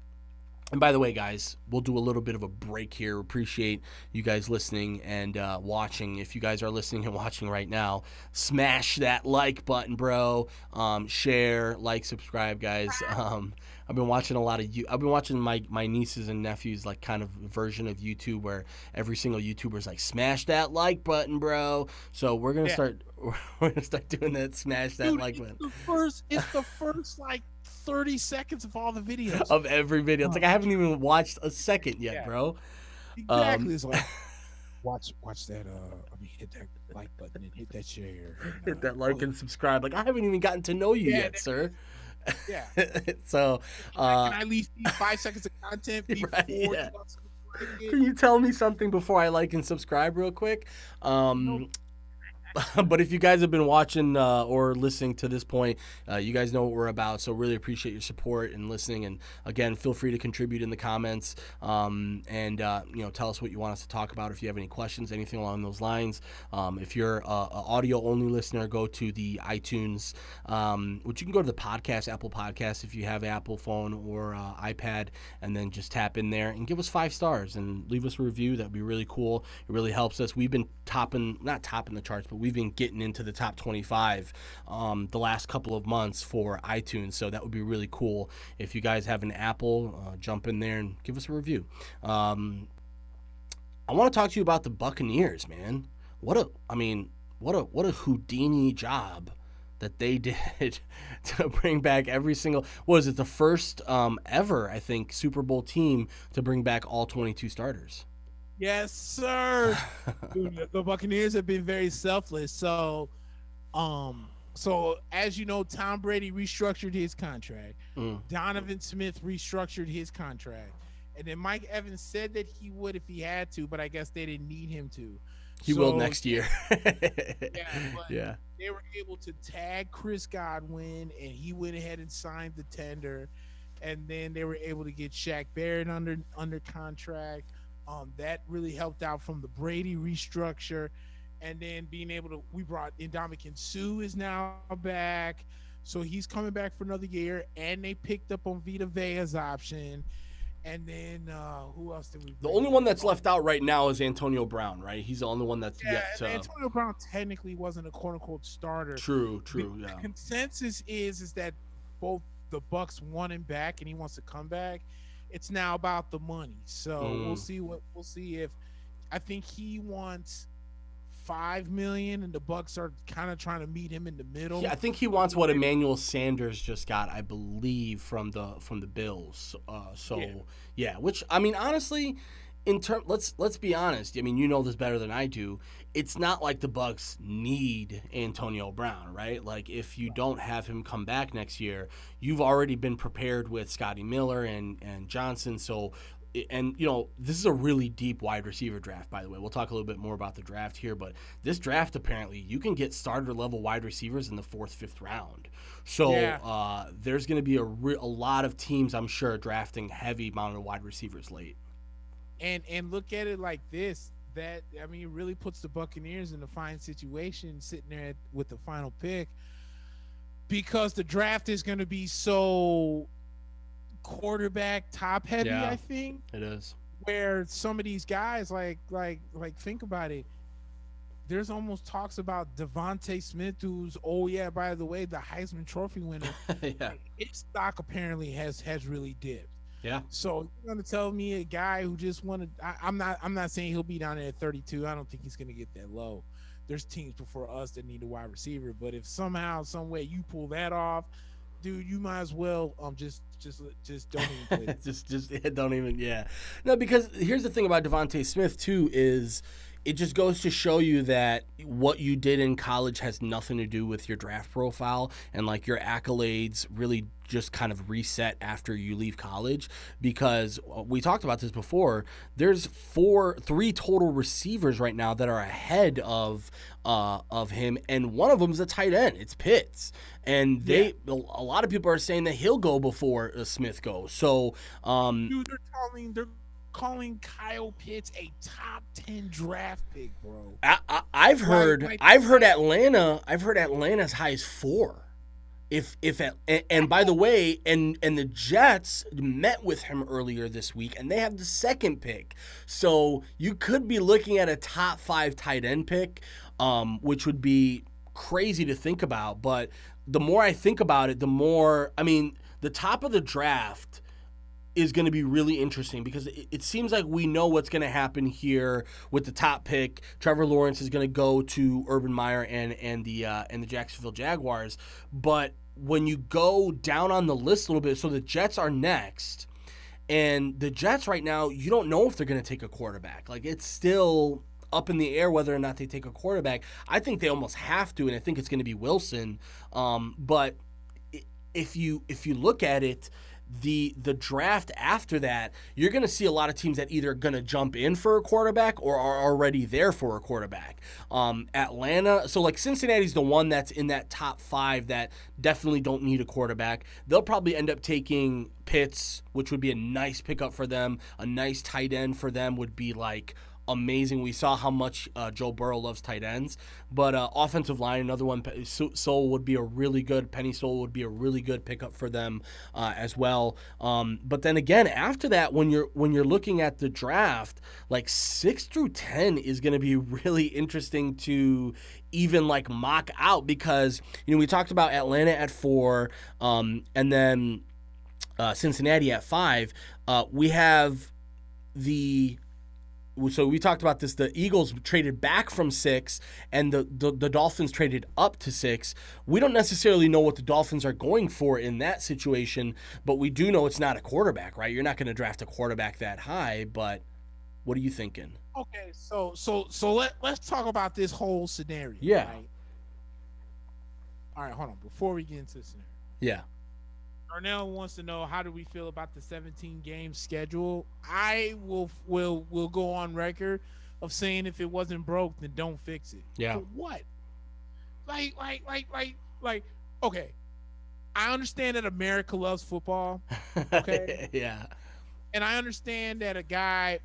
And by the way, guys, we'll do a little bit of a break here. Appreciate you guys listening and watching. If you guys are listening and watching right now, smash that like button, bro. Share, like, subscribe, guys. I've been watching I've been watching my nieces and nephews like kind of version of YouTube where every single YouTuber is like, smash that like button, bro. So we're gonna start doing that. Smash that like button. It's the first like 30 seconds of all the videos. Of every video. It's like I haven't even watched a second yet, bro. Exactly. watch that. Hit that like button and hit that share and Hit that all like that. and subscribe. Like I haven't even gotten to know you Yeah, yet, sir. yeah. So, Can I at least see 5 seconds of content right, before yeah. you like it? Can you tell me something before I like and subscribe real quick? No, Um, but if you guys have been watching or listening to this point, you guys know what we're about. So really appreciate your support and listening. And again, feel free to contribute in the comments and tell us what you want us to talk about. If you have any questions, anything along those lines. If you're a audio only listener, go to the iTunes, which you can go to the podcast, Apple Podcast, if you have Apple phone or iPad, and then just tap in there and give us 5 stars and leave us a review. That'd be really cool. It really helps us. We've been not topping the charts, but we've been getting into the top 25 the last couple of months for iTunes. So that would be really cool. If you guys have an Apple, jump in there and give us a review. I want to talk to you about the Buccaneers, man. What a Houdini job that they did to bring back every single, what is it, the first ever, I think, Super Bowl team to bring back all 22 starters. yes, sir. Dude, the Buccaneers have been very selfless. So as you know, Tom Brady restructured his contract. Donovan Smith restructured his contract. And then Mike Evans said that he would if he had to, but I guess they didn't need him to. He will next year. Yeah. They were able to tag Chris Godwin, and he went ahead and signed the tender. And then they were able to get Shaq Barrett under contract. That really helped out from the Brady restructure. And then being able to, we brought Ndamukong Suh is now back. So he's coming back for another year. And they picked up on Vita Vea's option. And then who else did we bring? The only one that's left out right now is Antonio Brown, right? He's the only one that's yet to... Antonio Brown technically wasn't a quote-unquote starter. True, The consensus is that both the Bucs want him back and he wants to come back. It's now about the money. So we'll see if I think he wants $5 million and the Bucs are kind of trying to meet him in the middle. Yeah, I think he wants what Emmanuel Sanders just got, I believe, from the Bills. Which I mean, honestly, let's be honest. I mean, you know this better than I do. It's not like the Bucs need Antonio Brown, right? Like if you don't have him come back next year, you've already been prepared with Scotty Miller and Johnson. So, and this is a really deep wide receiver draft, by the way. We'll talk a little bit more about the draft here, but this draft, apparently you can get starter level wide receivers in the 4th, 5th round. So there's going to be a lot of teams, I'm sure, drafting heavy amount of wide receivers late. And look at it like this. That, I mean, it really puts the Buccaneers in a fine situation sitting there with the final pick, because the draft is going to be so quarterback top heavy. I think it is, where some of these guys like think about it, there's almost talks about Devontae Smith, who's by the way, the Heisman Trophy winner. His stock apparently has really dipped. So you're gonna tell me a guy who just wanted, I'm not saying he'll be down there at 32. I don't think he's gonna get that low. There's teams before us that need a wide receiver, but if somehow, some way you pull that off, dude, you might as well just don't even play. just don't even. No, because here's the thing about Devontae Smith too is it just goes to show you that what you did in college has nothing to do with your draft profile, and like your accolades really just kind of reset after you leave college, because we talked about this before. There's 3 total receivers right now that are ahead of him, and one of them is a tight end. It's Pitts, and a lot of people are saying that he'll go before Smith goes. So, dude, they're calling Kyle Pitts a top 10 draft pick, bro. I've heard Atlanta. I've heard Atlanta as high as 4. And by the way, and the Jets met with him earlier this week, and they have the 2nd pick. So you could be looking at a top 5 tight end pick, which would be crazy to think about. But the more I think about it, the more, I mean, the top of the draft is going to be really interesting, because it seems like we know what's going to happen here with the top pick. Trevor Lawrence is going to go to Urban Meyer and the Jacksonville Jaguars. But when you go down on the list a little bit, so the Jets are next, and the Jets right now, you don't know if they're going to take a quarterback. Like, it's still up in the air whether or not they take a quarterback. I think they almost have to, and I think it's going to be Wilson. But if you look at it, the draft after that, you're going to see a lot of teams that either going to jump in for a quarterback or are already there for a quarterback. Atlanta, so like Cincinnati's the one that's in that top 5 that definitely don't need a quarterback. They'll probably end up taking Pitts, which would be a nice pickup for them. A nice tight end for them would be like amazing. We saw how much Joe Burrow loves tight ends, but offensive line, another one. Sewell would be a really good. Penny Sewell would be a really good pickup for them as well. But then again, after that, when you're looking at the draft, like 6 through 10 is going to be really interesting to even like mock out, because we talked about Atlanta at 4, and then Cincinnati at 5. We have so we talked about this. The Eagles traded back from 6, and the Dolphins traded up to 6. We don't necessarily know what the Dolphins are going for in that situation, but we do know it's not a quarterback, right? You're not going to draft a quarterback that high, but what are you thinking? Okay, so let's talk about this whole scenario. Yeah. Right? All right, hold on. Before we get into the scenario. Yeah. Darnell wants to know, how do we feel about the 17-game schedule? I will go on record of saying, if it wasn't broke, then don't fix it. Yeah. For what? Like, okay. I understand that America loves football. Okay. Yeah. And I understand that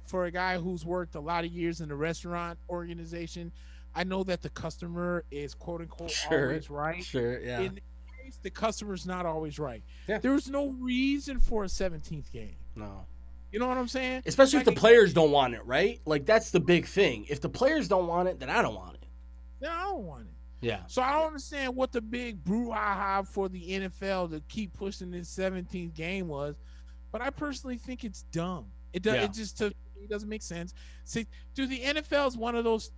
for a guy who's worked a lot of years in the restaurant organization, I know that the customer is quote unquote always right. Sure. Yeah. In case the customer's not always right. Yeah. There's no reason for a 17th game. No. You know what I'm saying? Especially if the players don't want it, right? Like, that's the big thing. If the players don't want it, then I don't want it. No, I don't want it. Yeah. So I don't understand what the big brouhaha for the NFL to keep pushing this 17th game was, but I personally think it's dumb. It does. Yeah. It doesn't make sense. See, dude, the NFL is one of those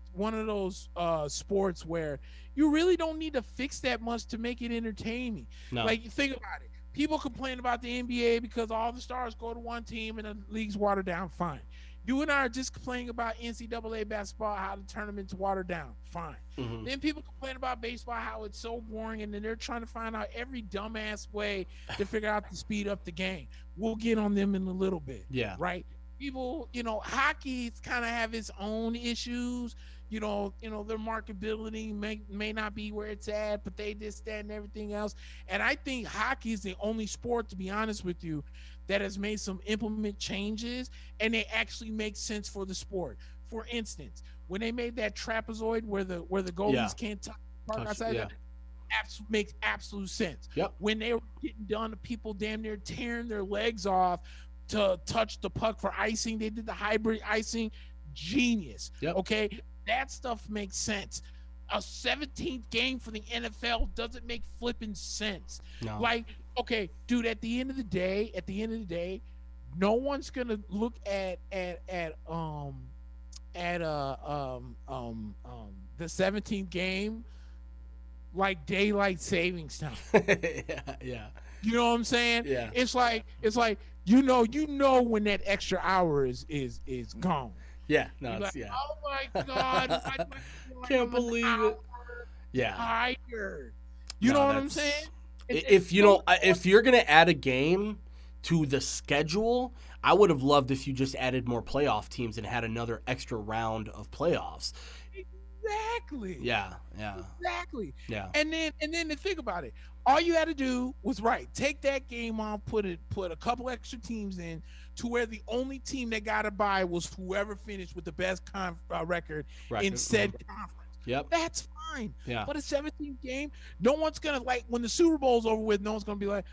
sports where you really don't need to fix that much to make it entertaining. No. Like, you think about it. People complain about the NBA because all the stars go to one team and the league's watered down. Fine. You and I are just complaining about NCAA basketball, how the tournament's watered down. Fine. Mm-hmm. Then people complain about baseball, how it's so boring, and then they're trying to find out every dumbass way to figure out to speed up the game. We'll get on them in a little bit. Yeah. Right? People, hockey kind of have its own issues. Their marketability may not be where it's at, but they this, that, and everything else. And I think hockey is the only sport, to be honest with you, that has made some implement changes, and they actually make sense for the sport. For instance, when they made that trapezoid where the goalies can't touch outside, yeah. Makes absolute sense. Yep. When they were getting done, the people damn near tearing their legs off to touch the puck for icing. They did the hybrid icing. Genius. Yep. Okay, that stuff makes sense. A 17th game for the NFL doesn't make flipping sense. No. Like, okay, dude, at the end of the day, no one's gonna look at the 17th game like daylight savings time. Yeah. You know what I'm saying? Yeah. It's like you know when that extra hour is gone. Yeah. No. You're It's, like, yeah. oh my god! Can't believe it. Yeah. Tired. You know what I'm saying? If you're gonna add a game to the schedule, I would have loved if you just added more playoff teams and had another extra round of playoffs. Exactly. Yeah. Exactly. Yeah. And then to think about it, all you had to do was take that game off, put a couple extra teams in, to where the only team that got a bye was whoever finished with the best record in said conference. Yep. That's fine. Yeah. But a 17th game, no one's gonna, like, when the Super Bowl's over with, no one's gonna be like,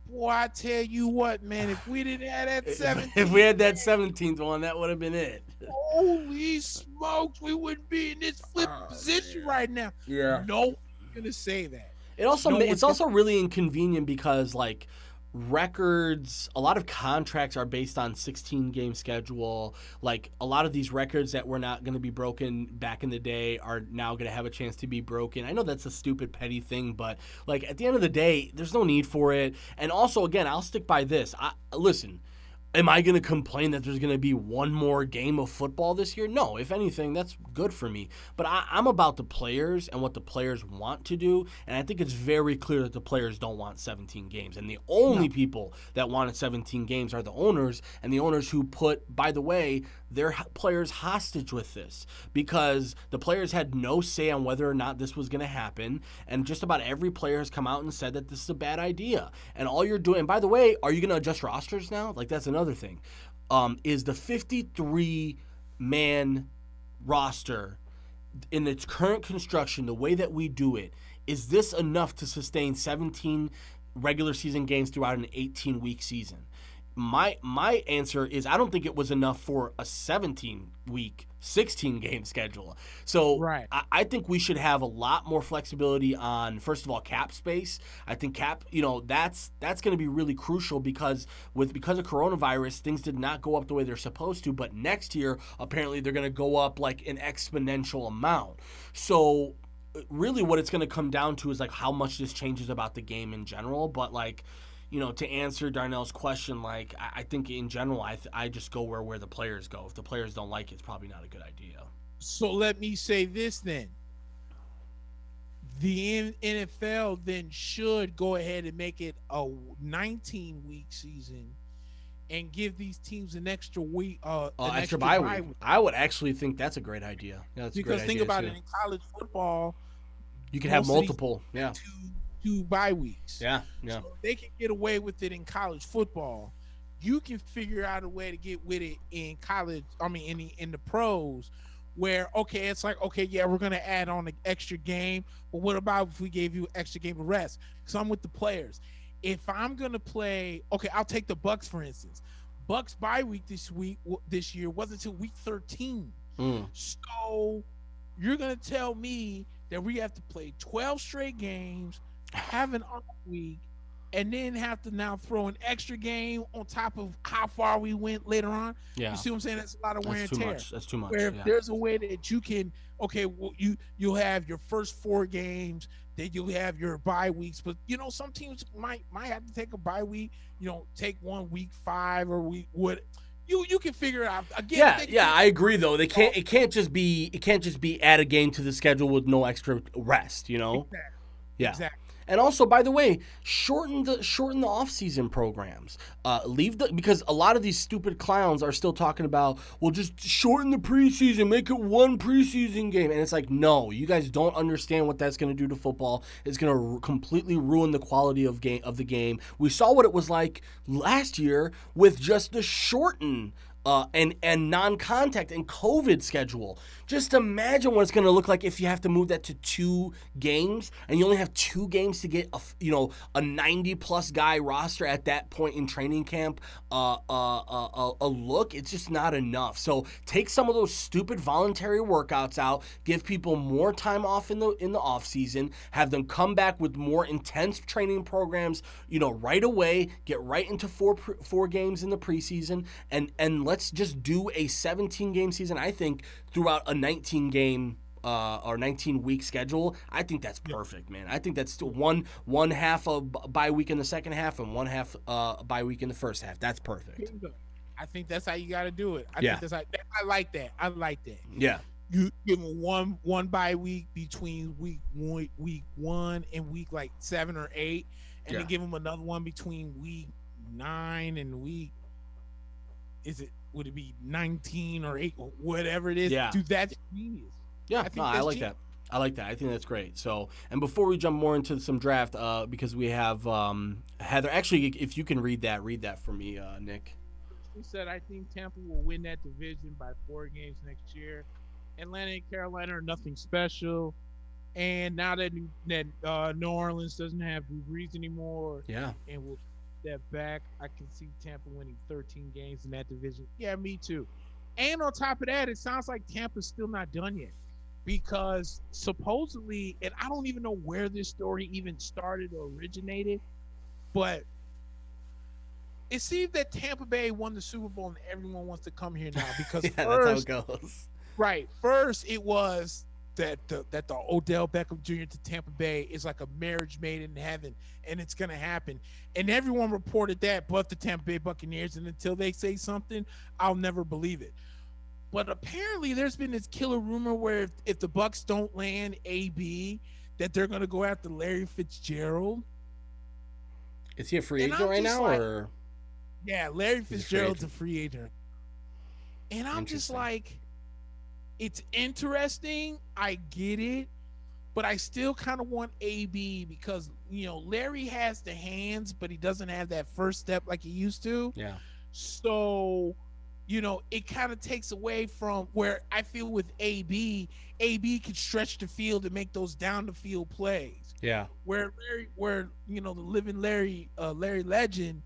boy, I tell you what, man, if we didn't have that 17th, if we had that 17th one, that would have been it. Holy smokes, we wouldn't be in this position right now. Yeah. No one's gonna say that. It's also really inconvenient because, like, records, a lot of contracts are based on 16-game schedule. Like, a lot of these records that were not going to be broken back in the day are now going to have a chance to be broken. I know that's a stupid, petty thing, but, like, at the end of the day, there's no need for it. And also, again, I'll stick by this. Listen, Am I going to complain that there's going to be one more game of football this year? No. If anything, that's good for me. But I'm about the players and what the players want to do. And I think it's very clear that the players don't want 17 games. And the only people that wanted 17 games are the owners, and the owners who put, by the way, their players hostage with this, because the players had no say on whether or not this was going to happen. And just about every player has come out and said that this is a bad idea. And all you're doing, and by the way, are you going to adjust rosters now? Like, that's another thing. Is the 53-man roster in its current construction, the way that we do it, is this enough to sustain 17 regular season games throughout an 18-week season? My answer is I don't think it was enough for a 17-week, 16-game schedule. So Right. I think we should have a lot more flexibility on, first of all, cap space. I think cap, that's going to be really crucial because of coronavirus, things did not go up the way they're supposed to. But next year, apparently, they're going to go up like an exponential amount. So really, what it's going to come down to is like how much this changes about the game in general. But like, to answer Darnell's question, like I think in general, I just go where the players go. If the players don't like it, it's probably not a good idea. So let me say this then. The NFL then should go ahead and make it a 19-week season and give these teams an extra week, an extra bye week. I would actually think that's a great idea. Yeah, that's because a great think idea about too. it, in college football, You can have multiple. Yeah. Two bye weeks. Yeah. So if they can get away with it in college football, you can figure out a way to get with it in college. I mean, in the pros, where it's like, yeah, we're gonna add on an extra game, but what about if we gave you an extra game of rest? Because I'm with the players. If I'm gonna play, I'll take the Bucks for instance. Bucks bye week this year wasn't until week 13. So you're gonna tell me that we have to play 12 straight games, have an off week, and then have to now throw an extra game on top of how far we went later on. Yeah. You see what I'm saying? That's a lot of wear and tear. That's too much. Where if there's a way that you can, you'll have your first 4 games, then you'll have your bye weeks. But some teams might have to take a bye week. Take 1 week 5 or week what. You can figure it out again. I agree though. They can't. It can't just be add a game to the schedule with no extra rest. Exactly. Yeah. Exactly. And also, by the way, shorten the off-season programs. Because a lot of these stupid clowns are still talking about, well, just shorten the preseason, make it 1 preseason game, and it's like, no, you guys don't understand what that's going to do to football. It's going to completely ruin the quality of the game. We saw what it was like last year with just the shortened and non-contact and COVID schedule. Just imagine what it's going to look like if you have to move that to 2 games and you only have 2 games to get a 90-plus guy roster at that point in training camp. A look, it's just not enough. So take some of those stupid voluntary workouts out, give people more time off in the off season, have them come back with more intense training programs, right away, get right into 4 games in the preseason, and let's just do a 17-game season. I think throughout a 19-game or 19-week schedule, I think that's perfect, man. I think that's still one half of bye week in the second half and 1 half bye week in the first half. That's perfect. I think that's how you got to do it. I like that. Yeah. You give them one bye week between week 1 and week like 7 or 8, and then give them another one between week 9 and week. Would it be 19 or 8 or whatever it is? Yeah. Dude, that's genius. Yeah, I like that. I like that. I think that's great. So, and before we jump more into some draft, because we have Heather. Actually, if you can read that for me, Nick. He said, I think Tampa will win that division by 4 games next year. Atlanta and Carolina are nothing special. And now that New Orleans doesn't have Drew Brees anymore, and will step back, I can see Tampa winning 13 games in that division. Yeah, me too. And on top of that, it sounds like Tampa's still not done yet, because supposedly, and I don't even know where this story even started or originated, but it seems that Tampa Bay won the Super Bowl and everyone wants to come here now because that's how it goes. Right. First, it was that the Odell Beckham Jr. to Tampa Bay is like a marriage made in heaven, and it's gonna happen. And everyone reported that, but the Tampa Bay Buccaneers. And until they say something, I'll never believe it. But apparently, there's been this killer rumor where if the Bucs don't land AB, that they're gonna go after Larry Fitzgerald. Is he a free agent right now, like, or? Yeah, Larry Fitzgerald's a free agent. And I'm just like, it's interesting. I get it. But I still kind of want AB because, Larry has the hands, but he doesn't have that first step like he used to. Yeah. So, it kind of takes away from where I feel with AB can stretch the field and make those down the field plays. Yeah. Where the living Larry Legend,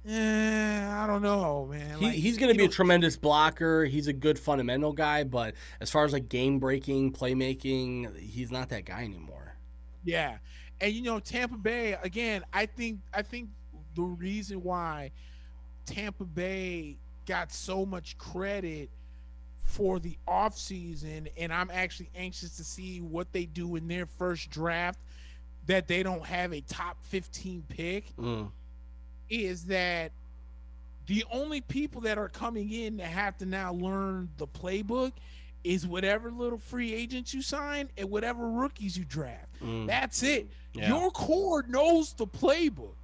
I don't know, man. He's going to be a tremendous blocker. He's a good fundamental guy, but as far as like game breaking, playmaking, he's not that guy anymore. Yeah, and Tampa Bay again. I think the reason why Tampa Bay got so much credit for the offseason, and I'm actually anxious to see what they do in their first draft, that they don't have a top 15 pick. Is that the only people that are coming in that have to now learn the playbook is whatever little free agents you sign and whatever rookies you draft. That's it. Yeah. Your core knows the playbook.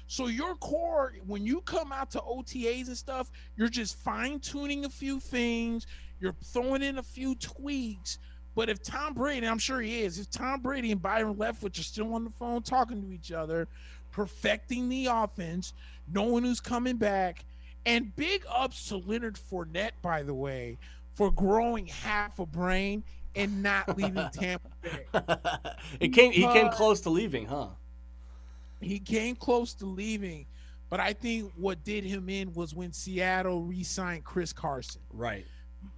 So your core, when you come out to OTAs and stuff, you're just fine-tuning a few things. You're throwing in a few tweaks. But if Tom Brady, I'm sure he is, if Tom Brady and Byron Leftwich are still on the phone talking to each other, perfecting the offense, knowing who's coming back, and big ups to Leonard Fournette, by the way, for growing half a brain and not leaving Tampa Bay. He came close to leaving, huh? He came close to leaving, but I think what did him in was when Seattle re-signed Chris Carson. Right.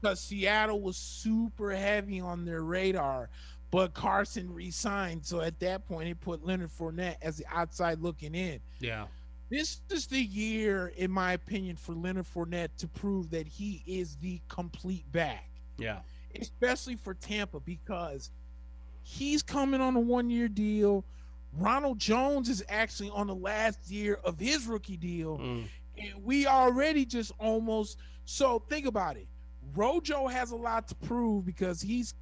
Because Seattle was super heavy on their radar, but Carson re-signed. So at that point, he put Leonard Fournette as the outside looking in. Yeah. This is the year, in my opinion, for Leonard Fournette to prove that he is the complete back. Yeah. Especially for Tampa, because he's coming on a 1-year deal. Ronald Jones is actually on the last year of his rookie deal. And we already just almost – so think about it. Rojo has a lot to prove because he's,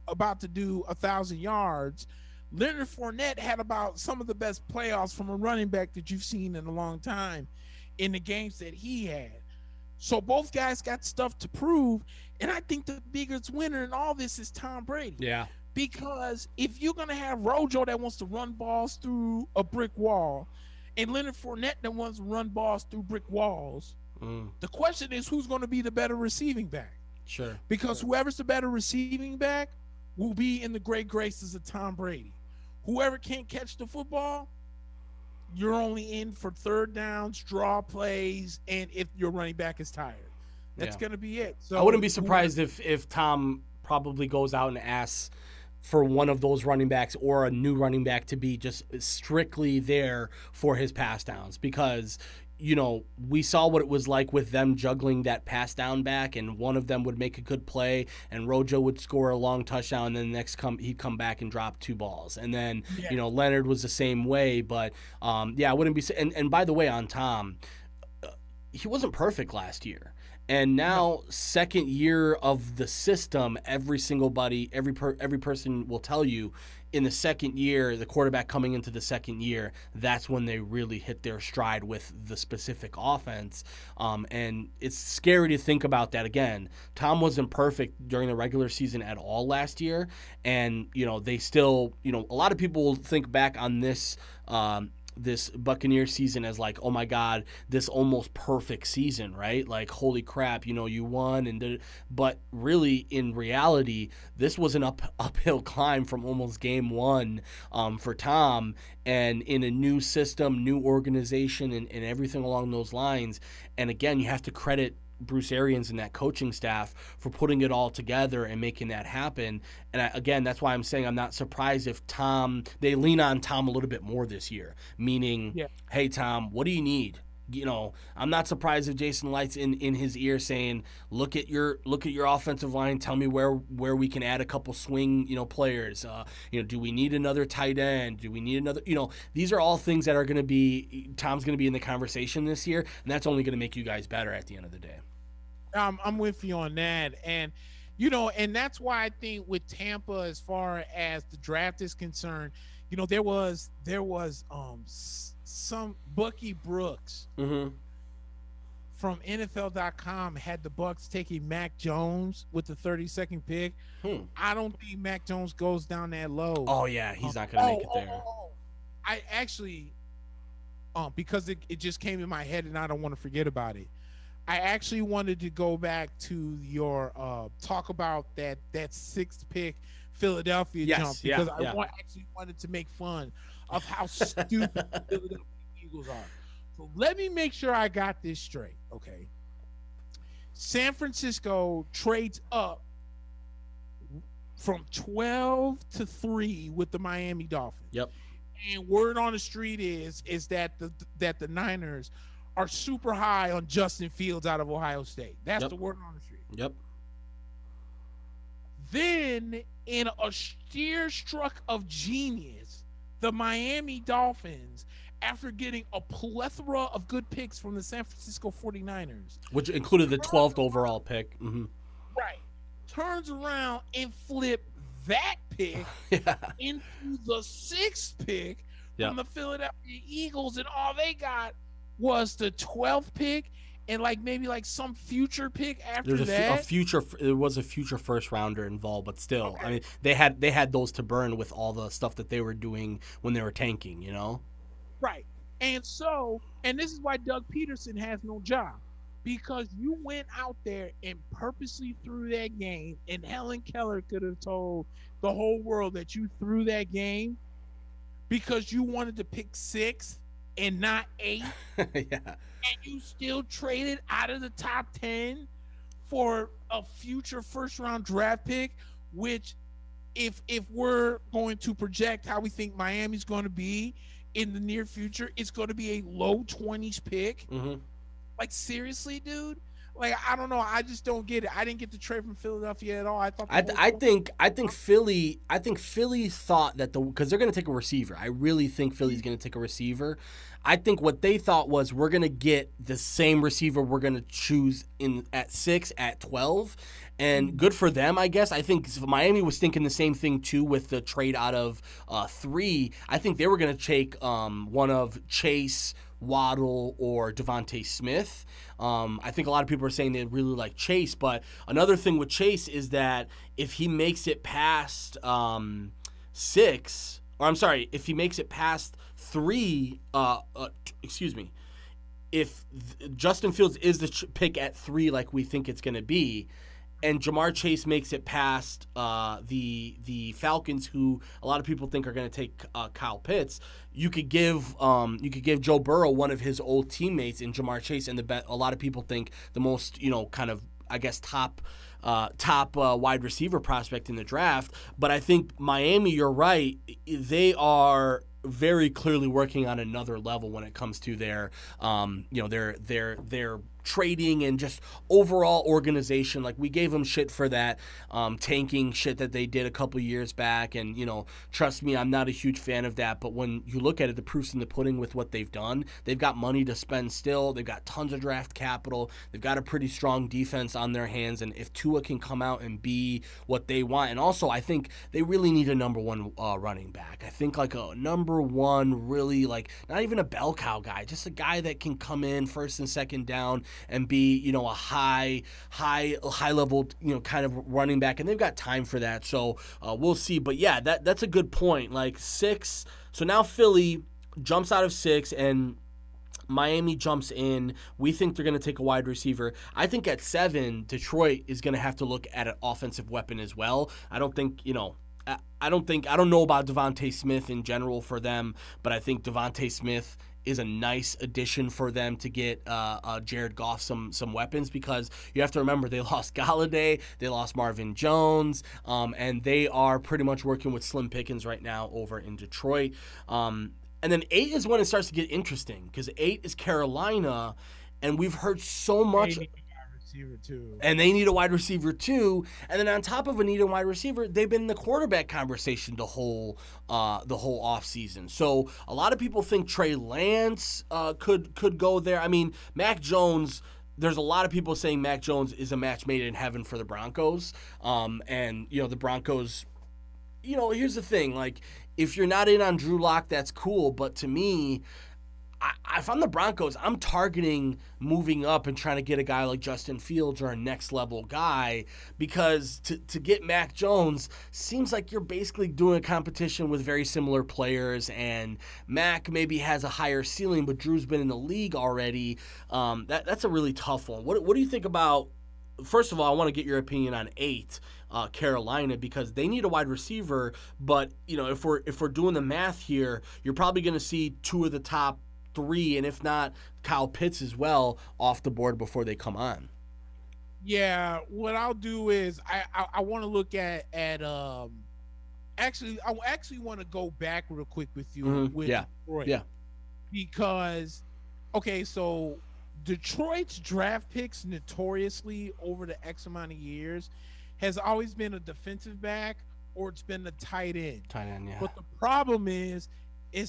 about to do 1,000 yards. Leonard Fournette had about some of the best playoffs from a running back that you've seen in a long time in the games that he had. So both guys got stuff to prove, and I think the biggest winner in all this is Tom Brady. Yeah. Because if you're going to have Rojo that wants to run balls through a brick wall and Leonard Fournette that wants to run balls through brick walls, the question is who's going to be the better receiving back? Sure. Because whoever's the better receiving back will be in the great graces of Tom Brady. Whoever can't catch the football, you're only in for third downs, draw plays, and if your running back is tired. That's going to be it. So I wouldn't be surprised if Tom probably goes out and asks for one of those running backs or a new running back to be just strictly there for his pass downs, because we saw what it was like with them juggling that pass down back, and one of them would make a good play and Rojo would score a long touchdown, and then he'd come back and drop 2 balls. And then, Leonard was the same way, but I wouldn't be – and by the way, on Tom, he wasn't perfect last year. And now, second year of the system, every person will tell you in the second year, the quarterback coming into the second year, that's when they really hit their stride with the specific offense. And it's scary to think about that again. Tom wasn't perfect during the regular season at all last year. And, they still, a lot of people will think back on this Buccaneer season as like, oh my God, this almost perfect season, right? Like, holy crap, you won. But really, in reality, this was an uphill climb from almost game one for Tom, and in a new system, new organization, and everything along those lines. And again, you have to credit Bruce Arians and that coaching staff for putting it all together and making that happen. And again, that's why I'm saying I'm not surprised if they lean on Tom a little bit more this year, meaning, hey, Tom, what do you need? I'm not surprised if Jason Light's in his ear saying, look at your offensive line. Tell me where we can add a couple swing, players. Do we need another tight end? Do we need another? These are all things that are going to be Tom's going to be in the conversation this year, and that's only going to make you guys better at the end of the day. I'm with you on that, and and that's why I think with Tampa, as far as the draft is concerned, there was some Bucky Brooks from NFL.com had the Bucs taking Mac Jones with the 32nd pick. I don't think Mac Jones goes down that low. Oh yeah, he's not going to make it there. I actually, because it just came in my head and I don't want to forget about it. I actually wanted to go back to your talk about that 6th pick Philadelphia jump, because I actually wanted to make fun of how stupid the Philadelphia Eagles are. So let me make sure I got this straight, okay? San Francisco trades up from 12 to 3 with the Miami Dolphins. Yep. And word on the street is that the Niners are super high on Justin Fields out of Ohio State. That's the word on the street. Yep. Then, in a sheer stroke of genius, the Miami Dolphins, after getting a plethora of good picks from the San Francisco 49ers, which included the 12th overall pick, right, turns around and flip that pick into the 6th pick from the Philadelphia Eagles, and all they got was the 12th pick and maybe some future pick after that. There was a future first rounder involved, but still, I mean, they had those to burn with all the stuff that they were doing when they were tanking, Right. And this is why Doug Peterson has no job, because you went out there and purposely threw that game, and Helen Keller could have told the whole world that you threw that game because you wanted to pick 6th and not 8. And you still traded out of the top 10 for a future first round draft pick, which if we're going to project how we think Miami's going to be in the near future, it's going to be a low 20s pick. Seriously, dude? I don't know. I just don't get it. I didn't get the trade from Philadelphia at all. I thought I think Philly thought that because they're going to take a receiver. I really think Philly's going to take a receiver. I think what they thought was, we're going to get the same receiver we're going to choose at 6, at 12. And good for them, I guess. I think Miami was thinking the same thing too with the trade out of 3. I think they were going to take one of Chase, Waddle, or Devontae Smith. I think a lot of people are saying they really like Chase, but another thing with Chase is that if he makes it past 6, or I'm sorry, if he makes it past 3, if Justin Fields is the pick at 3 like we think it's going to be, and Jamar Chase makes it past the Falcons, who a lot of people think are going to take Kyle Pitts, you could give Joe Burrow one of his old teammates in Jamar Chase, and a lot of people think the most kind of, I guess, top wide receiver prospect in the draft. But I think Miami, you're right, they are very clearly working on another level when it comes to their their trading and just overall organization. We gave them shit for that tanking shit that they did a couple years back, and trust me, I'm not a huge fan of that, but when you look at it, the proof's in the pudding with what they've done. They've got money to spend still. They've got tons of draft capital. They've got a pretty strong defense on their hands, and if Tua can come out and be what they want, and also I think they really need a number 1 running back. I think a number 1, really, not even a bell cow guy, just a guy that can come in first and second down and be, a high level, kind of running back, and they've got time for that. So we'll see. But yeah, that's a good point. 6. So now Philly jumps out of 6 and Miami jumps in. We think they're going to take a wide receiver. I think at 7, Detroit is going to have to look at an offensive weapon as well. I don't know about Devontae Smith in general for them, but I think Devontae Smith is a nice addition for them to get Jared Goff some weapons, because you have to remember they lost Galladay, they lost Marvin Jones, and they are pretty much working with slim pickings right now over in Detroit. And And then 8 is when it starts to get interesting because 8 is Carolina, and we've heard so much. Receiver too. And they need a wide receiver too. And then on top of a need a wide receiver, they've been in the quarterback conversation the whole offseason. So a lot of people think Trey Lance could go there. I mean, Mac Jones. There's a lot of people saying Mac Jones is a match made in heaven for the Broncos. And the Broncos. Here's the thing. Like, if you're not in on Drew Lock, that's cool. But to me, if I'm the Broncos, I'm targeting moving up and trying to get a guy like Justin Fields or a next level guy, because to get Mac Jones seems like you're basically doing a competition with very similar players, and Mac maybe has a higher ceiling, but Drew's been in the league already. That's a really tough one. What do you think about? First of all, I want to get your opinion on 8. Carolina, because they need a wide receiver, but if we're doing the math here, you're probably going to see 2 of the top 3, and if not, Kyle Pitts as well off the board before they come on. Yeah, what I'll do is I want to look at actually I actually want to go back real quick with you with Detroit. Yeah. Because so Detroit's draft picks notoriously over the X amount of years has always been a defensive back or it's been a tight end. Yeah. But the problem is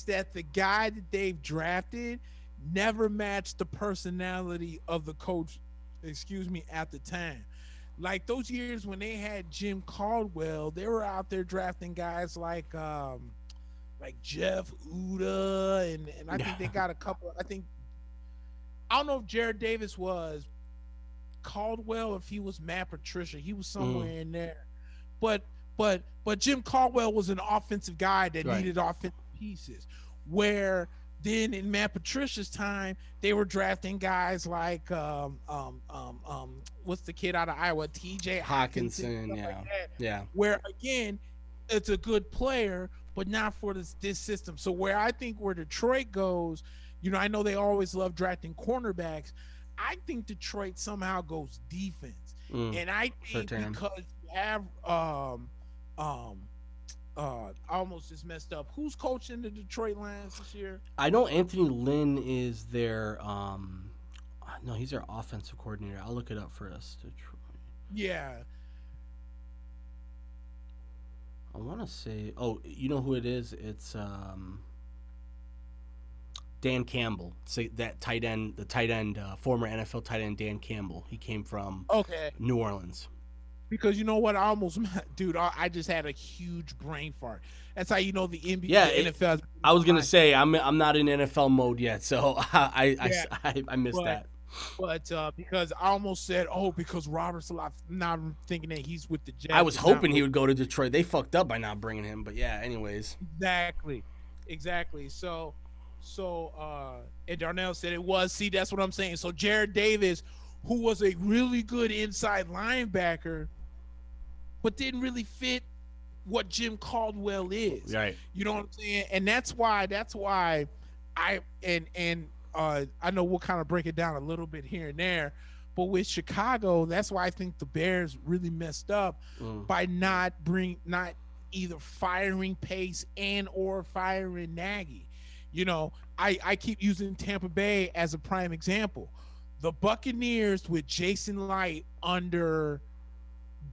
that the guy that they've drafted never matched the personality of the coach, at the time. Like those years when they had Jim Caldwell, they were out there drafting guys like Jeff Uda, and I think they got a couple. I don't know if Jared Davis was Caldwell, if he was Matt Patricia. He was somewhere in there. But Jim Caldwell was an offensive guy that needed offensive pieces, where then in Matt Patricia's time they were drafting guys like what's the kid out of Iowa, TJ Hawkinson, where again it's a good player but not for this system. So where Detroit goes, I know they always love drafting cornerbacks. I think Detroit somehow goes defense, and I think because you have I almost just messed up. Who's coaching the Detroit Lions this year? I know Anthony Lynn is their no, he's their offensive coordinator. I'll look it up for us. Detroit. Yeah. I want to say, you know who it is? It's Dan Campbell. Say that tight end, former NFL tight end Dan Campbell. He came from New Orleans. Because you know what, I just had a huge brain fart. That's how you know the NBA, NFL. I was gonna say I'm not in NFL mode yet, so I missed that. But because I almost said, because Robert's alive, not thinking that he's with the Jets. I was hoping he would go to Detroit. They fucked up by not bringing him, but yeah. Anyways. Exactly. So, and Darnell said it was. See, that's what I'm saying. So Jared Davis, who was a really good inside linebacker, but didn't really fit what Jim Caldwell is. Right. You know what I'm saying? And that's why I know we'll kind of break it down a little bit here and there, but with Chicago, that's why I think the Bears really messed up by not either firing Pace and or firing Nagy. I keep using Tampa Bay as a prime example. The Buccaneers with Jason Light under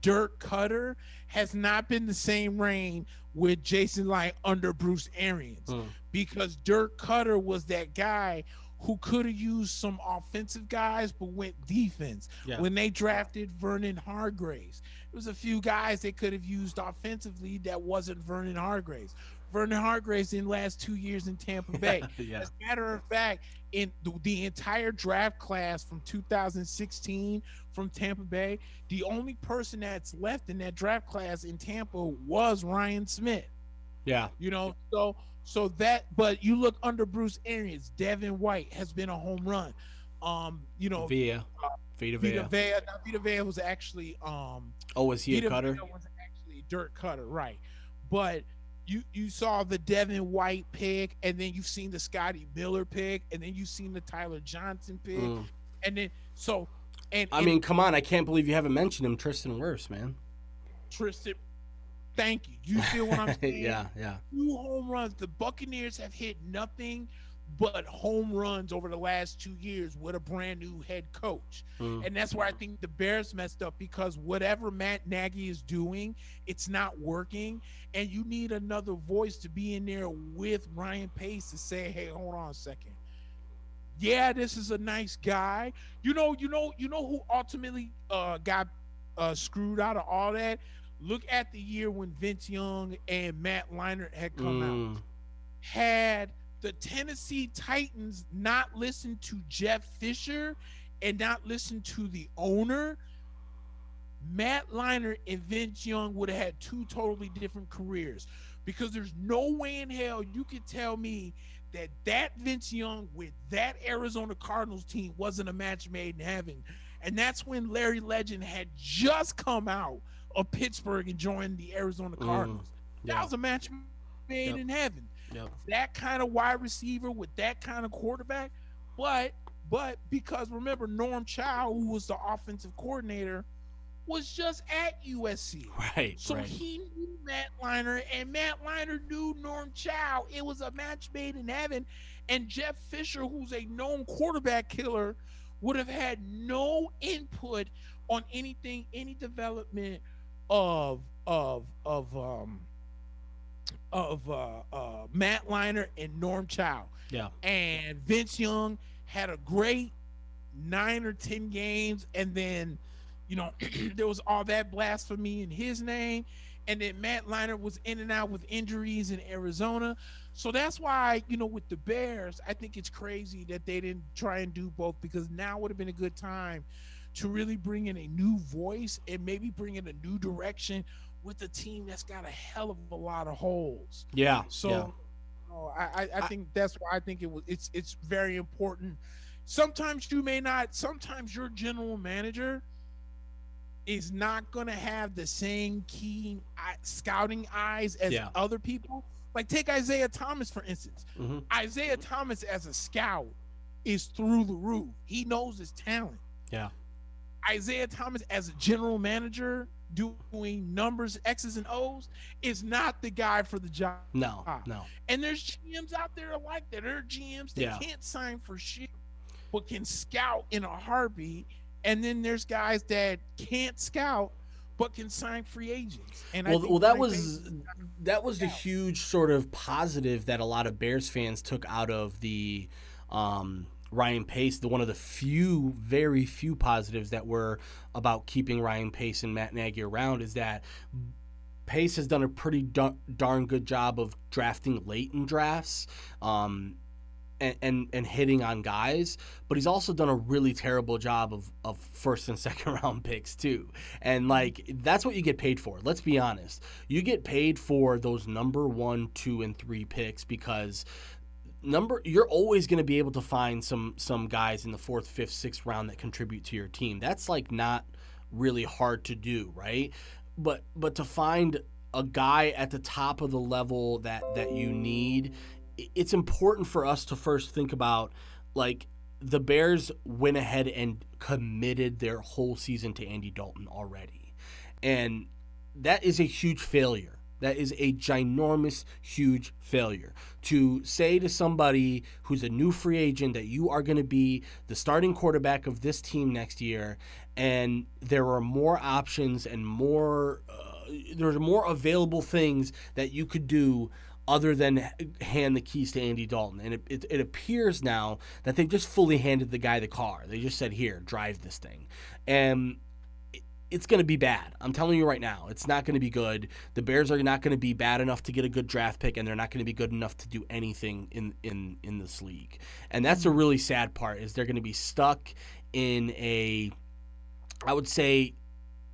Dirk Cutter has not been the same reign with Jason Light under Bruce Arians, because Dirk Cutter was that guy who could have used some offensive guys but went defense. Yeah. When they drafted Vernon Hargreaves, there was a few guys they could have used offensively that wasn't Vernon Hargreaves. Vernon Hargreaves in the last 2 years in Tampa Bay. As a matter of fact, in the entire draft class from 2016 from Tampa Bay, the only person that's left in that draft class in Tampa was Ryan Smith. Yeah. So that, but you look under Bruce Arians, Devin White has been a home run. Vita Vea. Now, Vita Vea was actually was he Vita a Cutter? Vea was actually Dirk Cutter, right? But you saw the Devin White pick, and then you've seen the Scotty Miller pick, and then you've seen the Tyler Johnson pick, and then come on, I can't believe you haven't mentioned him, Tristan Wirfs, man. Tristan Thank you. You feel what I'm saying? Yeah. 2 home runs. The Buccaneers have hit nothing but home runs over the last 2 years with a brand new head coach. And that's where I think the Bears messed up, because whatever Matt Nagy is doing, it's not working. And you need another voice to be in there with Ryan Pace to say, hey, hold on a second. Yeah, this is a nice guy. You know who ultimately got screwed out of all that? Look at the year when Vince Young and Matt Leinart had come out. Had the Tennessee Titans not listened to Jeff Fisher and not listened to the owner, Matt Leinart and Vince Young would have had 2 totally different careers, because there's no way in hell you could tell me that Vince Young with that Arizona Cardinals team wasn't a match made in heaven. And that's when Larry Legend had just come out of Pittsburgh and joined the Arizona Cardinals. That was a match made in heaven. That kind of wide receiver with that kind of quarterback. But because remember, Norm Chow, who was the offensive coordinator, was just at USC. Right. So he knew Matt Leinart, and Matt Leinart knew Norm Chow. It was a match made in heaven. And Jeff Fisher, who's a known quarterback killer, would have had no input on anything, any development of Matt Leinart and Norm Chow. Yeah. And Vince Young had a great 9 or 10 games, and then there was all that blasphemy in his name, and then Matt Leinart was in and out with injuries in Arizona. So that's why, with the Bears, I think it's crazy that they didn't try and do both, because now would have been a good time to really bring in a new voice and maybe bring in a new direction with a team that's got a hell of a lot of holes. Yeah. So I think that's why I think it's very important. Sometimes your general manager is not going to have the same keen scouting eyes as other people. Like, take Isaiah Thomas, for instance. Isaiah Thomas as a scout is through the roof. He knows his talent. Yeah. Isaiah Thomas as a general manager doing numbers, X's and O's, is not the guy for the job. No. And there's GMs out there like that. There are GMs that can't sign for shit, but can scout in a heartbeat. And then there's guys that can't scout but can sign free agents. And that was the huge sort of positive that a lot of Bears fans took out of the Ryan Pace. One of the very few positives that were about keeping Ryan Pace and Matt Nagy around is that Pace has done a pretty darn good job of drafting late in drafts. And hitting on guys, but he's also done a really terrible job of first and second round picks too. And that's what you get paid for. Let's be honest. You get paid for those number 1, 2, and 3 picks because you're always going to be able to find some guys in the 4th, 5th, 6th round that contribute to your team. That's not really hard to do, right? But to find a guy at the top of the level that you need, it's important for us to first think about, the Bears went ahead and committed their whole season to Andy Dalton already. And that is a huge failure. That is a ginormous, huge failure. To say to somebody who's a new free agent that you are going to be the starting quarterback of this team next year, and there are more options and there's more available things that you could do other than hand the keys to Andy Dalton. And it appears now that they've just fully handed the guy the car. They just said, here, drive this thing. And it's going to be bad. I'm telling you right now, it's not going to be good. The Bears are not going to be bad enough to get a good draft pick, and they're not going to be good enough to do anything in this league. And that's a really sad part, is they're going to be stuck in I would say,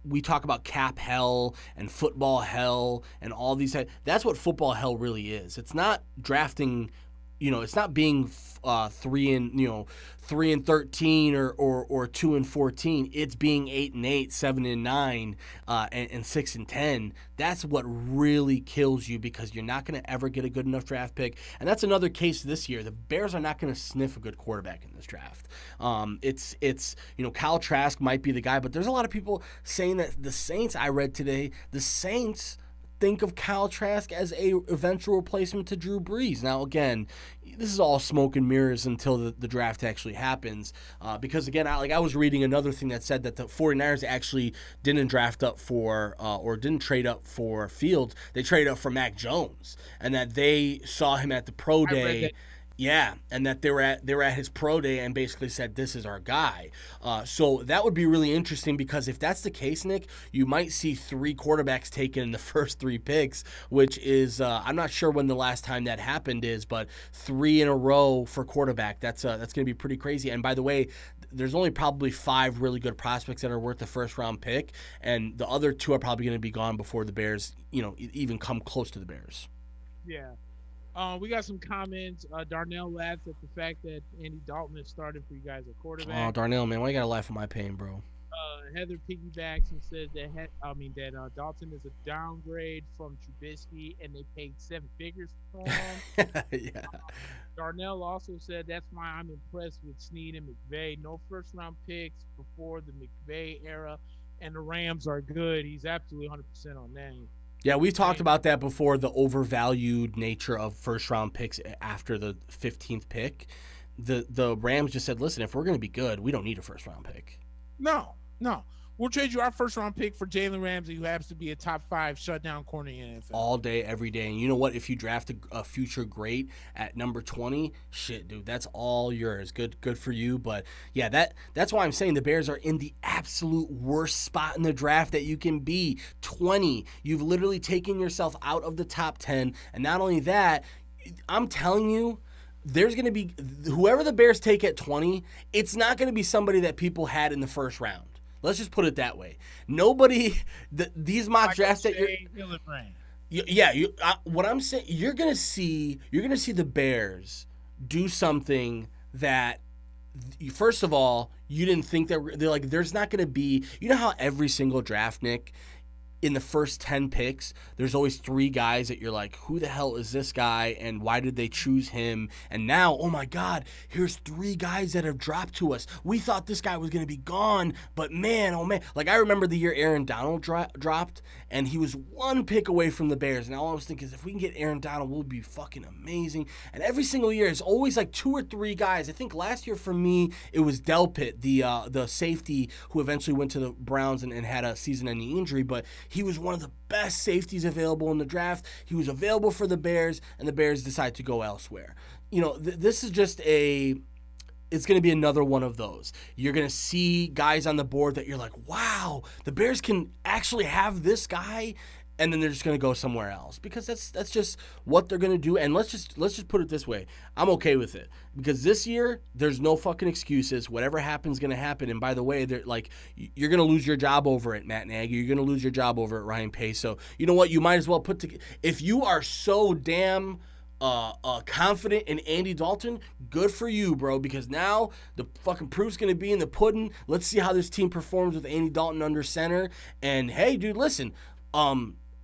we talk about cap hell and football hell and all these. That's what football hell really is. It's not drafting, it's not being 3 and 13 or 2 and 14. It's being 8 and 8, 7 and 9, and 6 and 10. That's what really kills you, because you're not going to ever get a good enough draft pick. And that's another case this year. The Bears are not going to sniff a good quarterback in this draft. It's Kyle Trask might be the guy, but there's a lot of people saying that the Saints, I read today, the Saints think of Kyle Trask as a eventual replacement to Drew Brees. Now, again, this is all smoke and mirrors until the draft actually happens. Because, again, I was reading another thing that said that the 49ers actually didn't draft up for or didn't trade up for Fields. They traded up for Mac Jones, and that they saw him at the pro day. Yeah, and that they were at his pro day and basically said, this is our guy. So that would be really interesting, because if that's the case, Nick, you might see 3 quarterbacks taken in the first 3 picks, which is I'm not sure when the last time that happened is, but 3 in a row for quarterback. That's going to be pretty crazy. And by the way, there's only probably 5 really good prospects that are worth the first round pick, and the other 2 are probably going to be gone before the Bears, even come close to the Bears. Yeah. We got some comments. Darnell laughs at the fact that Andy Dalton is starting for you guys at quarterback. Oh, Darnell, man, why you gotta laugh at my pain, bro? Heather piggybacks and says that Dalton is a downgrade from Trubisky, and they paid 7 figures for him. Yeah. Darnell also said, that's why I'm impressed with Snead and McVay. No first-round picks before the McVay era, and the Rams are good. He's absolutely 100% on that. Yeah, we've talked about that before, the overvalued nature of first-round picks after the 15th pick. The Rams just said, listen, if we're going to be good, we don't need a first-round pick. No. We'll trade you our first-round pick for Jalen Ramsey, who happens to be a top 5 shutdown corner in the NFL. All day, every day. And you know what? If you draft a future great at number 20, shit, dude, that's all yours. Good for you. But, yeah, that's why I'm saying the Bears are in the absolute worst spot in the draft that you can be. 20. You've literally taken yourself out of the top 10. And not only that, I'm telling you, there's going to be whoever the Bears take at 20, it's not going to be somebody that people had in the first round. Let's just put it that way. Nobody, these mock drafts that what I'm saying, you're gonna see the Bears do something that, first of all, you didn't think that they're like. There's not gonna be. You know how every single draft, Nick, in the first 10 picks, there's always 3 guys that you're like, who the hell is this guy and why did they choose him? And now, oh my God, here's 3 guys that have dropped to us. We thought this guy was going to be gone, but man, oh man. Like, I remember the year Aaron Donald dropped, and he was 1 pick away from the Bears. And all I was thinking is, if we can get Aaron Donald, we'll be fucking amazing. And every single year, it's always like 2 or 3 guys. I think last year for me, it was Delpit, the safety who eventually went to the Browns and had a season-ending injury, but he was one of the best safeties available in the draft. He was available for the Bears, and the Bears decided to go elsewhere. This is just it's going to be another one of those. You're going to see guys on the board that you're like, wow, the Bears can actually have this guy, and then they're just going to go somewhere else, because that's just what they're going to do. And let's just put it this way. I'm okay with it, because this year there's no fucking excuses. Whatever happens is going to happen. And by the way, they're like, you're going to lose your job over it, Matt Nagy. You're going to lose your job over it, Ryan Pace. So you know what? You might as well if you are so damn confident in Andy Dalton, good for you, bro, because now the fucking proof's going to be in the pudding. Let's see how this team performs with Andy Dalton under center. And hey, dude, listen,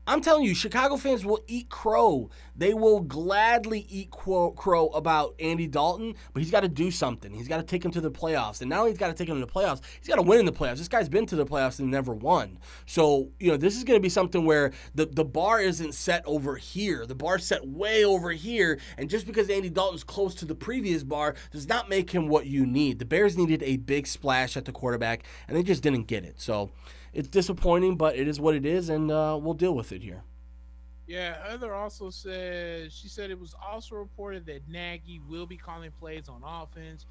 I'm telling you, Chicago fans will eat crow. They will gladly eat crow about Andy Dalton, but he's got to do something. He's got to take him to the playoffs. And not only he's got to take him to the playoffs, he's got to win in the playoffs. This guy's been to the playoffs and never won. So, this is going to be something where the bar isn't set over here. The bar's set way over here. And just because Andy Dalton's close to the previous bar does not make him what you need. The Bears needed a big splash at the quarterback, and they just didn't get it. So it's disappointing, but it is what it is, and we'll deal with it here. Yeah, Heather also said, she said it was also reported that Nagy will be calling plays on offense.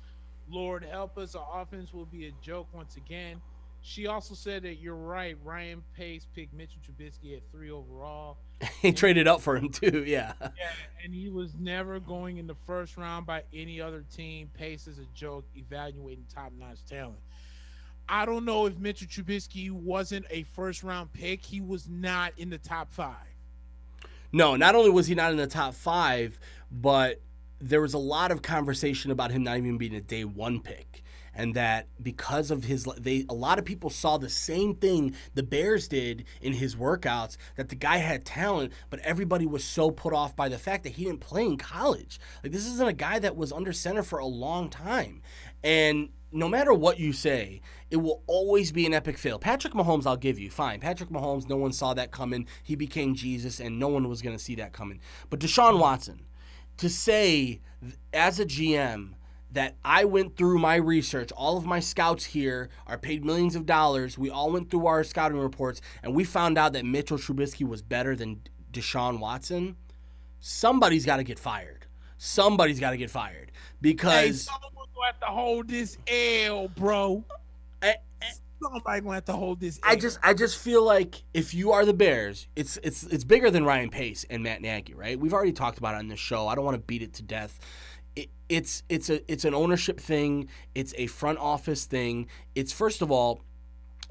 Lord help us, our offense will be a joke once again. She also said that you're right, Ryan Pace picked Mitchell Trubisky at 3 overall. He traded up for him too, yeah. Yeah, and he was never going in the first round by any other team. Pace is a joke, evaluating top-notch talent. I don't know if Mitchell Trubisky wasn't a first-round pick. He was not in the top 5. No, not only was he not in the top 5, but there was a lot of conversation about him not even being a day 1 pick. And that because of a lot of people saw the same thing the Bears did in his workouts, that the guy had talent, but everybody was so put off by the fact that he didn't play in college. Like, this isn't a guy that was under center for a long time. And no matter what you say, it will always be an epic fail. Patrick Mahomes, I'll give you. Fine. Patrick Mahomes, no one saw that coming. He became Jesus, and no one was going to see that coming. But Deshaun Watson, to say as a GM that I went through my research, all of my scouts here are paid millions of dollars. We all went through our scouting reports, and we found out that Mitchell Trubisky was better than Deshaun Watson. Somebody's got to get fired. Somebody's got to get fired because someone's gonna have to hold this L, bro. Somebody gonna have to hold this L. I just feel like if you are the Bears, it's bigger than Ryan Pace and Matt Nagy, right? We've already talked about it on this show. I don't want to beat it to death. It's an ownership thing. It's a front office thing. It's, first of all,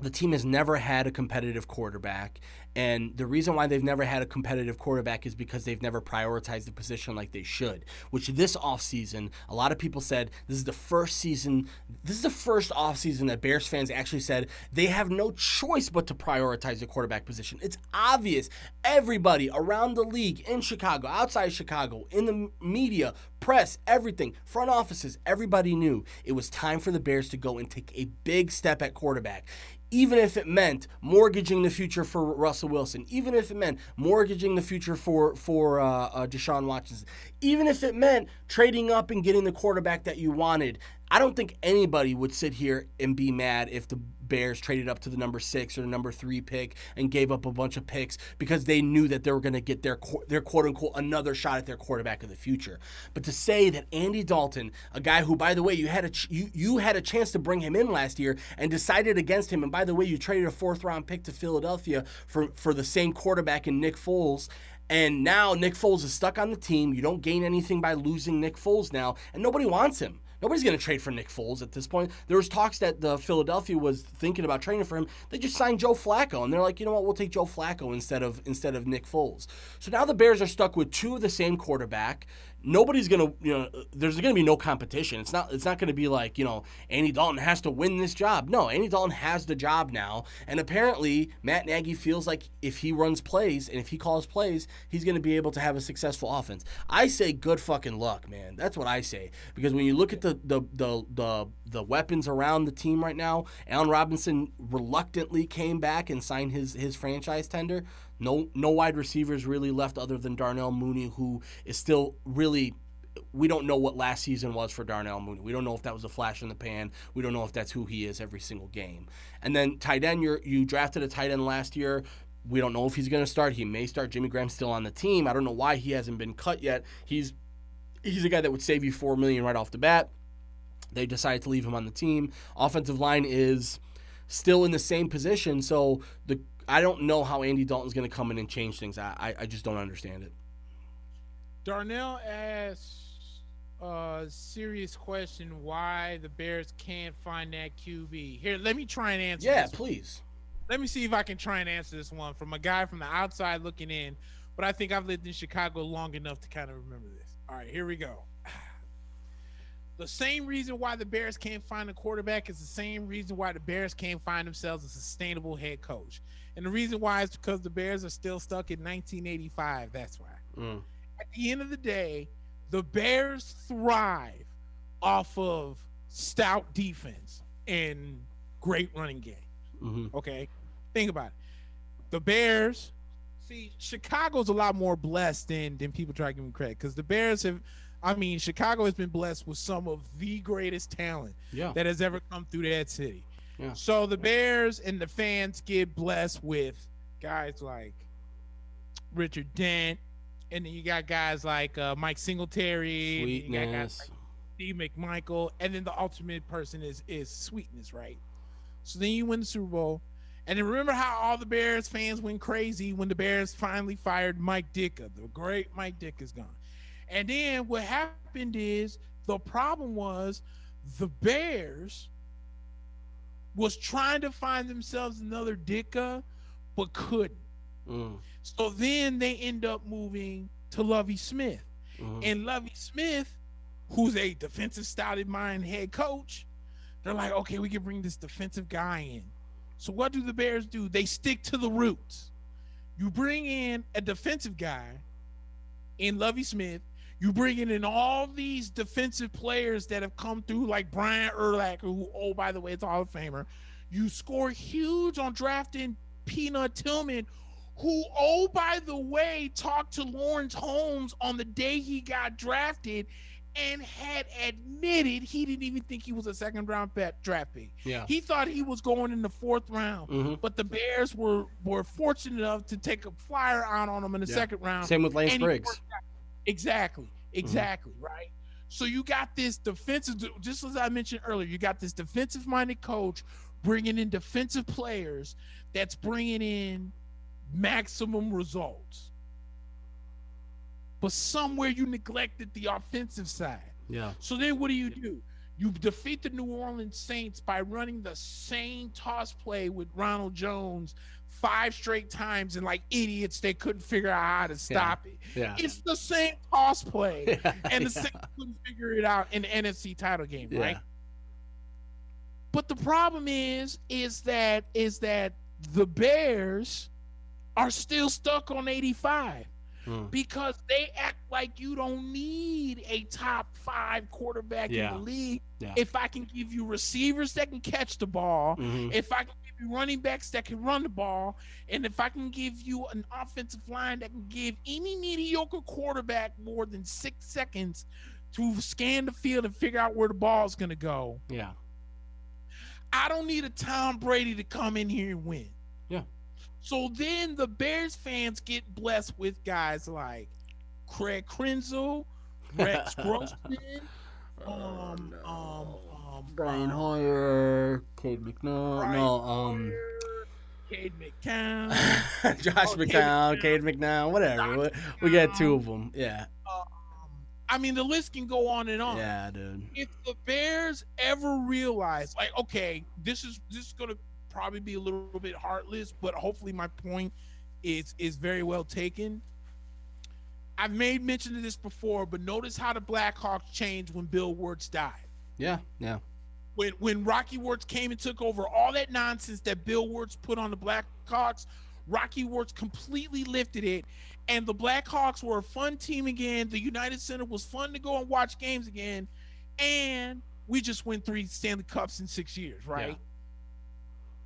the team has never had a competitive quarterback. And the reason why they've never had a competitive quarterback is because they've never prioritized the position like they should, which this offseason, a lot of people said this is the first offseason that Bears fans actually said they have no choice but to prioritize the quarterback position. It's obvious. Everybody around the league, in Chicago, outside Chicago, in the media, press, everything, front offices, everybody knew it was time for the Bears to go and take a big step at quarterback. Even if it meant mortgaging the future for Russell Wilson, even if it meant mortgaging the future for Deshaun Watson, even if it meant trading up and getting the quarterback that you wanted, I don't think anybody would sit here and be mad if the Bears traded up to the number 6 or the number 3 pick and gave up a bunch of picks because they knew that they were going to get their quote-unquote another shot at their quarterback of the future. But to say that Andy Dalton, a guy who, by the way, you had a chance to bring him in last year and decided against him, and by the way, you traded a 4th-round pick to Philadelphia for the same quarterback in Nick Foles, and now Nick Foles is stuck on the team. You don't gain anything by losing Nick Foles now, and nobody wants him. Nobody's going to trade for Nick Foles at this point. There was talks that the Philadelphia was thinking about trading for him. They just signed Joe Flacco, and they're like, you know what, we'll take Joe Flacco instead of Nick Foles. So now the Bears are stuck with 2 of the same quarterback. Nobody's going to, there's going to be no competition. It's not going to be like, Andy Dalton has to win this job. No, Andy Dalton has the job now. And apparently Matt Nagy feels like if he runs plays and if he calls plays, he's going to be able to have a successful offense. I say good fucking luck, man. That's what I say. Because when you look at the weapons around the team right now, Allen Robinson reluctantly came back and signed his franchise tender. No wide receivers really left other than Darnell Mooney, who is still really, we don't know what last season was for Darnell Mooney. We don't know if that was a flash in the pan. We don't know if that's who he is every single game. And then tight end, you drafted a tight end last year. We don't know if he's going to start. He may start. Jimmy Graham's still on the team. I don't know why he hasn't been cut yet. He's a guy that would save you $4 million right off the bat. They decided to leave him on the team. Offensive line is still in the same position, so I don't know how Andy Dalton's going to come in and change things. I just don't understand it. Darnell asked a serious question why the Bears can't find that QB. Here, let me try and answer this. Yeah, please. Let me see if I can try and answer this one from a guy from the outside looking in, but I think I've lived in Chicago long enough to kind of remember this. All right, here we go. The same reason why the Bears can't find a quarterback is the same reason why the Bears can't find themselves a sustainable head coach. And the reason why is because the Bears are still stuck in 1985. That's why. At the end of the day, the Bears thrive off of stout defense and great running game. Mm-hmm. Okay? Think about it. The Bears, Chicago's a lot more blessed than people try to give them credit, because the Bears Chicago has been blessed with some of the greatest talent that has ever come through that city. Yeah. So the Bears and the fans get blessed with guys like Richard Dent, and then you got guys like Mike Singletary, and you got guys like Steve McMichael, and then the ultimate person is Sweetness, right? So then you win the Super Bowl, and then remember how all the Bears fans went crazy when the Bears finally fired Mike Ditka. The great Mike Ditka's gone. And then what happened is the problem was the Bears was trying to find themselves another Ditka, but couldn't. So then they end up moving to Lovie Smith. And Lovie Smith, who's a defensive stouted mind head coach, they're like, okay, we can bring this defensive guy in. So what do the Bears do? They stick to the roots. You bring in a defensive guy in Lovie Smith. You bringing in all these defensive players that have come through, like Brian Urlacher, who, oh, by the way, is a Hall of Famer. You score huge on drafting Peanut Tillman, who, oh, by the way, talked to Lawrence Holmes on the day he got drafted and had admitted he didn't even think he was a second-round draft pick. Yeah. He thought he was going in the 4th round, but the Bears were fortunate enough to take a flyer out on him in the 2nd round. Same with Lance Briggs. Exactly, right? So you got this defensive, just as I mentioned earlier, you got this defensive-minded coach bringing in defensive players that's bringing in maximum results. But somewhere you neglected the offensive side. Yeah. So then what do? You defeat the New Orleans Saints by running the same toss play with Ronald Jones 5 straight times, and like idiots, they couldn't figure out how to stop it. Yeah. It's the same toss play, and the Saints couldn't figure it out in the NFC title game, right? But the problem is that the Bears are still stuck on 85. Because they act like you don't need a top 5 quarterback in the league. If I can give you receivers that can catch the ball, if I can give you running backs that can run the ball, and if I can give you an offensive line that can give any mediocre quarterback more than 6 seconds to scan the field and figure out where the ball is going to go. Yeah. I don't need a Tom Brady to come in here and win. Yeah. So then the Bears fans get blessed with guys like Craig Krenzel, Rex Grossman, Brian Hoyer, Cade McNown, Cade McCown, Josh McCown, Cade McNown, whatever. We got 2 of them. Yeah. I mean, the list can go on and on. Yeah, dude. If the Bears ever realize, like, okay, this is gonna probably be a little bit heartless, but hopefully my point is very well taken. I've made mention of this before, but notice how the Blackhawks changed when Bill Wirtz died. Yeah. When Rocky Wirtz came and took over all that nonsense that Bill Wirtz put on the Blackhawks, Rocky Wirtz completely lifted it, and the Blackhawks were a fun team again. The United Center was fun to go and watch games again, and we just won 3 Stanley Cups in 6 years, right? Yeah.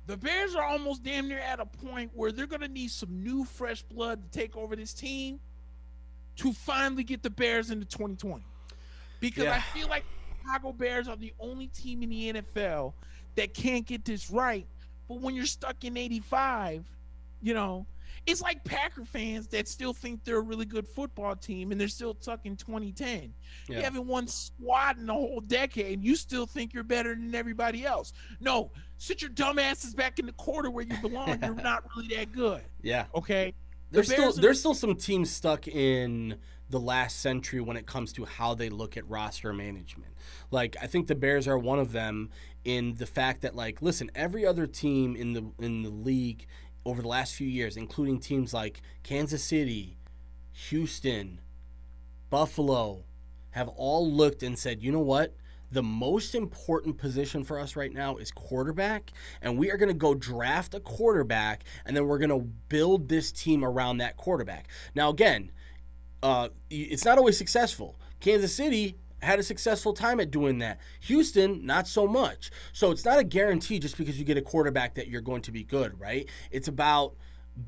The Bears are almost damn near at a point where they're going to need some new, fresh blood to take over this team to finally get the Bears into 2020. Because I feel like the Chicago Bears are the only team in the NFL that can't get this right. But when you're stuck in 85, it's like Packer fans that still think they're a really good football team and they're still stuck in 2010. Yeah. You haven't won squat in a whole decade and you still think you're better than everybody else. No, sit your dumb asses back in the quarter where you belong. You're not really that good. Yeah. Okay? There's still some teams stuck in the last century when it comes to how they look at roster management. Like, I think the Bears are one of them in the fact that, like, listen, every other team in the league over the last few years, including teams like Kansas City, Houston, Buffalo, have all looked and said, you know what? The most important position for us right now is quarterback, and we are going to go draft a quarterback, and then we're going to build this team around that quarterback. Now, again, it's not always successful. Kansas City had a successful time at doing that. Houston, not so much. So it's not a guarantee just because you get a quarterback that you're going to be good, right? It's about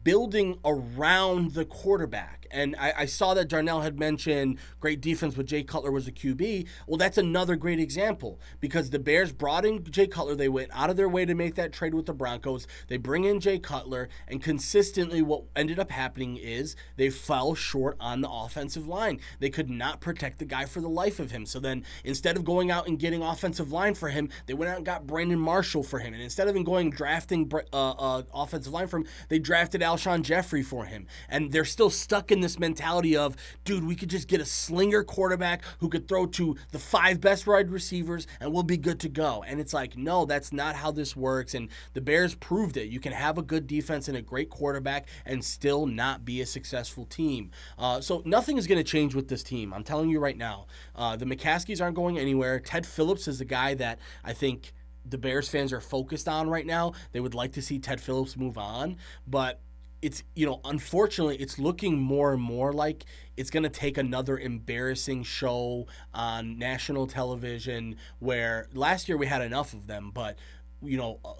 building around the quarterback. And I saw that Darnell had mentioned great defense with Jay Cutler was a QB. Well, that's another great example because the Bears brought in Jay Cutler. They went out of their way to make that trade with the Broncos. They bring in Jay Cutler, and consistently what ended up happening is they fell short on the offensive line. They could not protect the guy for the life of him. So then instead of going out and getting offensive line for him, they went out and got Brandon Marshall for him. And instead of going drafting offensive line for him, they drafted Alshon Jeffrey for him. And they're still stuck in this mentality of, dude, we could just get a slinger quarterback who could throw to the 5 best wide receivers and we'll be good to go. And it's like, no, that's not how this works. And the Bears proved it. You can have a good defense and a great quarterback and still not be a successful team. So nothing is going to change with this team. I'm telling you right now. The McCaskies aren't going anywhere. Ted Phillips is the guy that I think the Bears fans are focused on right now. They would like to see Ted Phillips move on, but it's unfortunately it's looking more and more like it's going to take another embarrassing show on national television, where last year we had enough of them, but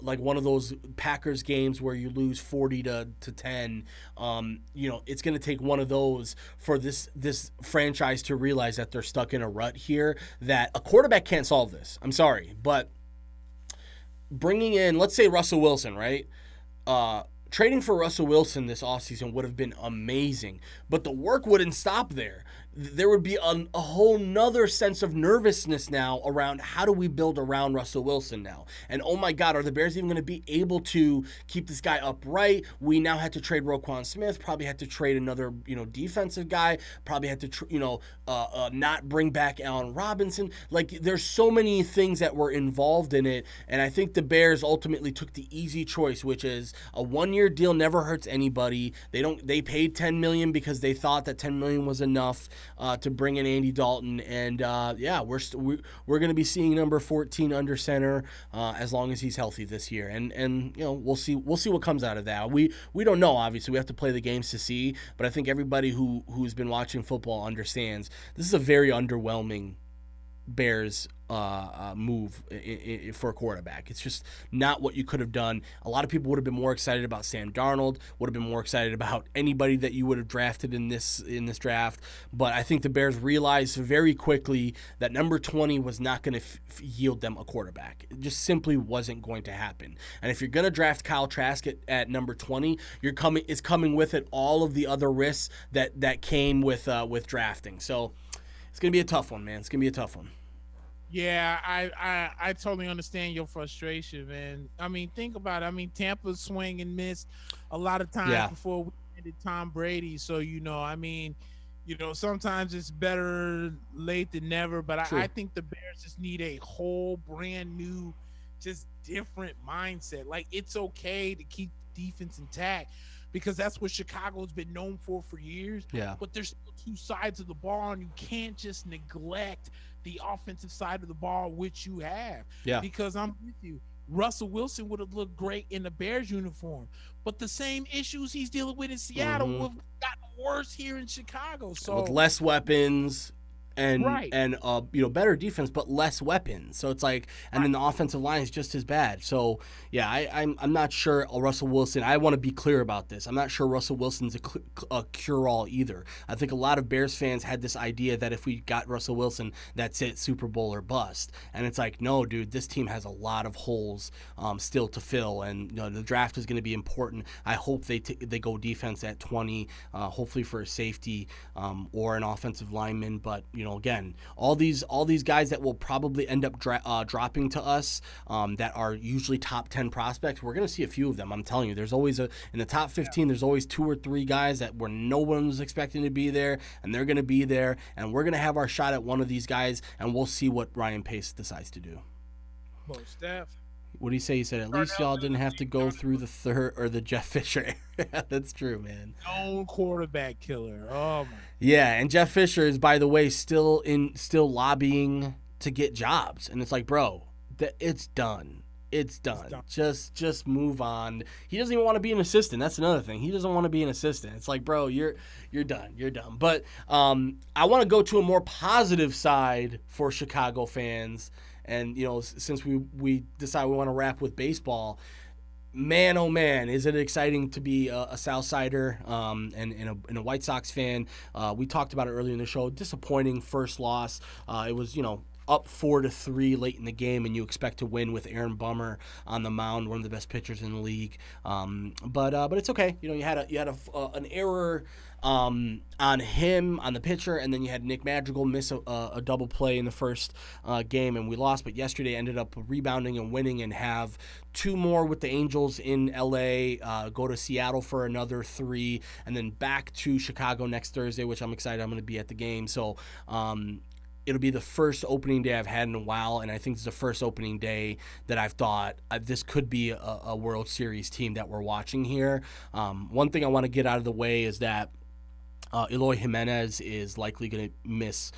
like one of those Packers games where you lose 40 to 10. It's going to take one of those for this franchise to realize that they're stuck in a rut here, that a quarterback can't solve this. I'm sorry, but bringing in, let's say, Russell Wilson, right? Trading for Russell Wilson this offseason would have been amazing, but the work wouldn't stop there. There would be a whole nother sense of nervousness now around how do we build around Russell Wilson now? And oh my God, are the Bears even going to be able to keep this guy upright? We now had to trade Roquan Smith, probably had to trade another, defensive guy, probably had to, not bring back Allen Robinson. Like, there's so many things that were involved in it, and I think the Bears ultimately took the easy choice, which is a one-year deal never hurts anybody. They paid $10 million because they thought that $10 million was enough to bring in Andy Dalton, and we're going to be seeing number 14 under center as long as he's healthy this year, and we'll see what comes out of that. We don't know, obviously. We have to play the games to see, but I think everybody who's been watching football understands this is a very underwhelming Bears move for a quarterback. It's just not what you could have done. A lot of people would have been more excited about Sam Darnold, would have been more excited about anybody that you would have drafted in this draft. But I think the Bears realized very quickly that number 20 was not going to yield them a quarterback. It just simply wasn't going to happen. And if you're going to draft Kyle Trask at number 20, it's coming with it all of the other risks that came with drafting. So it's going to be a tough one, man. It's going to be a tough one. Yeah, I totally understand your frustration, man. I mean, think about it. I mean, Tampa swing and miss a lot of times before we ended Tom Brady. So, sometimes it's better late than never. But I think the Bears just need a whole brand new, just different mindset. Like, it's okay to keep defense intact, because that's what Chicago's been known for years. Yeah. But there's still two sides of the ball, and you can't just neglect the offensive side of the ball, which you have. Yeah. Because I'm with you. Russell Wilson would have looked great in the Bears uniform, but the same issues he's dealing with in Seattle would have gotten worse here in Chicago. So with less weapons and Right. and better defense, but less weapons. So it's like, and then the offensive line is just as bad. So yeah, I'm not sure Russell Wilson. I want to be clear about this. I'm not sure Russell Wilson's a cure-all either. I think a lot of Bears fans had this idea that if we got Russell Wilson, that's it, Super Bowl or bust. And it's like, no, dude, this team has a lot of holes still to fill, and the draft is going to be important. I hope they go defense at 20, hopefully for a safety or an offensive lineman, but again, all these guys that will probably end up dropping to us that are usually top 10 prospects, we're going to see a few of them. I'm telling you, there's always in the top 15, there's always 2 or 3 guys that where no one was expecting to be there, and they're going to be there, and we're going to have our shot at one of these guys, and we'll see what Ryan Pace decides to do. Steph. What did he say? He said, at least y'all didn't have to go through the third or the Jeff Fisher area. That's true, man. Known quarterback killer. Oh my. Yeah, and Jeff Fisher is, by the way, still lobbying to get jobs, and it's like, bro, it's done. It's done. Just move on. He doesn't even want to be an assistant. That's another thing. He doesn't want to be an assistant. It's like, bro, you're done. You're done. But I want to go to a more positive side for Chicago fans. And, since we decide we want to wrap with baseball, man, oh man, is it exciting to be a Southsider and a White Sox fan. We talked about it earlier in the show. Disappointing first loss. It was, up 4-3 late in the game, and you expect to win with Aaron Bummer on the mound, one of the best pitchers in the league. But it's okay. You had an error on him, on the pitcher, and then you had Nick Madrigal miss a double play in the first game, and we lost. But yesterday ended up rebounding and winning, and have 2 more with the Angels in LA, go to Seattle for another 3, and then back to Chicago next Thursday, which I'm excited. I'm going to be at the game. So it'll be the first opening day I've had in a while, and I think it's the first opening day that I've thought this could be a World Series team that we're watching here. One thing I want to get out of the way is that Eloy Jimenez is likely going to miss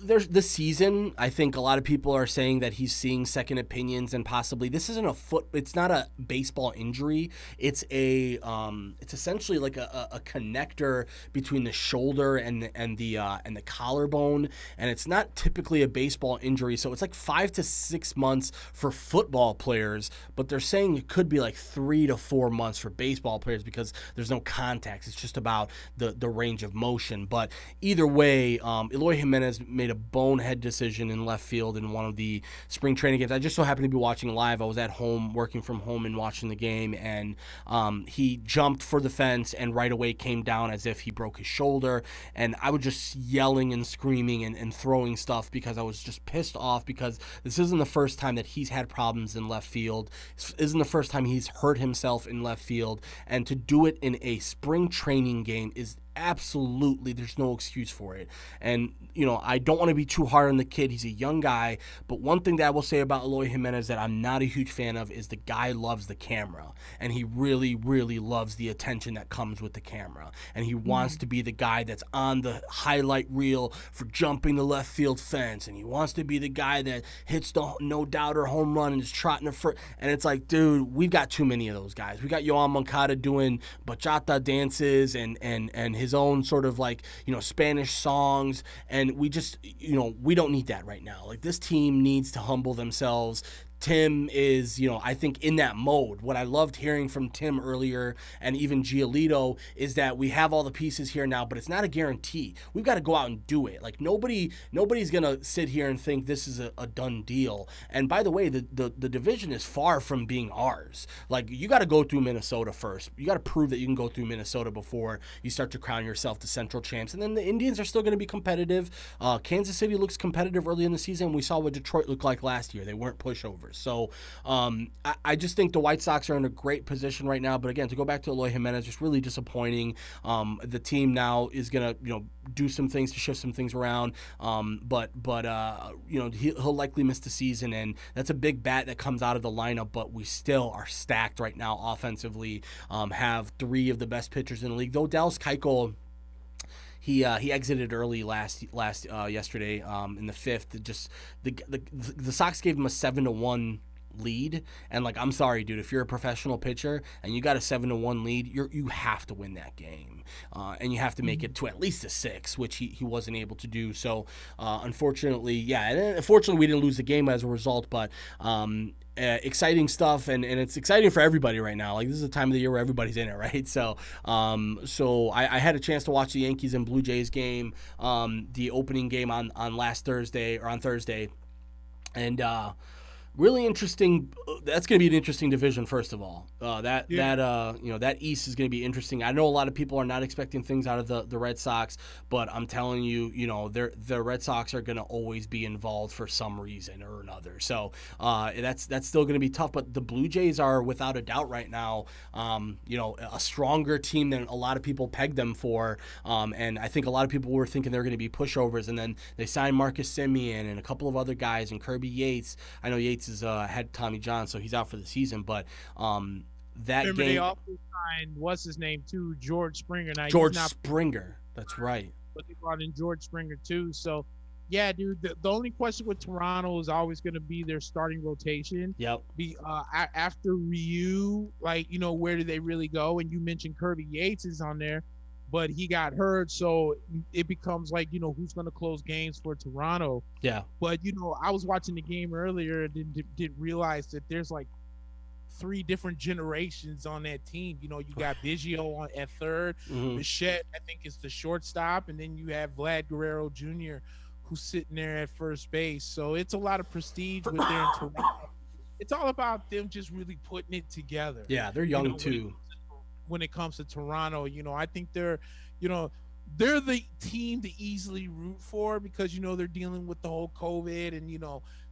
there's this season, I think a lot of people are saying that he's seeing second opinions, and possibly this isn't it's not a baseball injury. It's essentially like a connector between the shoulder and the collarbone, and it's not typically a baseball injury. So it's like 5 to 6 months for football players, but they're saying it could be like 3 to 4 months for baseball players because there's no contact. It's just about the range of motion. But either way, Eloy Jimenez made a bonehead decision in left field in one of the spring training games. I just so happened to be watching live. I was at home, working from home and watching the game, and he jumped for the fence and right away came down as if he broke his shoulder. And I was just yelling and screaming and throwing stuff because I was just pissed off, because this isn't the first time that he's had problems in left field. This isn't the first time he's hurt himself in left field. And to do it in a spring training game is absolutely, there's no excuse for it. And I don't want to be too hard on the kid. He's a young guy, but one thing that I will say about Eloy Jimenez that I'm not a huge fan of is the guy loves the camera, and he really, really loves the attention that comes with the camera, and he wants to be the guy that's on the highlight reel for jumping the left field fence, and he wants to be the guy that hits the no-doubter home run and is trotting the first. And it's like, dude, we've got too many of those guys. We got Yohan Moncada doing bachata dances and his own sort of like, Spanish songs. And we just, we don't need that right now. Like, this team needs to humble themselves. Tim is, I think in that mode. What I loved hearing from Tim earlier and even Giolito is that we have all the pieces here now, but it's not a guarantee. We've got to go out and do it. Like, nobody's going to sit here and think this is a done deal. And by the way, the division is far from being ours. Like, you got to go through Minnesota first. You got to prove that you can go through Minnesota before you start to crown yourself the Central champs. And then the Indians are still going to be competitive. Kansas City looks competitive early in the season. We saw what Detroit looked like last year. They weren't pushovers. So I just think the White Sox are in a great position right now. But again, to go back to Eloy Jimenez, just really disappointing. The team now is going to do some things to shift some things around. But he'll likely miss the season, and that's a big bat that comes out of the lineup. But we still are stacked right now offensively. Have 3 of the best pitchers in the league. Though Dallas Keuchel, he exited early yesterday in the 5th. Just the Sox gave him a 7-1 lead, and like, I'm sorry, dude, if you're a professional pitcher and you got a 7-1 lead, you have to win that game, and you have to make it to at least a 6, which he wasn't able to do. So unfortunately, we didn't lose the game as a result, but exciting stuff, and it's exciting for everybody right now. Like, this is the time of the year where everybody's in it, right? So I had a chance to watch the Yankees and Blue Jays game, the opening game on Thursday, and really interesting. That's going to be an interesting division, first of all. That East is going to be interesting. I know a lot of people are not expecting things out of the Red Sox, but I'm telling you, the Red Sox are going to always be involved for some reason or another. So that's still going to be tough. But the Blue Jays are, without a doubt right now, a stronger team than a lot of people pegged them for. And I think a lot of people were thinking they're going to be pushovers. And then they signed Marcus Semien and a couple of other guys, and Kirby Yates. I know Yates had Tommy John, so he's out for the season. But that Remember, game, they also signed what's his name too, George Springer. Now, Springer, that's right. But they brought in George Springer too. So yeah, dude. The only question with Toronto is always going to be their starting rotation. Yep. After Ryu, where do they really go? And you mentioned Kirby Yates is on there, but he got hurt, so it becomes like, who's going to close games for Toronto. Yeah. But, I was watching the game earlier and didn't realize that there's like 3 different generations on that team. You got Biggio at third, Bichette, I think, is the shortstop, and then you have Vlad Guerrero Jr., who's sitting there at first base. So it's a lot of prestige with their Toronto. It's all about them just really putting it together. Yeah, they're young too. When it comes to Toronto, I think they're the team to easily root for, because they're dealing with the whole COVID, and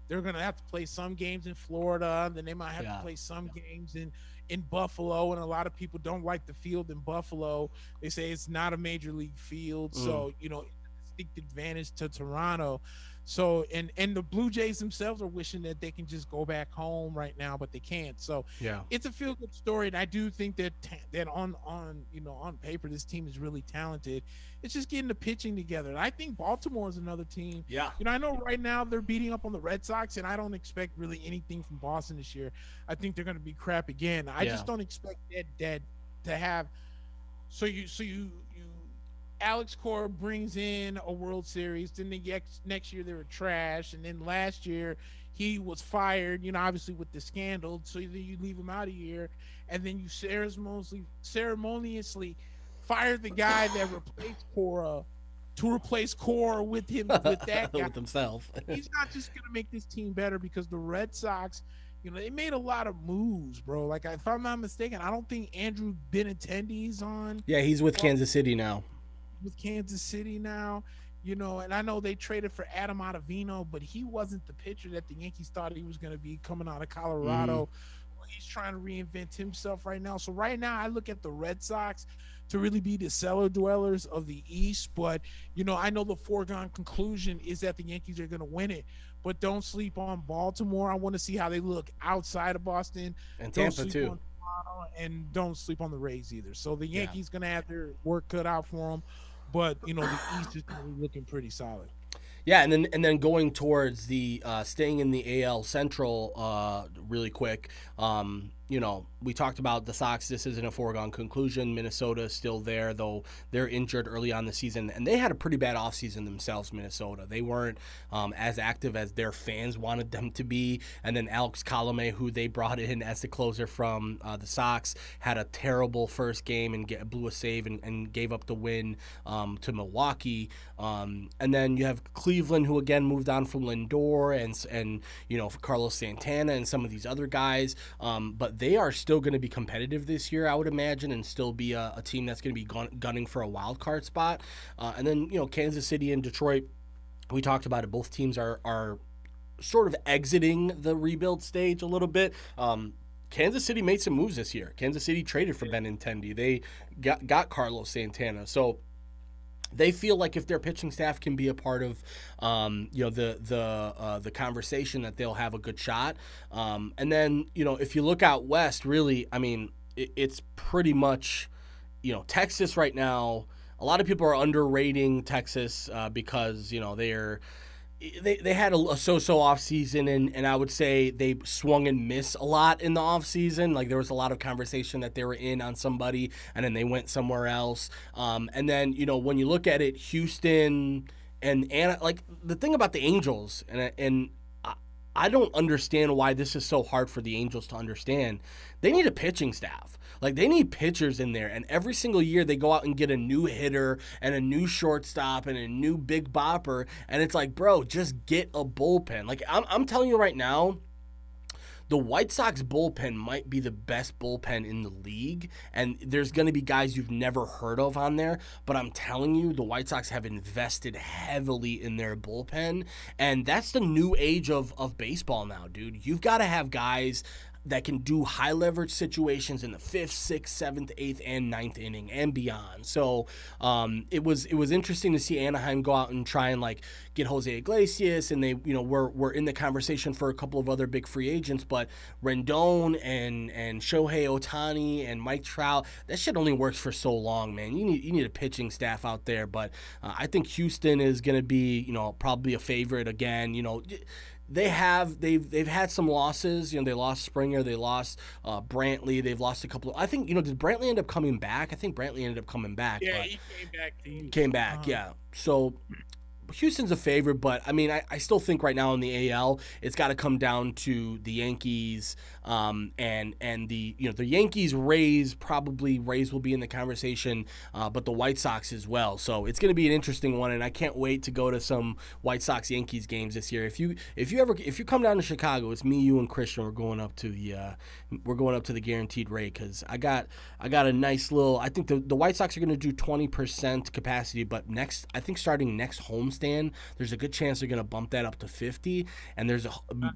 they're gonna have to play some games in Florida, and then they might have to play some games in Buffalo, and a lot of people don't like the field in Buffalo. They say it's not a major league field, so distinct advantage to Toronto. So and the Blue Jays themselves are wishing that they can just go back home right now, but they can't. So Yeah. it's a feel good story, and I do think that that on on paper this team is really talented. It's just getting the pitching together. And I think Baltimore is another team. Yeah. I know right now they're beating up on the Red Sox, and I don't expect really anything from Boston this year. I think they're going to be crap again. I just don't expect that to have. So you Alex Cora brings in a World Series. Then the next year they were trash, and then last year he was fired. Obviously with the scandal. So either you leave him out a year, and then you ceremoniously fire the guy that replaced Cora to replace Cora with him with that guy with himself. He's not just gonna make this team better because the Red Sox. They made a lot of moves, bro. Like, if I'm not mistaken, I don't think Andrew Benintendi's on. Yeah, he's with Kansas City now. And I know they traded for Adam Ottavino, but he wasn't the pitcher that the Yankees thought he was going to be coming out of Colorado. He's trying to reinvent himself right now. So right now I look at the Red Sox to really be the cellar dwellers of the East. But, I know the foregone conclusion is that the Yankees are going to win it. But don't sleep on Baltimore. I want to see how they look outside of Boston. And Tampa, too. And don't sleep on the Rays either. So the Yankees going to have their work cut out for them. But, the East is looking pretty solid. Yeah, and then going towards the staying in the AL Central really quick. We talked about the Sox. This isn't a foregone conclusion. Minnesota is still there, though they're injured early on the season, and they had a pretty bad offseason themselves, Minnesota. They weren't as active as their fans wanted them to be. And then Alex Colomé, who they brought in as the closer from the Sox, had a terrible first game and blew a save and gave up the win to Milwaukee. And then you have Cleveland, who again moved on from Lindor and Carlos Santana and some of these other guys. But they are still going to be competitive this year, I would imagine, and still be a team that's going to be gunning for a wild card spot. And then, Kansas City and Detroit, we talked about it. Both teams are sort of exiting the rebuild stage a little bit. Kansas City made some moves this year. Kansas City traded for Benintendi. They got Carlos Santana. So they feel like if their pitching staff can be a part of, the conversation, that they'll have a good shot. And then, if you look out west, really, I mean, it's pretty much, Texas right now. A lot of people are underrating Texas because they had a so-so offseason, and I would say they swung and missed a lot in the offseason. Like, there was a lot of conversation that they were in on somebody, and then they went somewhere else. And then, when you look at it, Houston and like, the thing about the Angels, and I don't understand why this is so hard for the Angels to understand. They need a pitching staff. Like, they need pitchers in there, and every single year they go out and get a new hitter and a new shortstop and a new big bopper, and it's like, bro, just get a bullpen. Like, I'm telling you right now, the White Sox bullpen might be the best bullpen in the league, and there's going to be guys you've never heard of on there, but I'm telling you, the White Sox have invested heavily in their bullpen, and that's the new age of baseball now, dude. You've got to have guys that can do high leverage situations in the 5th, 6th, 7th, 8th, and 9th inning and beyond. So it was interesting to see Anaheim go out and try and get Jose Iglesias, and they were in the conversation for a couple of other big free agents, but Rendon and Shohei Ohtani and Mike Trout, that shit only works for so long, man. You need a pitching staff out there, but I think Houston is going to be probably a favorite again. They've had some losses. They lost Springer, they lost Brantley, they've lost a couple. I think did Brantley end up coming back? I think Brantley ended up coming back. Yeah, but he came back to Houston. Came back, yeah. So Houston's a favorite, but I mean, I still think right now in the AL, it's got to come down to the Yankees, and the the Yankees Rays will be in the conversation, but the White Sox as well. So it's going to be an interesting one, and I can't wait to go to some White Sox Yankees games this year. If you come down to Chicago, it's me, you, and Christian. We're going up to the Guaranteed Rate because I got a nice little. I think the White Sox are going to do 20% capacity, but starting next homestand, stand, there's a good chance they're going to bump that up to 50. And there's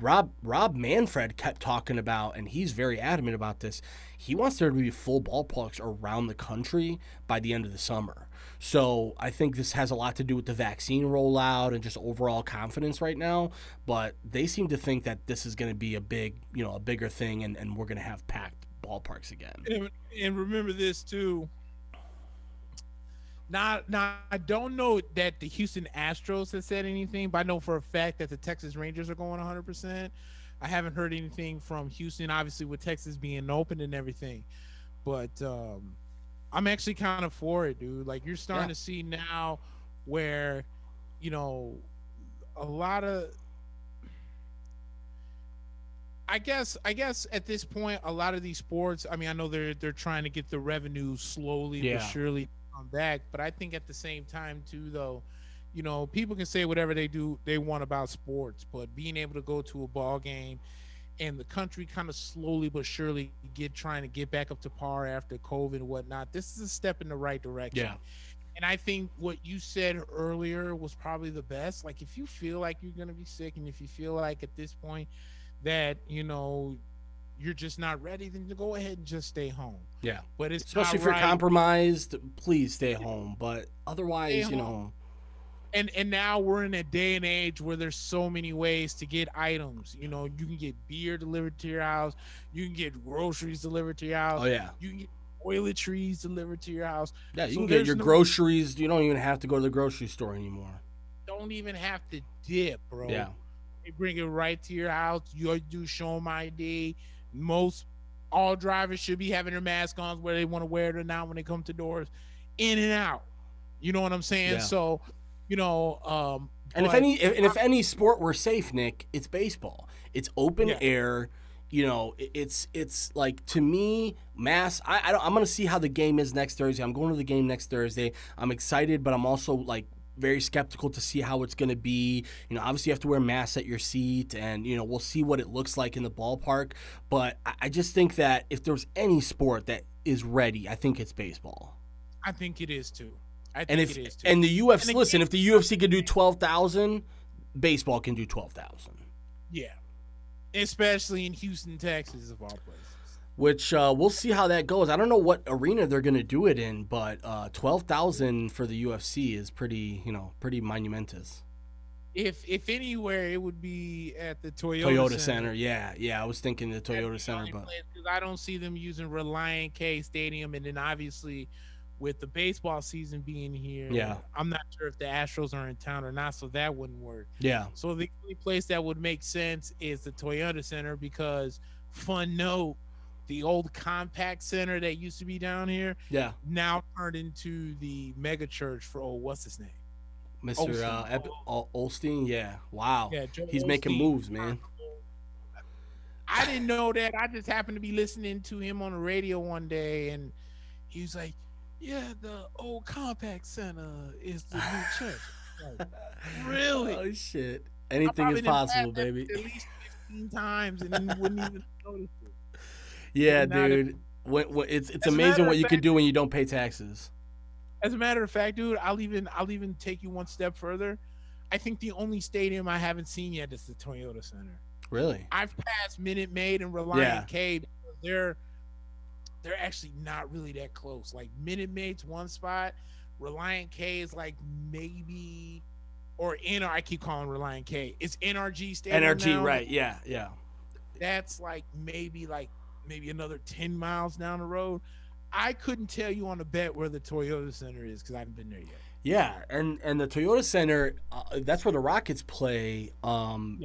Rob Manfred kept talking about, and he's very adamant about this. He wants there to be full ballparks around the country by the end of the summer. So I think this has a lot to do with the vaccine rollout and just overall confidence right now. But they seem to think that this is going to be a bigger thing, and we're going to have packed ballparks again. And remember this too. Now, I don't know that the Houston Astros has said anything, but I know for a fact that the Texas Rangers are going 100%. I haven't heard anything from Houston, obviously with Texas being open and everything. But I'm actually kind of for it, dude. Like, you're starting to see now where, a lot of, I guess at this point, a lot of these sports, I mean, I know they're trying to get the revenue slowly but surely come back, but I think at the same time too, though, people can say whatever they want about sports, but being able to go to a ball game and the country kind of slowly but surely trying to get back up to par after COVID and whatnot, this is a step in the right direction. Yeah. And I think what you said earlier was probably the best. Like, if you feel like you're going to be sick, and if you feel like at this point that, you're just not ready, then to go ahead and just stay home. Yeah. But it's especially if you're compromised, please stay home. But otherwise, And now we're in a day and age where there's so many ways to get items. You can get beer delivered to your house. You can get groceries delivered to your house. Oh, yeah. You can get toiletries delivered to your house. Yeah, you can get your groceries. You don't even have to go to the grocery store anymore. Don't even have to dip, bro. Yeah. They bring it right to your house. You do show them ID. All drivers should be having their mask on, whether they want to wear it or not when they come to doors, in and out. You know what I'm saying? Yeah. So, and if any sport were safe, Nick, it's baseball. It's open air. It's like, to me, I'm going to see how the game is next Thursday. I'm going to the game next Thursday. I'm excited, but I'm also like very skeptical to see how it's going to be. Obviously you have to wear masks at your seat, and we'll see what it looks like in the ballpark. But I just think that if there's any sport that is ready, I think it's baseball. I think it is too. And the UFC, listen, if the UFC can do 12,000, baseball can do 12,000. Yeah, especially in Houston, Texas, of all places. Which we'll see how that goes. I don't know what arena they're going to do it in, but 12,000 for the UFC is pretty monumentous. If anywhere, it would be at the Toyota Center. Yeah, I was thinking the Toyota Center, but because I don't see them using Reliant K Stadium, and then obviously with the baseball season being here, I'm not sure if the Astros are in town or not, so that wouldn't work. Yeah. So the only place that would make sense is the Toyota Center, because, fun note, the old Compact Center that used to be down here, now turned into the mega church for what's his name? Mr. Olstein. Yeah. Wow. Yeah, he's Olstein, making moves, man. I didn't know that. I just happened to be listening to him on the radio one day, and he was like, "Yeah, the old Compact Center is the new church." Like, really? Oh shit! Anything is possible, baby. At least 15 times, and then you wouldn't even notice it. Yeah, dude. It's amazing what you can do when you don't pay taxes. As a matter of fact, dude, I'll even take you one step further. I think the only stadium I haven't seen yet is the Toyota Center. Really? I've passed Minute Maid and Reliant K, because they're actually not really that close. Like, Minute Maid's one spot, Reliant K is like maybe, or I keep calling Reliant K. It's NRG Stadium. NRG, now. right? Yeah. That's like maybe another 10 miles down the road. I couldn't tell you on a bet where the Toyota Center is, because I haven't been there yet. Yeah, and the Toyota Center, that's where the Rockets play.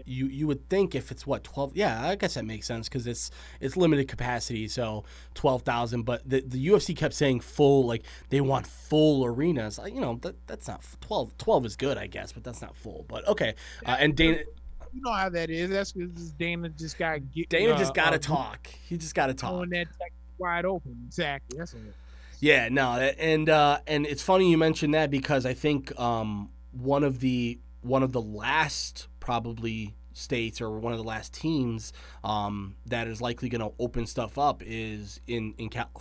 You would think if it's 12? Yeah, I guess that makes sense, because it's limited capacity, so 12,000. But the UFC kept saying full, like they want full arenas. That's not 12. 12 is good, I guess, but that's not full. But okay, and Dana. You know how that is. That's because Dana just got to talk. He just got to talk. Throwing that wide open. Exactly. That's it. Yeah, no, and it's funny you mentioned that, because I think one of the last probably states, or one of the last teams that is likely going to open stuff up is in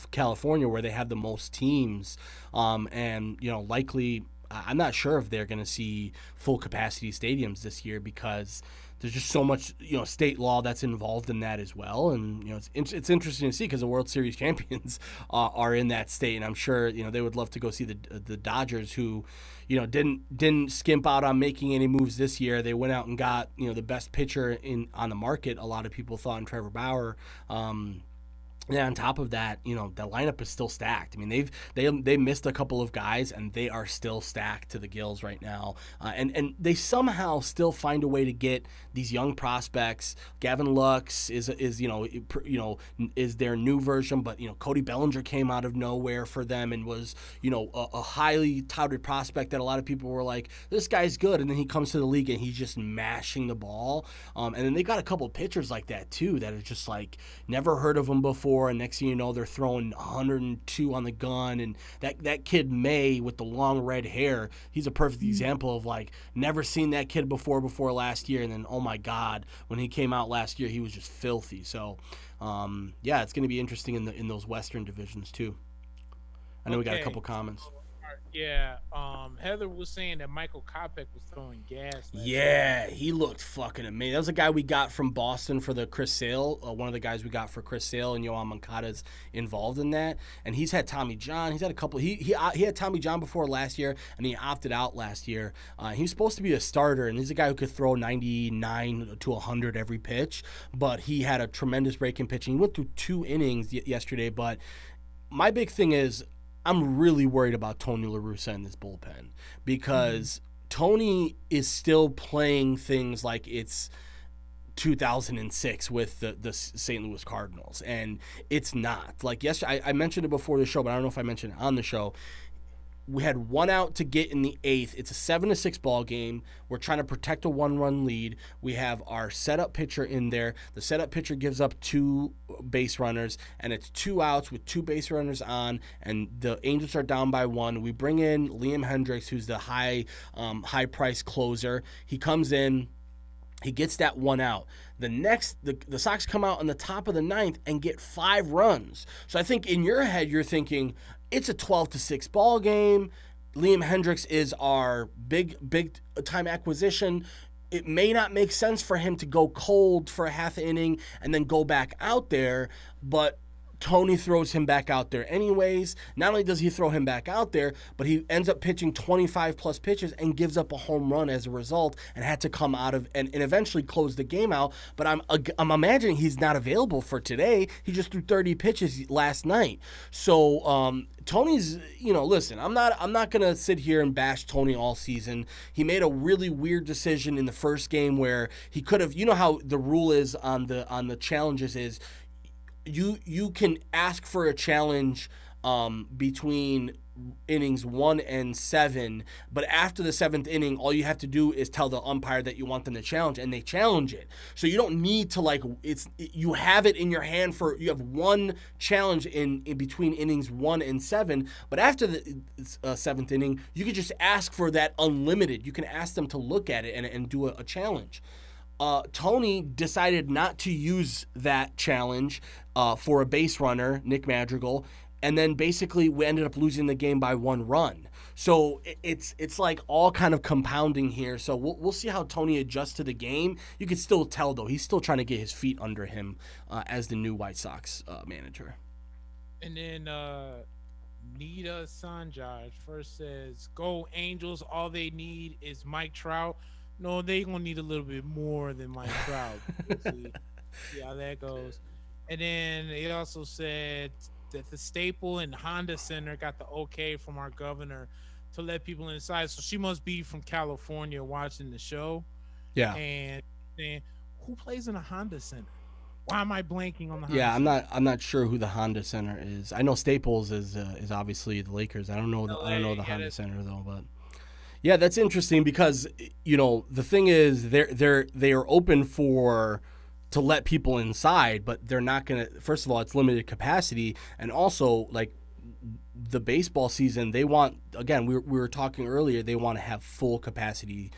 California, where they have the most teams, and likely I'm not sure if they're going to see full capacity stadiums this year because there's just so much, state law that's involved in that as well. And, it's interesting to see because the World Series champions are in that state. And I'm sure, they would love to go see the Dodgers who, didn't skimp out on making any moves this year. They went out and got, the best pitcher on the market. A lot of people thought in Trevor Bauer. And on top of that, the lineup is still stacked. I mean, they missed a couple of guys, and they are still stacked to the gills right now. And they somehow still find a way to get these young prospects. Gavin Lux is their new version, but Cody Bellinger came out of nowhere for them and was a highly touted prospect that a lot of people were like, this guy's good, and then he comes to the league and he's just mashing the ball. And then they got a couple of pitchers like that too that are just like never heard of them before. And next thing you know, they're throwing 102 on the gun. And that kid May with the long red hair, he's a perfect example of like never seen that kid before last year. And then, oh my God, when he came out last year, he was just filthy. So, it's going to be interesting in those Western divisions too. I know we got a couple comments. Yeah, Heather was saying that Michael Kopech was throwing gas. Yeah, he looked fucking amazing. That was a guy we got from Boston for the Chris Sale. One of the guys we got for Chris Sale, and Yohan Moncada's involved in that. And he's had Tommy John. He's had a couple. He had Tommy John before last year, and he opted out last year. He was supposed to be a starter, and he's a guy who could throw 99 to 100 every pitch. But he had a tremendous break in pitching. He went through 2 innings yesterday. But my big thing is, I'm really worried about Tony La Russa in this bullpen because Tony is still playing things like it's 2006 with the St. Louis Cardinals, and it's not. Like yesterday, I mentioned it before the show, but I don't know if I mentioned it on the show. We had 1 out to get in the 8th. It's a 7-6 ball game. We're trying to protect a 1-run lead. We have our setup pitcher in there. The setup pitcher gives up 2 base runners, and it's 2 outs with 2 base runners on, and the Angels are down by 1. We bring in Liam Hendricks, who's the high price closer. He comes in. He gets that 1 out. The Sox come out on the top of the 9th and get 5 runs. So I think in your head you're thinking it's a 12-6 ball game. Liam Hendricks is our big time acquisition. It may not make sense for him to go cold for a half inning and then go back out there, but Tony throws him back out there anyways. Not only does he throw him back out there, but he ends up pitching 25-plus pitches and gives up a home run as a result and had to come out of and eventually close the game out. But I'm imagining he's not available for today. He just threw 30 pitches last night. So Tony's, listen, I'm not going to sit here and bash Tony all season. He made a really weird decision in the first game where he could have, how the rule is on the challenges is, you can ask for a challenge between innings 1 and 7, but after the 7th inning, all you have to do is tell the umpire that you want them to challenge, and they challenge it. So you don't need to you have it in your hand you have 1 challenge in between innings 1 and 7, but after the 7th inning, you can just ask for that unlimited. You can ask them to look at it and do a challenge. Tony decided not to use that challenge for a base runner, Nick Madrigal, and then basically we ended up losing the game by 1 run. So it's like all kind of compounding here. So we'll see how Tony adjusts to the game. You can still tell, though, he's still trying to get his feet under him as the new White Sox manager. And then Nita Sanjay first says, "Go Angels! All they need is Mike Trout." No, they gonna need a little bit more than Mike Trout. See how that goes. And then they also said that the Staple and Honda Center got the okay from our governor to let people inside. So she must be from California watching the show. Yeah. And then who plays in a Honda Center? Why am I blanking on the Honda Yeah, Center? I'm not sure who the Honda Center is. I know Staples is obviously the Lakers. I don't know the Honda Center though, but yeah, that's interesting because the thing is they are open to let people inside, but they're not gonna. First of all, it's limited capacity, and also like the baseball season, they want, again, we were talking earlier, they want to have full capacity,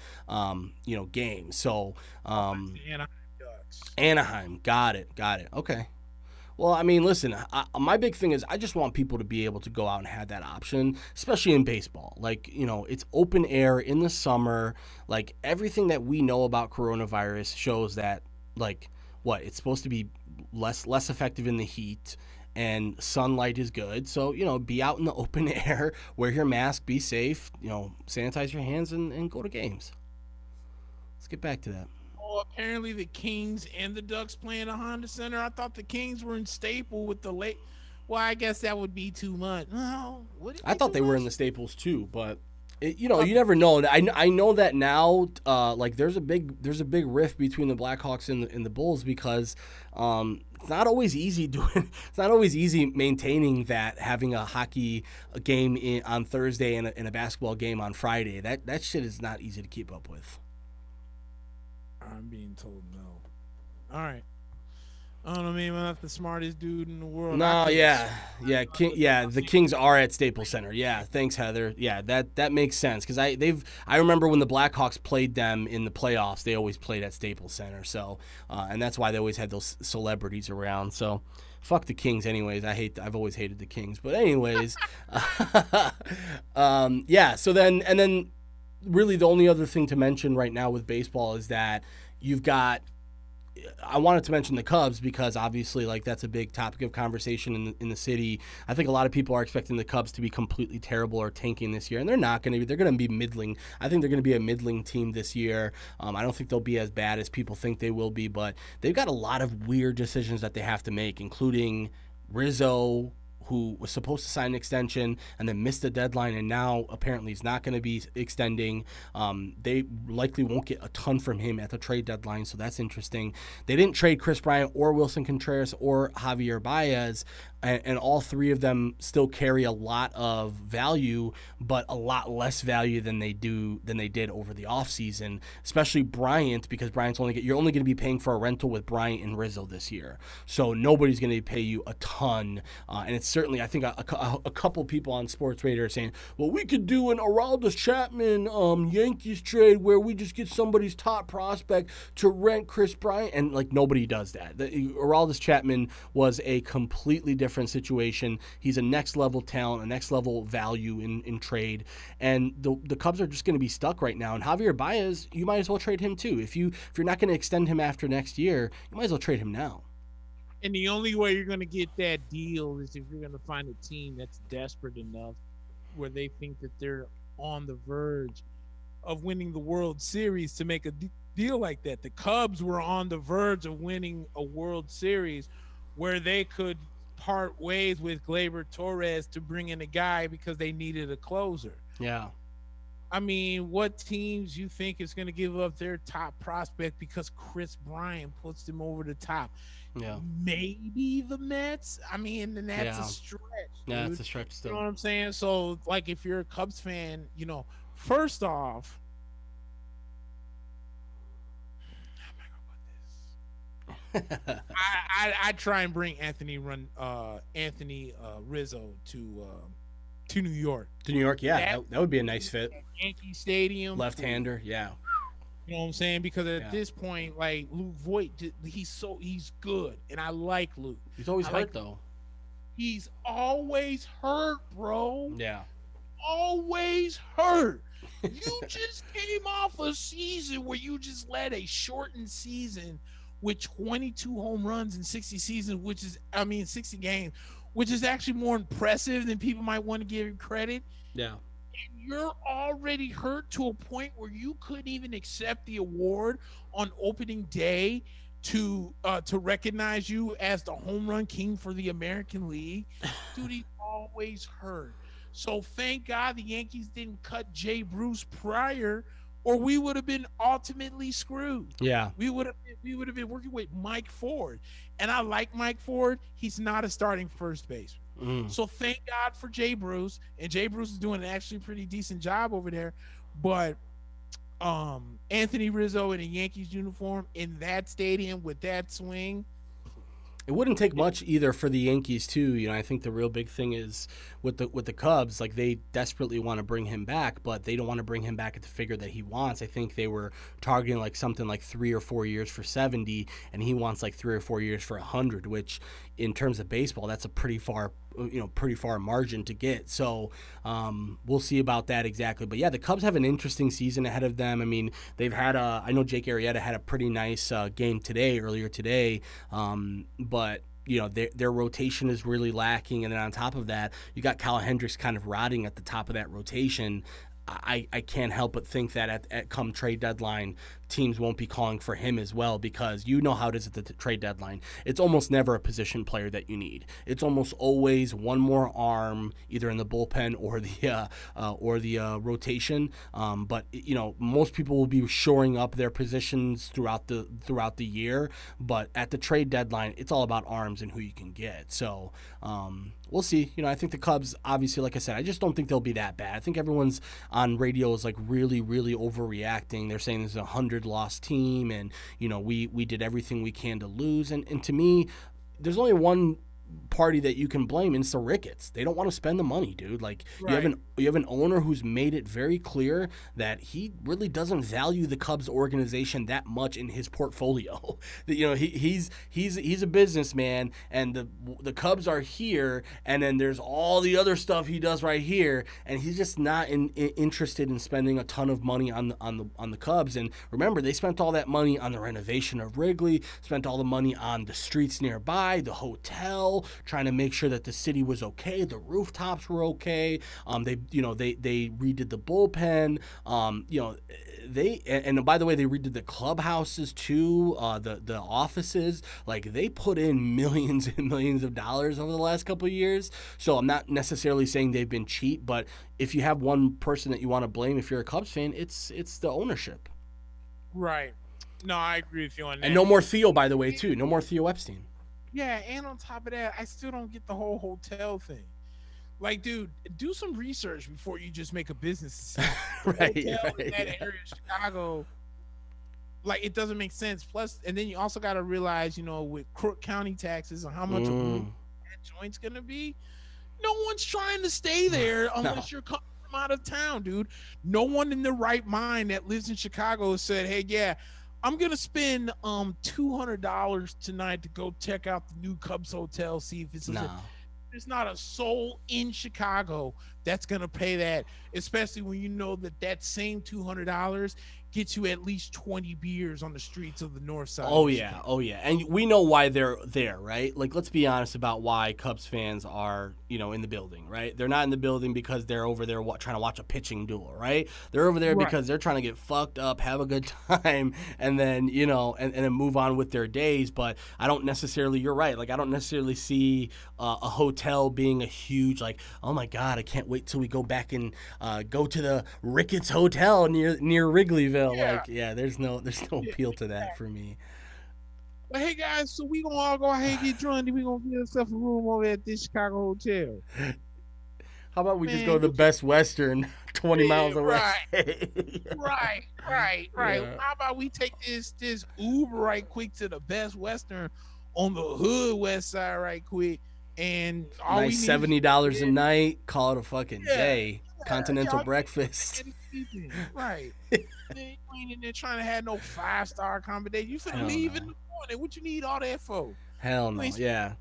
games. So Anaheim, got it. Okay. Well, I mean, listen, my big thing is I just want people to be able to go out and have that option, especially in baseball. Like, it's open air in the summer. Like, everything that we know about coronavirus shows that, like, it's supposed to be less effective in the heat, and sunlight is good. So, be out in the open air, wear your mask, be safe, sanitize your hands, and go to games. Let's get back to that. Oh, apparently the Kings and the Ducks playing a Honda Center. I thought the Kings were in Staple with the late. Well, I guess that would be too much. No, what did I thought do they were in last- the Staples too, but you never know. I know that now. Like there's a big rift between the Blackhawks and the Bulls because it's not always easy It's not always easy maintaining that, having a hockey game on Thursday and a basketball game on Friday. That shit is not easy to keep up with. I'm being told no. All right. I don't know, maybe I'm not the smartest dude in the world. No, yeah, the Kings are at Staples Center. Yeah, thanks, Heather. Yeah, that makes sense because I remember when the Blackhawks played them in the playoffs, they always played at Staples Center. So, and that's why they always had those celebrities around. So, fuck the Kings, anyways. I've always hated the Kings, but anyways, yeah. So then, really, the only other thing to mention right now with baseball is that you've got. I wanted to mention the Cubs because obviously, like, that's a big topic of conversation in the city. I think a lot of people are expecting the Cubs to be completely terrible or tanking this year, and they're not going to be. They're going to be middling. I think they're going to be a middling team this year. I don't think they'll be as bad as people think they will be, but they've got a lot of weird decisions that they have to make, including Rizzo, who was supposed to sign an extension and then missed the deadline, and now apparently he's not going to be extending. They likely won't get a ton from him at the trade deadline, so that's interesting. They didn't trade Chris Bryant or Wilson Contreras or Javier Baez, and all three of them still carry a lot of value, but a lot less value than they did over the offseason, especially Bryant, because you're only going to be paying for a rental with Bryant and Rizzo this year. So nobody's going to pay you a ton, and it's certainly, I think, a couple people on Sports Radar are saying, well, we could do an Aroldis Chapman Yankees trade where we just get somebody's top prospect to rent Chris Bryant, and like nobody does that. Aroldis Chapman was a completely different situation. He's a next level talent, a next level value in trade, and the Cubs are just going to be stuck right now. And Javier Baez, you might as well trade him too. If you're not going to extend him after next year, you might as well trade him now. And the only way you're going to get that deal is if you're going to find a team that's desperate enough where they think that they're on the verge of winning the World Series to make a deal like that. The Cubs were on the verge of winning a World Series where they could part ways with Gleyber Torres to bring in a guy because they needed a closer. Yeah. I mean, what teams you think is going to give up their top prospect because Chris Bryant puts them over the top? Yeah. Maybe the Mets. I mean, and that's a stretch. Yeah, dude. it's a stretch still. You know what I'm saying? So, like, if you're a Cubs fan, first off, I try and bring Anthony Rizzo to New York. To New York, yeah, that would be a nice fit. Yankee Stadium, left-hander, yeah. You know what I'm saying? Because at this point, like, Luke Voigt, he's good, and I like Luke. He's always hurt though. He's always hurt, bro. Yeah. Always hurt. You just came off a season where you just led a shortened season with 22 home runs in 60 seasons, 60 games, which is actually more impressive than people might want to give you credit. Yeah. And you're already hurt to a point where you couldn't even accept the award on opening day to recognize you as the home run king for the American League. Dude, he's always hurt. So thank God the Yankees didn't cut Jay Bruce prior, or we would have been ultimately screwed. Yeah. We would have been working with Mike Ford. And I like Mike Ford. He's not a starting first baseman. So thank God for Jay Bruce. And Jay Bruce is doing an actually pretty decent job over there. But Anthony Rizzo in a Yankees uniform in that stadium with that swing. It wouldn't take much either for the Yankees too. I think the real big thing is with the Cubs, like they desperately want to bring him back, but they don't want to bring him back at the figure that he wants. I think they were targeting like something like 3 or 4 years for 70, and he wants like 3 or 4 years for 100, which in terms of baseball, that's a pretty far margin to get. So we'll see about that exactly. But yeah, the Cubs have an interesting season ahead of them. I mean, they've had I know Jake Arrieta had a pretty nice game earlier today, but their rotation is really lacking, and then on top of that, you got Kyle Hendricks kind of rotting at the top of that rotation. I can't help but think that at come trade deadline, teams won't be calling for him as well, because you know how it is at the trade deadline. It's almost never a position player that you need. It's almost always one more arm, either in the bullpen or the rotation. But most people will be shoring up their positions throughout the year. But at the trade deadline, it's all about arms and who you can get. So we'll see. I think the Cubs, obviously, like I said, I just don't think they'll be that bad. I think everyone's on radio is like really, really overreacting. They're saying there's a 100-loss team, and we did everything we can to lose. And to me, there's only one party that you can blame, and it's the Ricketts. They don't want to spend the money, dude. Like right. you have an owner who's made it very clear that he really doesn't value the Cubs organization that much in his portfolio. He's a businessman, and the Cubs are here, and then there's all the other stuff he does right here, and he's just not interested in spending a ton of money on the Cubs. And remember, they spent all that money on the renovation of Wrigley, spent all the money on the streets nearby, the hotel, trying to make sure that the city was okay, the rooftops were okay. They redid the bullpen. And by the way, they redid the clubhouses too, the offices. Like, they put in millions and millions of dollars over the last couple of years. So I'm not necessarily saying they've been cheap, but if you have one person that you want to blame, if you're a Cubs fan, it's the ownership. Right. No, I agree with you on that. And no more Theo, by the way, too. No more Theo Epstein. Yeah, and on top of that, I still don't get the whole hotel thing. Like, dude, do some research before you just make a business decision. Right. In that area of Chicago, like, it doesn't make sense. Plus, and then you also got to realize, with Crook County taxes and how much that joint's gonna be, no one's trying to stay there unless you're coming from out of town, dude. No one in their right mind that lives in Chicago said, "Hey, yeah, I'm gonna spend $200 tonight to go check out the new Cubs hotel, see if it's." There's not a soul in Chicago that's gonna pay that, especially when you know that same $200 gets you at least 20 beers on the streets of the north side. Oh yeah, and we know why they're there, right? Like, let's be honest about why Cubs fans are, in the building, right? They're not in the building because they're over there trying to watch a pitching duel, right? They're over there because they're trying to get fucked up, have a good time, and then and then move on with their days. But I don't necessarily, you're right, like I don't necessarily see a hotel being a huge, like, oh my god, I can't wait till we go back and go to the Ricketts Hotel near Wrigleyville. There's no appeal to that for me. But hey guys, so we gonna all go ahead and get drunk, and we gonna get ourselves a room over at this Chicago hotel. How about we just go to the Best Western 20 miles away? Right. Yeah. How about we take this Uber right quick to the Best Western on the hood west side right quick, and all nice $70 a night, call it a fucking day. Continental breakfast. Right. You ain't in there trying to have no 5-star accommodation. You finna leave in the morning. What you need all that for? Hell no. Yeah.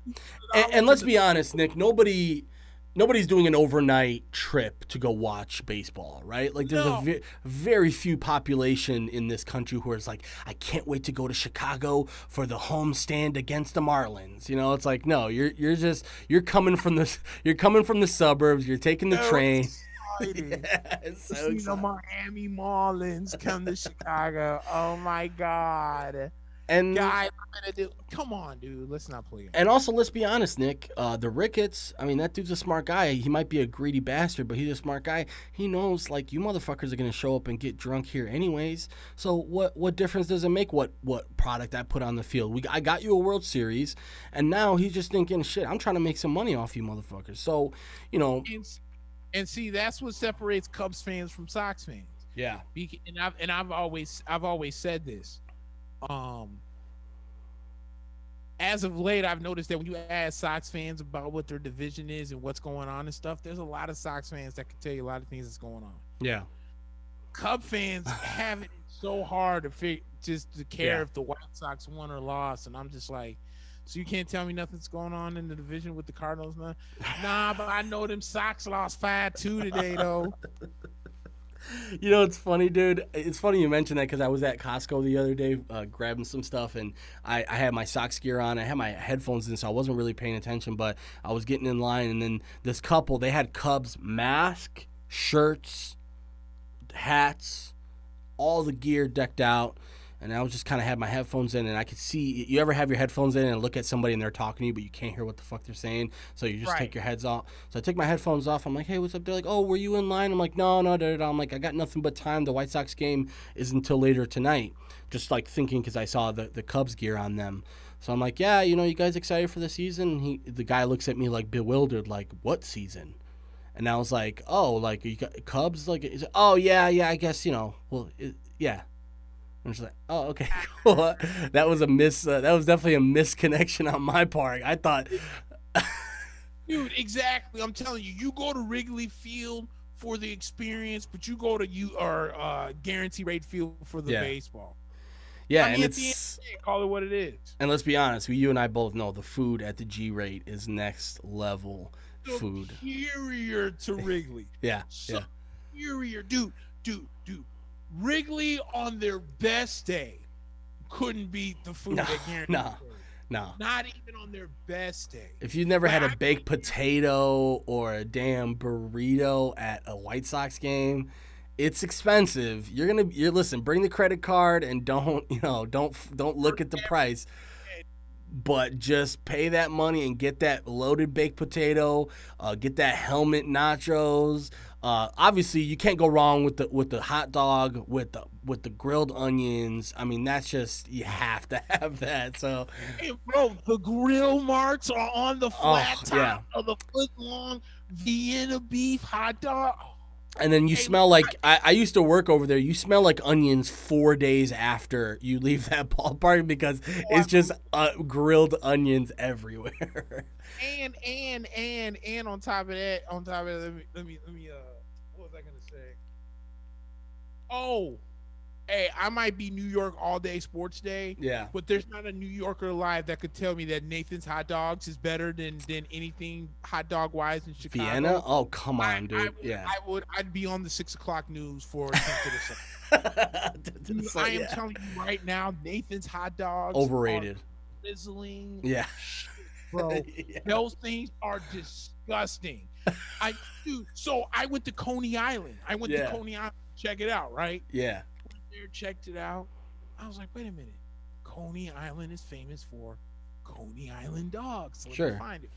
And let's be honest, Nick, nobody's doing an overnight trip to go watch baseball, right? Like, there's a very few population in this country who is like, I can't wait to go to Chicago for the homestand against the Marlins. It's like, no, you're coming from the suburbs. You're taking the train. So the Miami Marlins come to Chicago. Oh my god. And guys, come on, dude. Let's not play it. And also, let's be honest, Nick. The Ricketts, I mean, that dude's a smart guy. He might be a greedy bastard, but he's a smart guy. He knows, like, you motherfuckers are going to show up and get drunk here anyways. So what difference does it make what product I put on the field? I got you a World Series, and now he's just thinking, shit, I'm trying to make some money off you motherfuckers. So, And see, that's what separates Cubs fans from Sox fans. Yeah. And I've always said this. as of late, I've noticed that when you ask Sox fans about what their division is and what's going on and stuff, there's a lot of Sox fans that can tell you a lot of things that's going on. Yeah. Cub fans have it so hard to care Yeah. if the White Sox won or lost, and I'm just like, so you can't tell me nothing's going on in the division with the Cardinals, man? Nah, but I know them Sox lost 5-2 today, though. You know, it's funny, dude. It's funny you mentioned that because I was at Costco the other day grabbing some stuff, and I had my Sox gear on. I had my headphones in, so I wasn't really paying attention, but I was getting in line, and then this couple, they had Cubs mask, shirts, hats, all the gear decked out. And I was just kind of had my headphones in, and I could see. You ever have your headphones in and look at somebody and they're talking to you, but you can't hear what the fuck they're saying, so you just take your heads off. So I take my headphones off. I'm like, hey, what's up? They're like, oh, were you in line? I'm like, no. I'm like, I got nothing but time. The White Sox game is until later tonight. Just like thinking because I saw the Cubs gear on them. So I'm like, yeah, you know, you guys excited for the season? The guy looks at me like bewildered, like, what season? And I was like, oh, like you got Cubs? Like, oh yeah, I guess, you know, well, yeah. I'm just like, oh, okay, cool. That was that was definitely a misconnection on my part. I thought, dude, exactly. I'm telling you, you go to Wrigley Field for the experience, but you go to Guarantee Rate Field for the baseball. Yeah, I mean, and at the end of the day, call it what it is. And let's be honest, you and I both know the food at the G Rate is next level food. Superior to Wrigley. Superior, dude. Wrigley on their best day couldn't beat the food at Guarantee. No. Not even on their best day. If you've never had a baked potato or a damn burrito at a White Sox game, it's expensive. Listen, bring the credit card and don't look at the price. But just pay that money and get that loaded baked potato, get that helmet nachos. Obviously, you can't go wrong with the hot dog with the grilled onions. I mean, that's just, you have to have that. So, hey, bro, the grill marks are on the flat top of the foot long Vienna beef hot dog. And then you smell like, I used to work over there. You smell like onions 4 days after you leave that ballpark because it's just grilled onions everywhere. And on top of that, let me what was I gonna say? Oh, hey, I might be New York all day sports day. Yeah. But there's not a New Yorker alive that could tell me that Nathan's Hot Dogs is better than anything hot dog wise in Chicago. Vienna? Oh, come on, dude. I'd be on the 6 o'clock news for I am telling you right now, Nathan's Hot Dogs overrated. Are sizzling. Yeah. Bro, those things are disgusting. So I went to Coney Island. To Coney Island to check it out, right? Yeah. There, checked it out. I was like, wait a minute. Coney Island is famous for Coney Island dogs. So sure. Let me find it.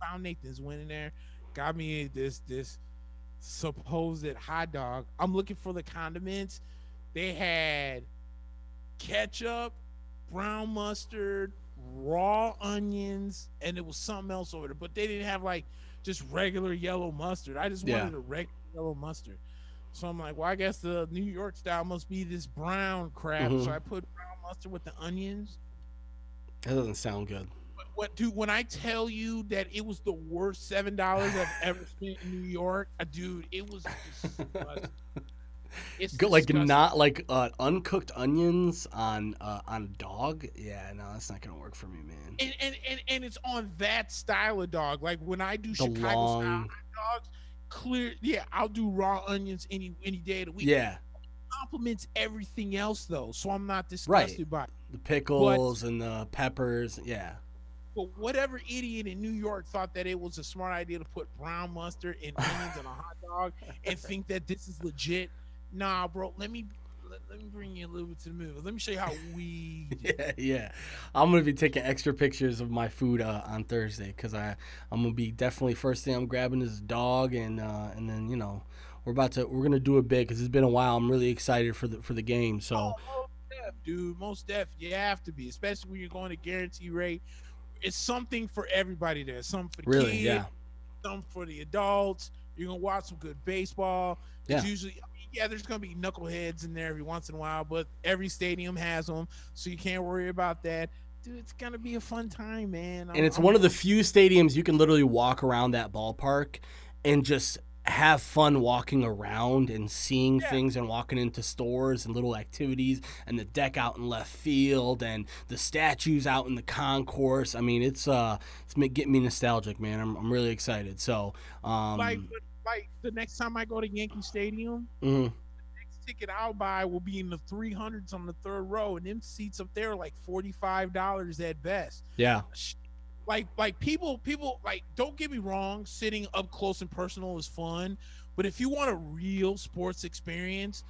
Found Nathan's, went in there, got me this supposed hot dog. I'm looking for the condiments. They had ketchup, brown mustard, raw onions, and it was something else over there. But they didn't have like just regular yellow mustard. I just wanted a regular yellow mustard. So I'm like, well, I guess the New York style must be this brown crap. Mm-hmm. So I put brown mustard with the onions. That doesn't sound good. What, dude? When I tell you that it was the worst $7 I've ever spent in New York, dude, it was disgusting. It's like disgusting. Not like uncooked onions on a dog. Yeah, no, that's not gonna work for me, man. And it's on that style of dog. Like when I do Chicago style hot dogs. Clear, I'll do raw onions any day of the week. Yeah, it complements everything else though, so I'm not disgusted by it. The pickles and the peppers. Yeah, but whatever idiot in New York thought that it was a smart idea to put brown mustard and onions on a hot dog and think that this is legit? Nah, bro. Let me bring you a little bit to the movie. Let me show you how we yeah. I'm gonna be taking extra pictures of my food on Thursday because I'm gonna be definitely first thing I'm grabbing is dog and then we're gonna do it big because it's been a while. I'm really excited for the game. So, most def, you have to be, especially when you're going to Guarantee Rate. It's something for everybody there. Something for the kids, something for the adults. You're gonna watch some good baseball. Yeah. Usually. Yeah, there's going to be knuckleheads in there every once in a while, but every stadium has them, so you can't worry about that. dude, it's gonna be a fun time, man. And it's one of the few stadiums you can literally walk around that ballpark and just have fun walking around and seeing yeah, things and walking into stores and little activities and the deck out in left field and the statues out in the concourse. I mean, it's getting me nostalgic, man. I'm really excited. So, like the next time I go to Yankee Stadium, mhm. next ticket I'll buy will be in the 300s on the third row, and them seats up there are like $45 at best. Yeah, Like people like, don't get me wrong, sitting up close and personal is fun, but if you want a real sports experience,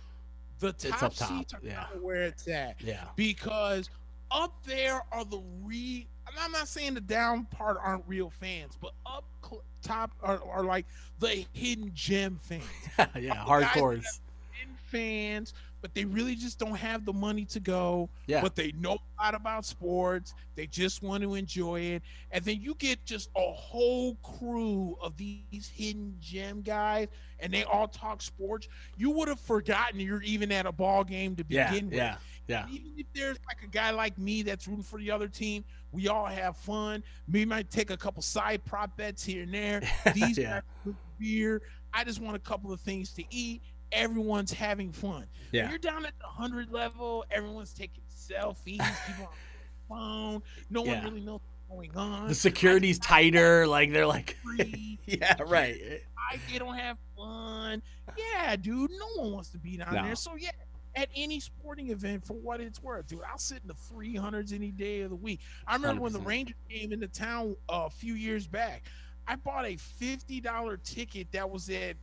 the it's top up top. seats are Yeah, kind of where it's at, yeah, because up there are I'm not saying the down part aren't real fans, but top are like the hidden gem fans. yeah. The guys Hardcores. fans, but they really just don't have the money to go. Yeah, But they know a lot about sports. They just want to enjoy it. And then you get just a whole crew of these hidden gem guys, and they all talk sports. You would have forgotten you're even at a ball game to begin with. yeah. Even if there's like a guy like me that's rooting for the other team, we all have fun. We might take a couple side prop bets here and there. These Yeah. guys drink beer. I just want a couple of things to eat. Everyone's having fun. Yeah. When you're down at the 100 level, everyone's taking selfies. People on the phone. No one Yeah. really knows what's going on. The security's tighter. Like they're like, Free. yeah, right. They don't have fun. Yeah, dude. No one wants to be down No. there. So yeah, at any sporting event, for what it's worth, dude, I'll sit in the 300s any day of the week. I remember when the 100%. Rangers came into town a few years back. I bought a $50 ticket that was at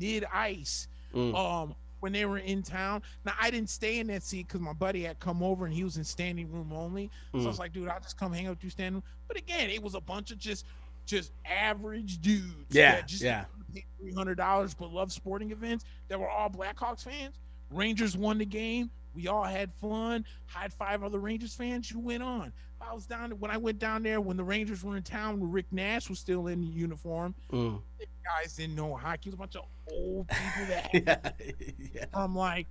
mid ice. When they were in town. Now I didn't stay in that seat because my buddy had come over and he was in standing room only. So I was like, dude, I'll just come hang out with you standing room. But again, it was a bunch of just average dudes. Yeah, that just yeah. paid $300 but love sporting events that were all Blackhawks fans. Rangers won the game. We all had fun. Had 5 other Rangers fans. You went on. When I went down there when the Rangers were in town, when Rick Nash was still in the uniform. The guys didn't know hockey. It was a bunch of old people that Yeah. from like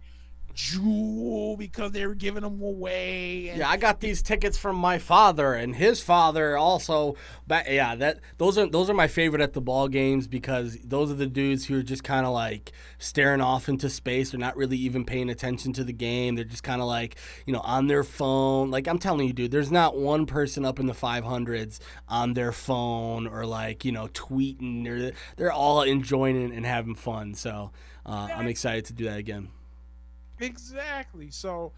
Jewel because they were giving them away. And I got these tickets from my father and his father also. But yeah, those are my favorite at the ball games because those are the dudes who are just kind of like staring off into space. They're not really even paying attention to the game. They're just kind of like, on their phone. Like I'm telling you, dude, there's not one person up in the 500s on their phone or like, tweeting. Or they're all enjoying it and having fun. So I'm excited to do that again. Exactly. So,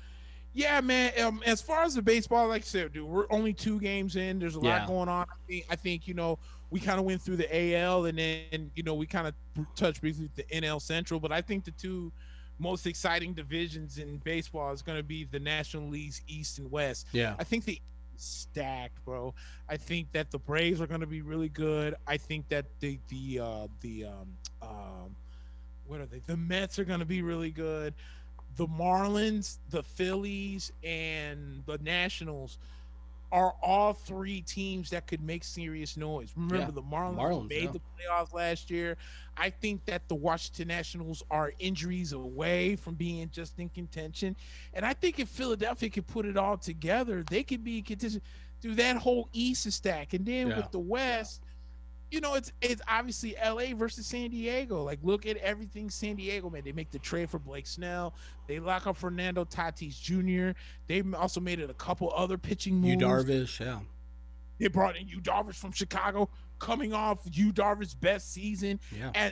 yeah, man. As far as the baseball, like I said, dude, we're only 2 games in. There's a lot going on. I think we kind of went through the AL and then we kind of touched briefly the NL Central, but I think the 2 most exciting divisions in baseball is going to be the National Leagues East and West. Yeah. I think the stacked, bro. I think that the Braves are going to be really good. I think that what are they? The Mets are going to be really good. The Marlins, the Phillies, and the Nationals are all 3 teams that could make serious noise. Remember, the Marlins made the playoffs last year. I think that the Washington Nationals are injuries away from being just in contention. And I think if Philadelphia could put it all together, they could be in contention through that whole East stack. And then with the West, it's obviously LA versus San Diego. Like, look at everything San Diego made. They make the trade for Blake Snell. They lock up Fernando Tatis Jr. They also made it a couple other pitching moves. Darvish, yeah. They brought in Darvish from Chicago, coming off Darvish's best season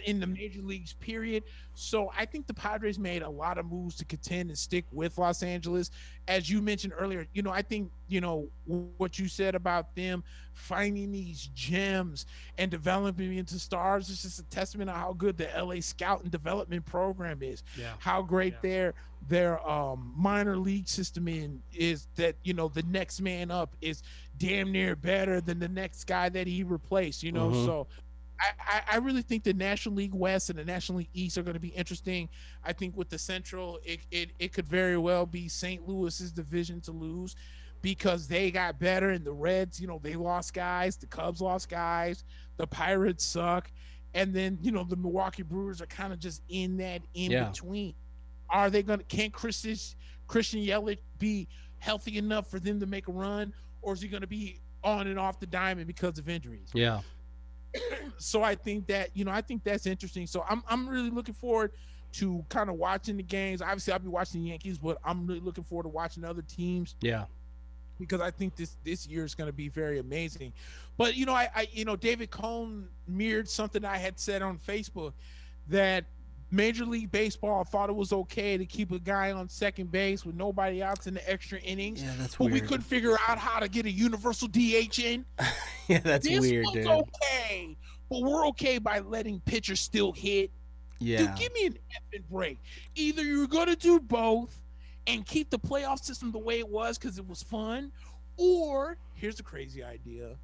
in the major leagues, period. So I think the Padres made a lot of moves to contend and stick with Los Angeles. As you mentioned earlier, I think, what you said about them finding these gems and developing into stars is just a testament of how good the LA scout and development program is. Yeah. How great their minor league system is that, the next man up is damn near better than the next guy that he replaced, So I really think the National League West and the National League East are going to be interesting. I think with the Central, it could very well be St. Louis's division to lose because they got better, and the Reds, they lost guys, the Cubs lost guys, the Pirates suck, and then the Milwaukee Brewers are kind of just in that between. Are they can Christian Yelich be healthy enough for them to make a run, or is he going to be on and off the diamond because of injuries? Yeah. So I think that, I think that's interesting. So I'm really looking forward to kind of watching the games. Obviously, I'll be watching the Yankees, but I'm really looking forward to watching other teams. Yeah. Because I think this year is going to be very amazing. But I David Cohn mirrored something I had said on Facebook, that Major League Baseball thought it was okay to keep a guy on second base with nobody outs in the extra innings. Yeah, that's but weird. We couldn't figure out how to get a universal DH in. Yeah, that's this weird, one's dude. Okay, but we're okay by letting pitchers still hit. Yeah. Dude, give me an effing break. Either you're going to do both and keep the playoff system the way it was because it was fun, or here's a crazy idea,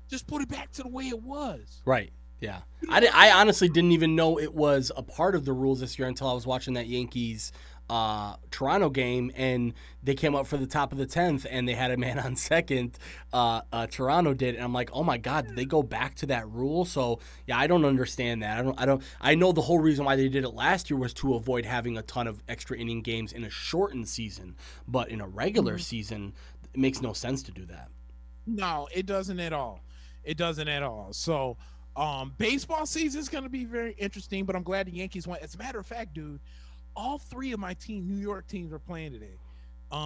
just put it back to the way it was. Right. Yeah. I honestly didn't even know it was a part of the rules this year until I was watching that Yankees Toronto game, and they came up for the top of the 10th and they had a man on second. Toronto did, and I'm like, oh my God, did they go back to that rule? So yeah, I don't understand that. I know the whole reason why they did it last year was to avoid having a ton of extra inning games in a shortened season, but in a regular season, it makes no sense to do that. No, it doesn't at all. So baseball season is going to be very interesting, but I'm glad the Yankees won. As a matter of fact, dude, all three of my New York teams are playing today.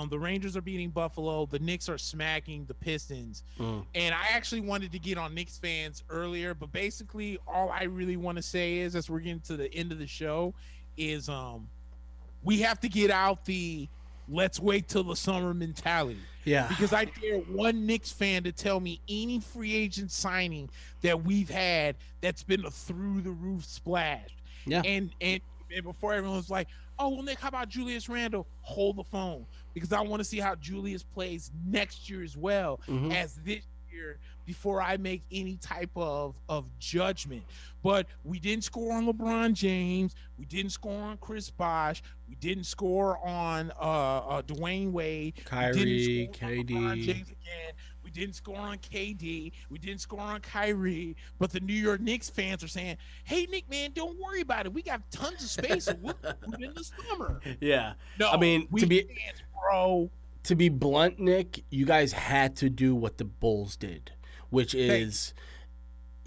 The Rangers are beating Buffalo. The Knicks are smacking the Pistons. And I actually wanted to get on Knicks fans earlier, but basically all I really want to say is, as we're getting to the end of the show, is we have to get out the let's wait till the summer mentality. Yeah. Because I dare one Knicks fan to tell me any free agent signing that we've had that's been a through the roof splash. Yeah. And before everyone's like, oh, well, Nick, how about Julius Randle? Hold the phone, because I want to see how Julius plays next year as well as this year before I make any type of judgment. But we didn't score on LeBron James. We didn't score on Chris Bosh. We didn't score on Dwayne Wade. Kyrie, KD. James again. We didn't score on KD. We didn't score on Kyrie. But the New York Knicks fans are saying, hey, Nick, man, don't worry about it. We got tons of space in the summer. Yeah. No, I mean, bro. To be blunt, Nick, you guys had to do what the Bulls did, which is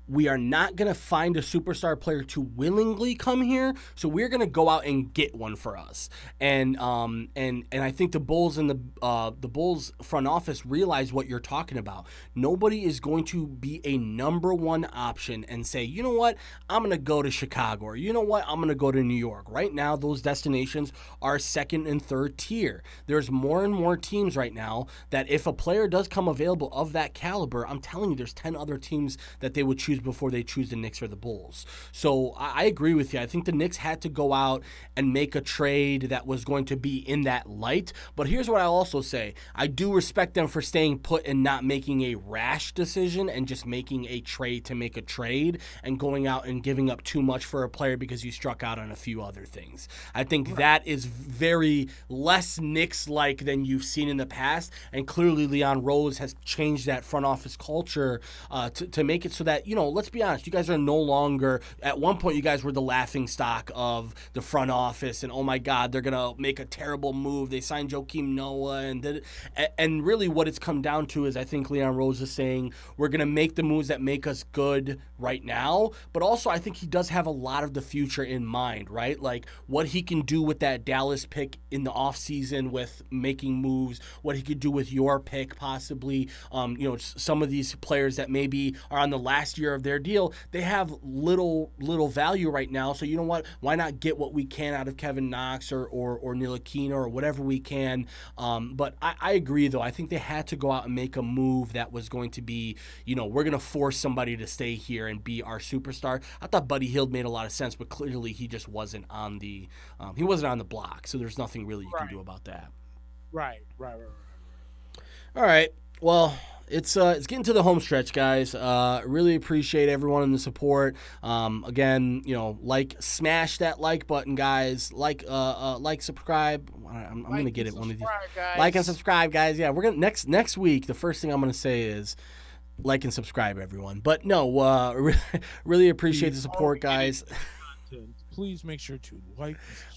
we are not going to find a superstar player to willingly come here, so we're going to go out and get one for us. And I think the Bulls and the Bulls front office realize what you're talking about. Nobody is going to be a number one option and say, you know what, I'm going to go to Chicago, or you know what, I'm going to go to New York. Right now, those destinations are second and third tier. There's more and more teams right now that if a player does come available of that caliber, I'm telling you, there's 10 other teams that they would choose before they choose the Knicks or the Bulls. So I agree with you. I think the Knicks had to go out and make a trade that was going to be in that light. But here's what I'll also say. I do respect them for staying put and not making a rash decision and just making a trade to make a trade and going out and giving up too much for a player because you struck out on a few other things. I think that is very less Knicks-like than you've seen in the past. And clearly Leon Rose has changed that front office culture to make it so that, let's be honest, you guys are no longer, at one point you guys were the laughing stock of the front office and, oh my God, they're going to make a terrible move. They signed Joakim Noah and really what it's come down to is I think Leon Rose is saying we're going to make the moves that make us good right now, but also I think he does have a lot of the future in mind, right? Like what he can do with that Dallas pick in the offseason with making moves, what he could do with your pick possibly, some of these players that maybe are on the last year of their deal, they have little value right now. So you know what? Why not get what we can out of Kevin Knox or Ntilikina or whatever we can? But I agree though. I think they had to go out and make a move that was going to be, we're going to force somebody to stay here and be our superstar. I thought Buddy Hield made a lot of sense, but clearly he just wasn't on the block. So there's nothing really you can do about that. Right. All right. Well, it's getting to the home stretch, guys. Really appreciate everyone in the support. Again, smash that like button, guys. Subscribe. I'm gonna get it one of these. Like and subscribe, guys. Yeah, we're gonna next week. The first thing I'm gonna say is like and subscribe, everyone. But no, really appreciate the support, guys. please make sure to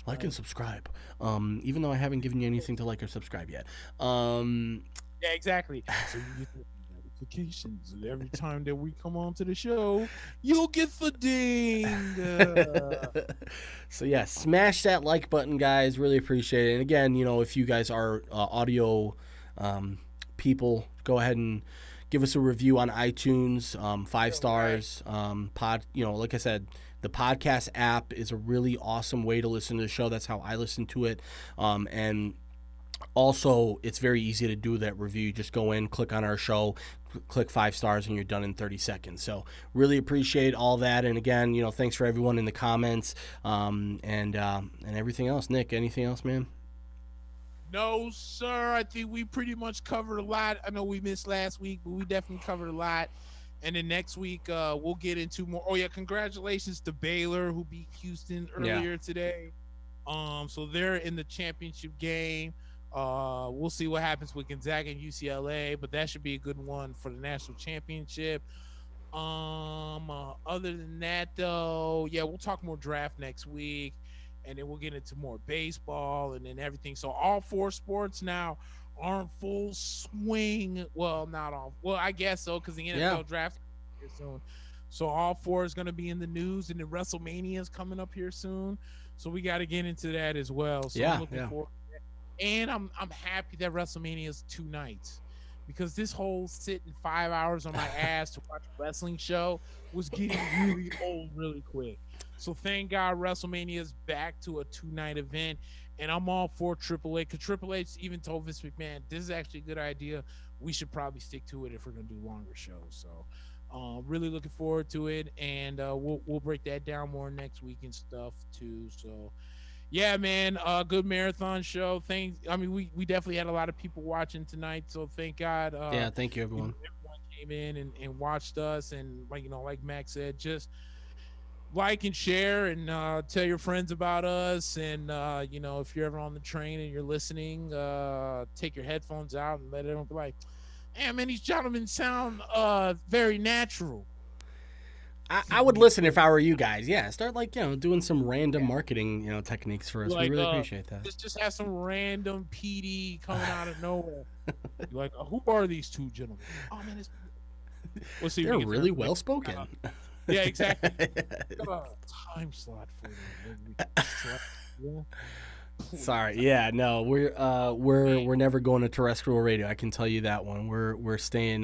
Like and subscribe. Even though I haven't given you anything to like or subscribe yet. Yeah, exactly. So you get the notifications every time that we come on to the show. You'll get the ding. So yeah, smash that like button, guys. Really appreciate it. And again, if you guys are audio people, go ahead and give us a review on iTunes, 5 stars. Like I said, the podcast app is a really awesome way to listen to the show. That's how I listen to it. And also, it's very easy to do that review. Just go in, click on our show, click 5 stars, and you're done in 30 seconds. So really appreciate all that. And again, thanks for everyone in the comments and everything else. Nick, anything else, man? No, sir. I think we pretty much covered a lot. I know we missed last week, but we definitely covered a lot. And then next week, we'll get into more. Oh, yeah, congratulations to Baylor, who beat Houston earlier today. So they're in the championship game. We'll see what happens with Gonzaga and UCLA, but that should be a good one for the national championship. Other than that, though, yeah, we'll talk more draft next week, and then we'll get into more baseball and then everything. So all 4 sports now are in full swing. Well, not all. Well, I guess so, because the NFL draft is soon. So all 4 is going to be in the news, and then WrestleMania is coming up here soon. So we got to get into that as well. So I'm looking forward. And I'm happy that WrestleMania is 2 nights, because this whole sitting 5 hours on my ass to watch a wrestling show was getting really old really quick. So thank God WrestleMania is back to a 2-night event, and I'm all for AAA, because Triple H even told Vince McMahon, this is actually a good idea. We should probably stick to it if we're going to do longer shows. So really looking forward to it, and we'll break that down more next week and stuff too. So yeah, man, good marathon show. We definitely had a lot of people watching tonight, so thank God. Thank you, everyone. Everyone came in and watched us, and like Mack said, just like and share and tell your friends about us. And if you're ever on the train and you're listening, take your headphones out and let everyone be like, "Hey, man, these gentlemen sound very natural." I would listen if I were you guys. Yeah, start doing some random marketing techniques for us. We really appreciate that. Just have some random PD coming out of nowhere. You're like, who are these 2 gentlemen? Oh man, we'll see. They're really well spoken. Yeah, exactly. Time slot for them. Sorry, yeah, no, we're never going to terrestrial radio. I can tell you that one. We're staying.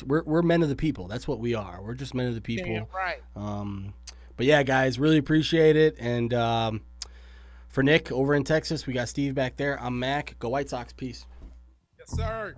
We're men of the people. That's what we are. We're just men of the people. Damn right. But yeah, guys, really appreciate it. And for Nick over in Texas, we got Steve back there. I'm Mac. Go White Sox. Peace. Yes, sir.